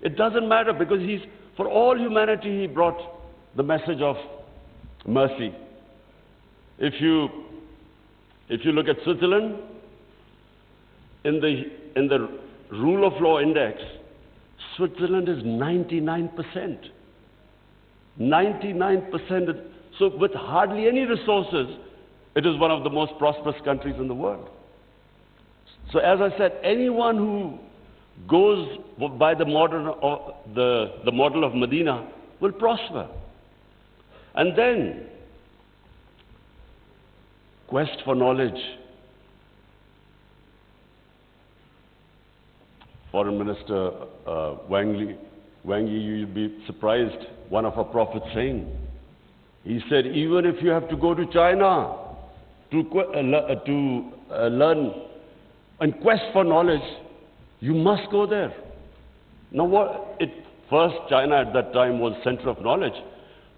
It doesn't matter because for all humanity He brought the message of mercy. If you look at Switzerland, in the rule of law index, Switzerland is 99%. 99%. So with hardly any resources, it is one of the most prosperous countries in the world. So as I said, anyone who goes by the model of Medina will prosper. And then, quest for knowledge. Foreign Minister Wang Yi, you'll be surprised, one of our prophets saying, he said, even if you have to go to China to learn and quest for knowledge, you must go there. Now, first, China at that time was center of knowledge,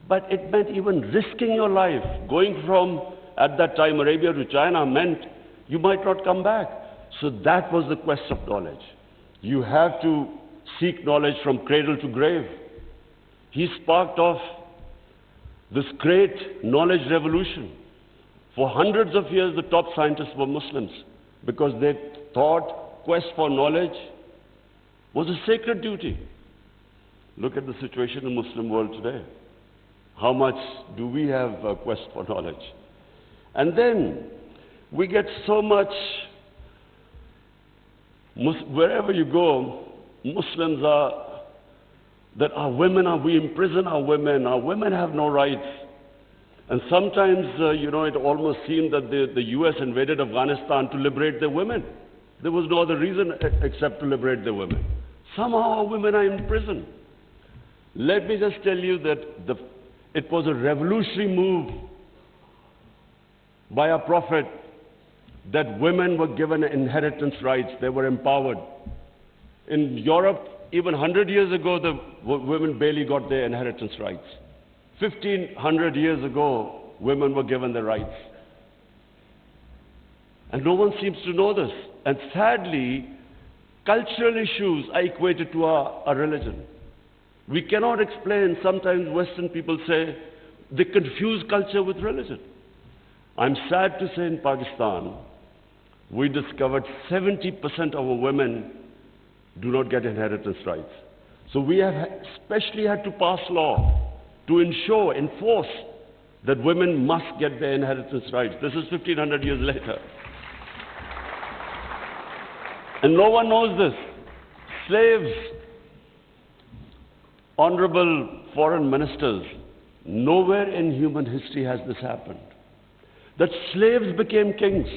but it meant even risking your life. Going from, at that time, Arabia to China meant you might not come back. So that was the quest of knowledge. You have to seek knowledge from cradle to grave. He sparked off this great knowledge revolution. For hundreds of years, the top scientists were Muslims because they thought quest for knowledge was a sacred duty. Look at the situation in the Muslim world today. How much do we have a quest for knowledge? And then we get so much, wherever you go, Muslims are, that we imprison our women have no rights. And sometimes, it almost seemed that the US invaded Afghanistan to liberate their women. There was no other reason except to liberate their women. Somehow our women are in prison. Let me just tell you that it was a revolutionary move by our Prophet that women were given inheritance rights. They were empowered. In Europe, even 100 years ago, the women barely got their inheritance rights. 1,500 years ago, women were given their rights. And no one seems to know this. And sadly, cultural issues are equated to our religion. We cannot explain, sometimes Western people say, they confuse culture with religion. I'm sad to say in Pakistan, we discovered 70% of our women do not get inheritance rights. So we have especially had to pass law to enforce that women must get their inheritance rights. This is 1,500 years later. And no one knows this. Slaves, honorable foreign ministers, nowhere in human history has this happened. That slaves became kings.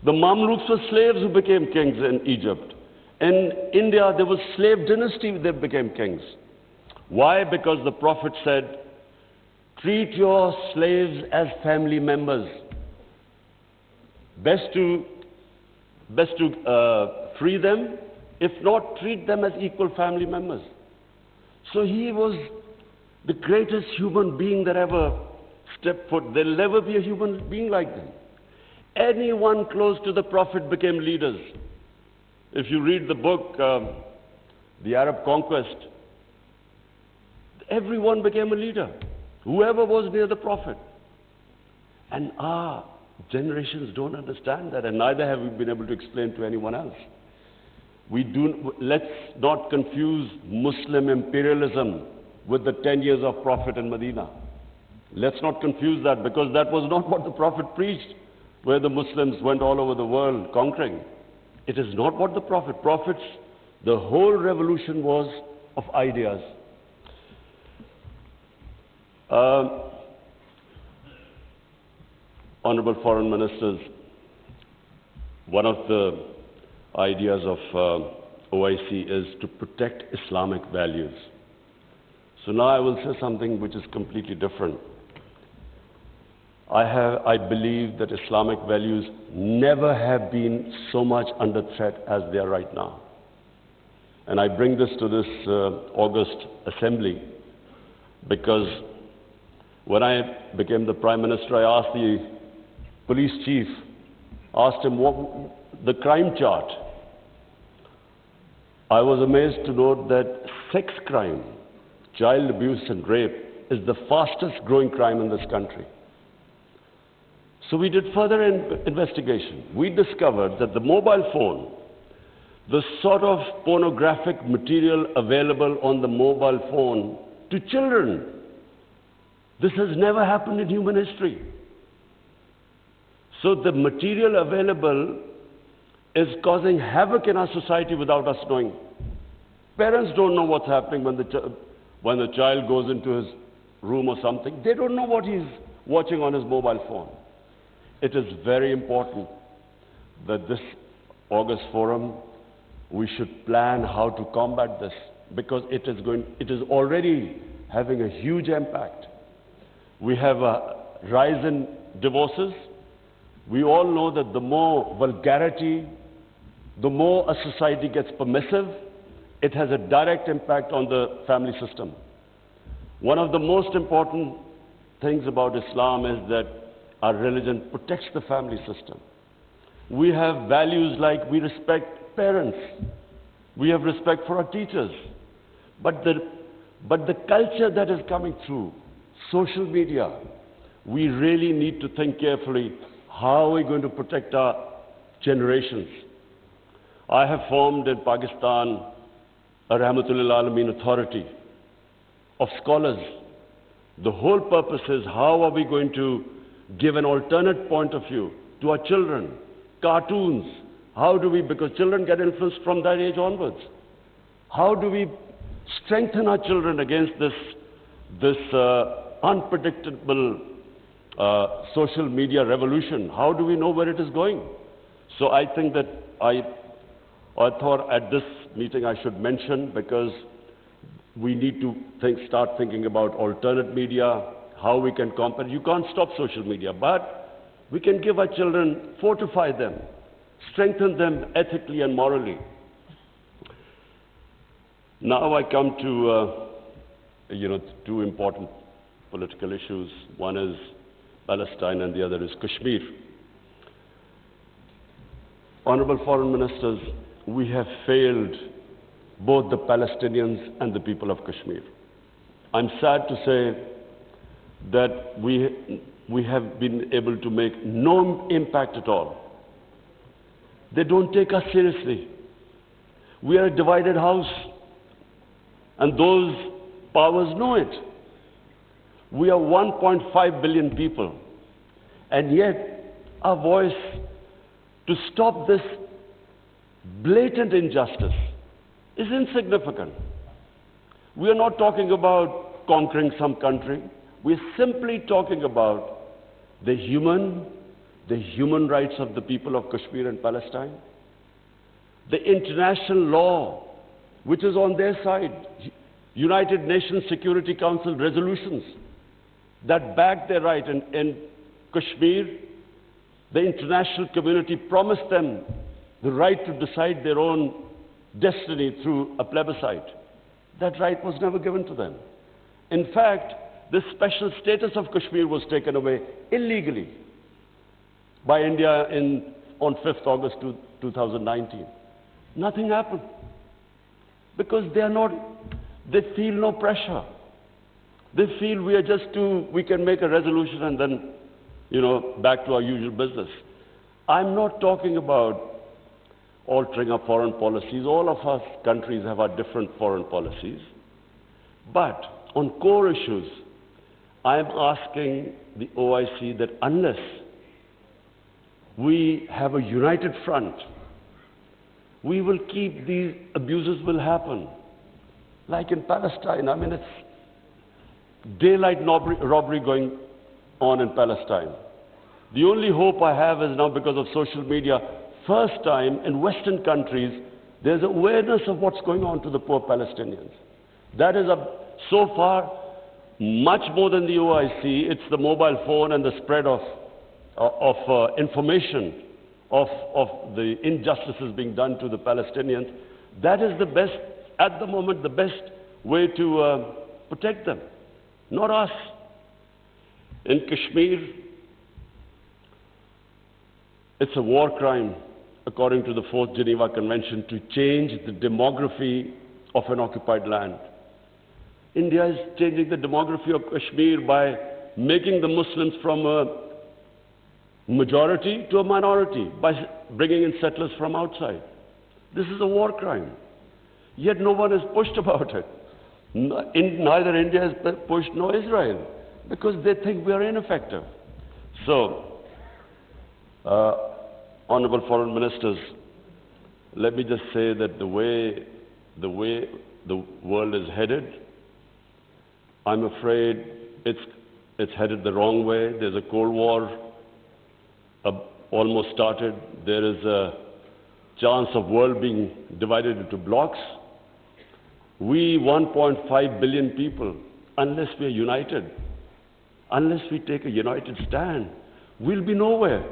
The Mamluks were slaves who became kings in Egypt. In India, there was slave dynasty that became kings. Why? Because the Prophet said, treat your slaves as family members. Best to free them, if not, treat them as equal family members. So he was the greatest human being that ever stepped foot. There'll never be a human being like them. Anyone close to the Prophet became leaders. If you read the book, The Arab Conquest, everyone became a leader, whoever was near the Prophet. And our generations don't understand that, and neither have we been able to explain to anyone else. Let's not confuse Muslim imperialism with the 10 years of Prophet in Medina. Let's not confuse that, because that was not what the Prophet preached, where the Muslims went all over the world conquering. It is not what the Prophet's, the whole revolution was of ideas. Honorable foreign ministers, one of the ideas of OIC is to protect Islamic values. So now I will say something which is completely different. I believe that Islamic values never have been so much under threat as they are right now. And I bring this to this August assembly because when I became the Prime Minister, I asked the police chief, asked him what the crime chart. I was amazed to note that sex crime, child abuse and rape is the fastest growing crime in this country. So we did further investigation. We discovered that the mobile phone, the sort of pornographic material available on the mobile phone to children, this has never happened in human history. So the material available is causing havoc in our society without us knowing. Parents don't know what's happening when the child goes into his room or something. They don't know what he's watching on his mobile phone. It is very important that this August forum, we should plan how to combat this, because it is already having a huge impact. We have a rise in divorces. We all know that the more vulgarity, the more a society gets permissive, it has a direct impact on the family system. One of the most important things about Islam is that our religion protects the family system. We have values like we respect parents, we have respect for our teachers, but the culture that is coming through social media, we really need to think carefully, how are we going to protect our generations? I have formed in Pakistan a Rahmatul Alameen authority of scholars. The whole purpose is, how are we going to give an alternate point of view to our children? Cartoons, how do we, because children get influenced from that age onwards. How do we strengthen our children against this unpredictable social media revolution? How do we know where it is going? So I think that I thought at this meeting I should mention, because we need to start thinking about alternate media, how we can combat. You can't stop social media, but we can give our children, fortify them, strengthen them ethically and morally. Now I come to two important political issues. One is Palestine and the other is Kashmir. Honorable Foreign Ministers, we have failed both the Palestinians and the people of Kashmir. I'm sad to say that we have been able to make no impact at all. They don't take us seriously. We are a divided house, and those powers know it. We are 1.5 billion people, and yet our voice to stop this blatant injustice is insignificant. We are not talking about conquering some country. We're simply talking about the human rights of the people of Kashmir and Palestine, the international law, which is on their side, United Nations Security Council resolutions that back their right. In Kashmir, the international community promised them the right to decide their own destiny through a plebiscite. That right was never given to them. In fact, the special status of Kashmir was taken away illegally by India on 5th August 2019. Nothing happened, because they feel no pressure. They feel we can make a resolution and then, back to our usual business. I'm not talking about altering our foreign policies. All of us countries have our different foreign policies. But on core issues, I am asking the OIC that unless we have a united front, we will keep these abuses will happen. Like in Palestine, it's daylight robbery going on in Palestine. The only hope I have is now, because of social media, first time in Western countries, there's awareness of what's going on to the poor Palestinians. That is, so far, much more than the OIC. It's the mobile phone and the spread of information of the injustices being done to the Palestinians. That is the best, at the moment, the best way to protect them, not us. In Kashmir, it's a war crime, according to the 4th Geneva Convention, to change the demography of an occupied land. India is changing the demography of Kashmir by making the Muslims from a majority to a minority, by bringing in settlers from outside. This is a war crime. Yet no one is pushed about it. Neither India is pushed nor Israel, because they think we are ineffective. So, Honorable Foreign Ministers, let me just say that the way the world is headed, I'm afraid it's headed the wrong way. There's a Cold War almost started. There is a chance of world being divided into blocks. We 1.5 billion people, unless we are united, unless we take a united stand, we'll be nowhere.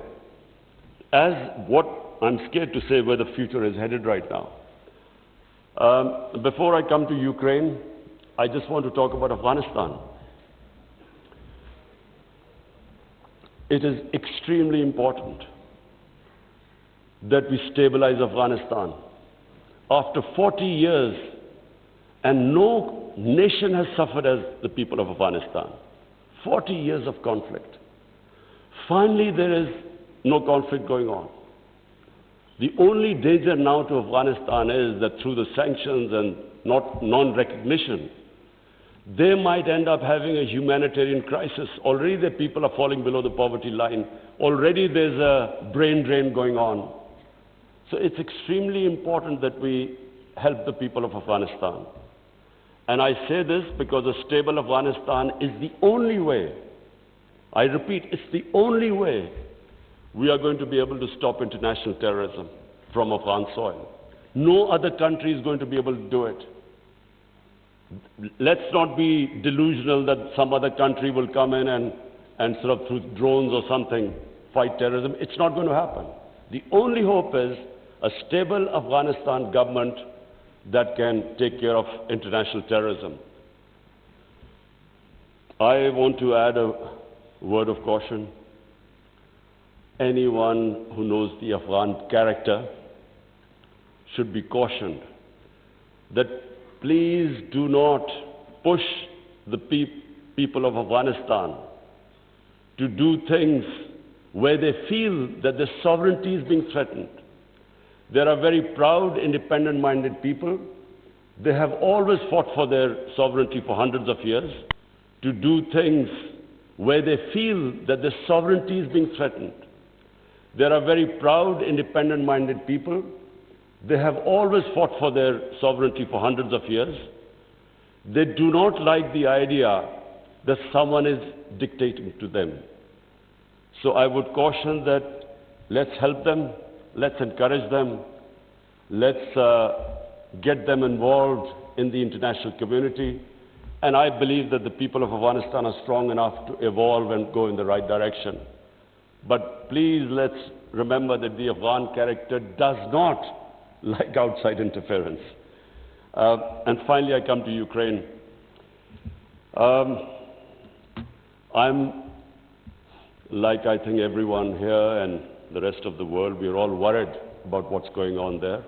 As what I'm scared to say where the future is headed right now. Before I come to Ukraine, I just want to talk about Afghanistan. It is extremely important that we stabilize Afghanistan. After 40 years, and no nation has suffered as the people of Afghanistan. 40 years of conflict. Finally, there is no conflict going on. The only danger now to Afghanistan is that through the sanctions and non-recognition, they might end up having a humanitarian crisis. Already the people are falling below the poverty line. Already there's a brain drain going on. So it's extremely important that we help the people of Afghanistan. And I say this because a stable Afghanistan is the only way, I repeat, it's the only way we are going to be able to stop international terrorism from Afghan soil. No other country is going to be able to do it. Let's not be delusional that some other country will come in and sort of through drones or something fight terrorism. It's not going to happen. The only hope is a stable Afghanistan government that can take care of international terrorism. I want to add a word of caution. Anyone who knows the Afghan character should be cautioned that please do not push the people of Afghanistan to do things where they feel that their sovereignty is being threatened. They are very proud, independent-minded people. They have always fought for their sovereignty for hundreds of years. To do things where they feel that their sovereignty is being threatened. They are very proud, independent-minded people. They have always fought for their sovereignty for hundreds of years. They do not like the idea that someone is dictating to them. So I would caution that let's help them, let's encourage them, let's get them involved in the international community. And I believe that the people of Afghanistan are strong enough to evolve and go in the right direction. But please let's remember that the Afghan character does not like outside interference. And finally, I come to Ukraine. I'm, like I think everyone here and the rest of the world, we're all worried about what's going on there.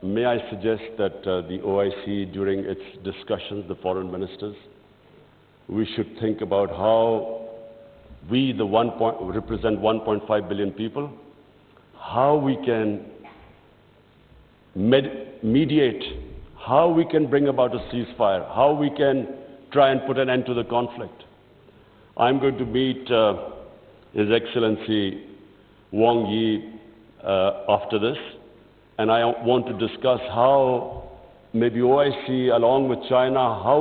May I suggest that the OIC, during its discussions, the foreign ministers, we should think about how we, represent 1.5 billion people, how we can mediate, how we can bring about a ceasefire, how we can try and put an end to the conflict. I'm going to meet His Excellency Wang Yi after this, and I want to discuss how maybe OIC, along with China, how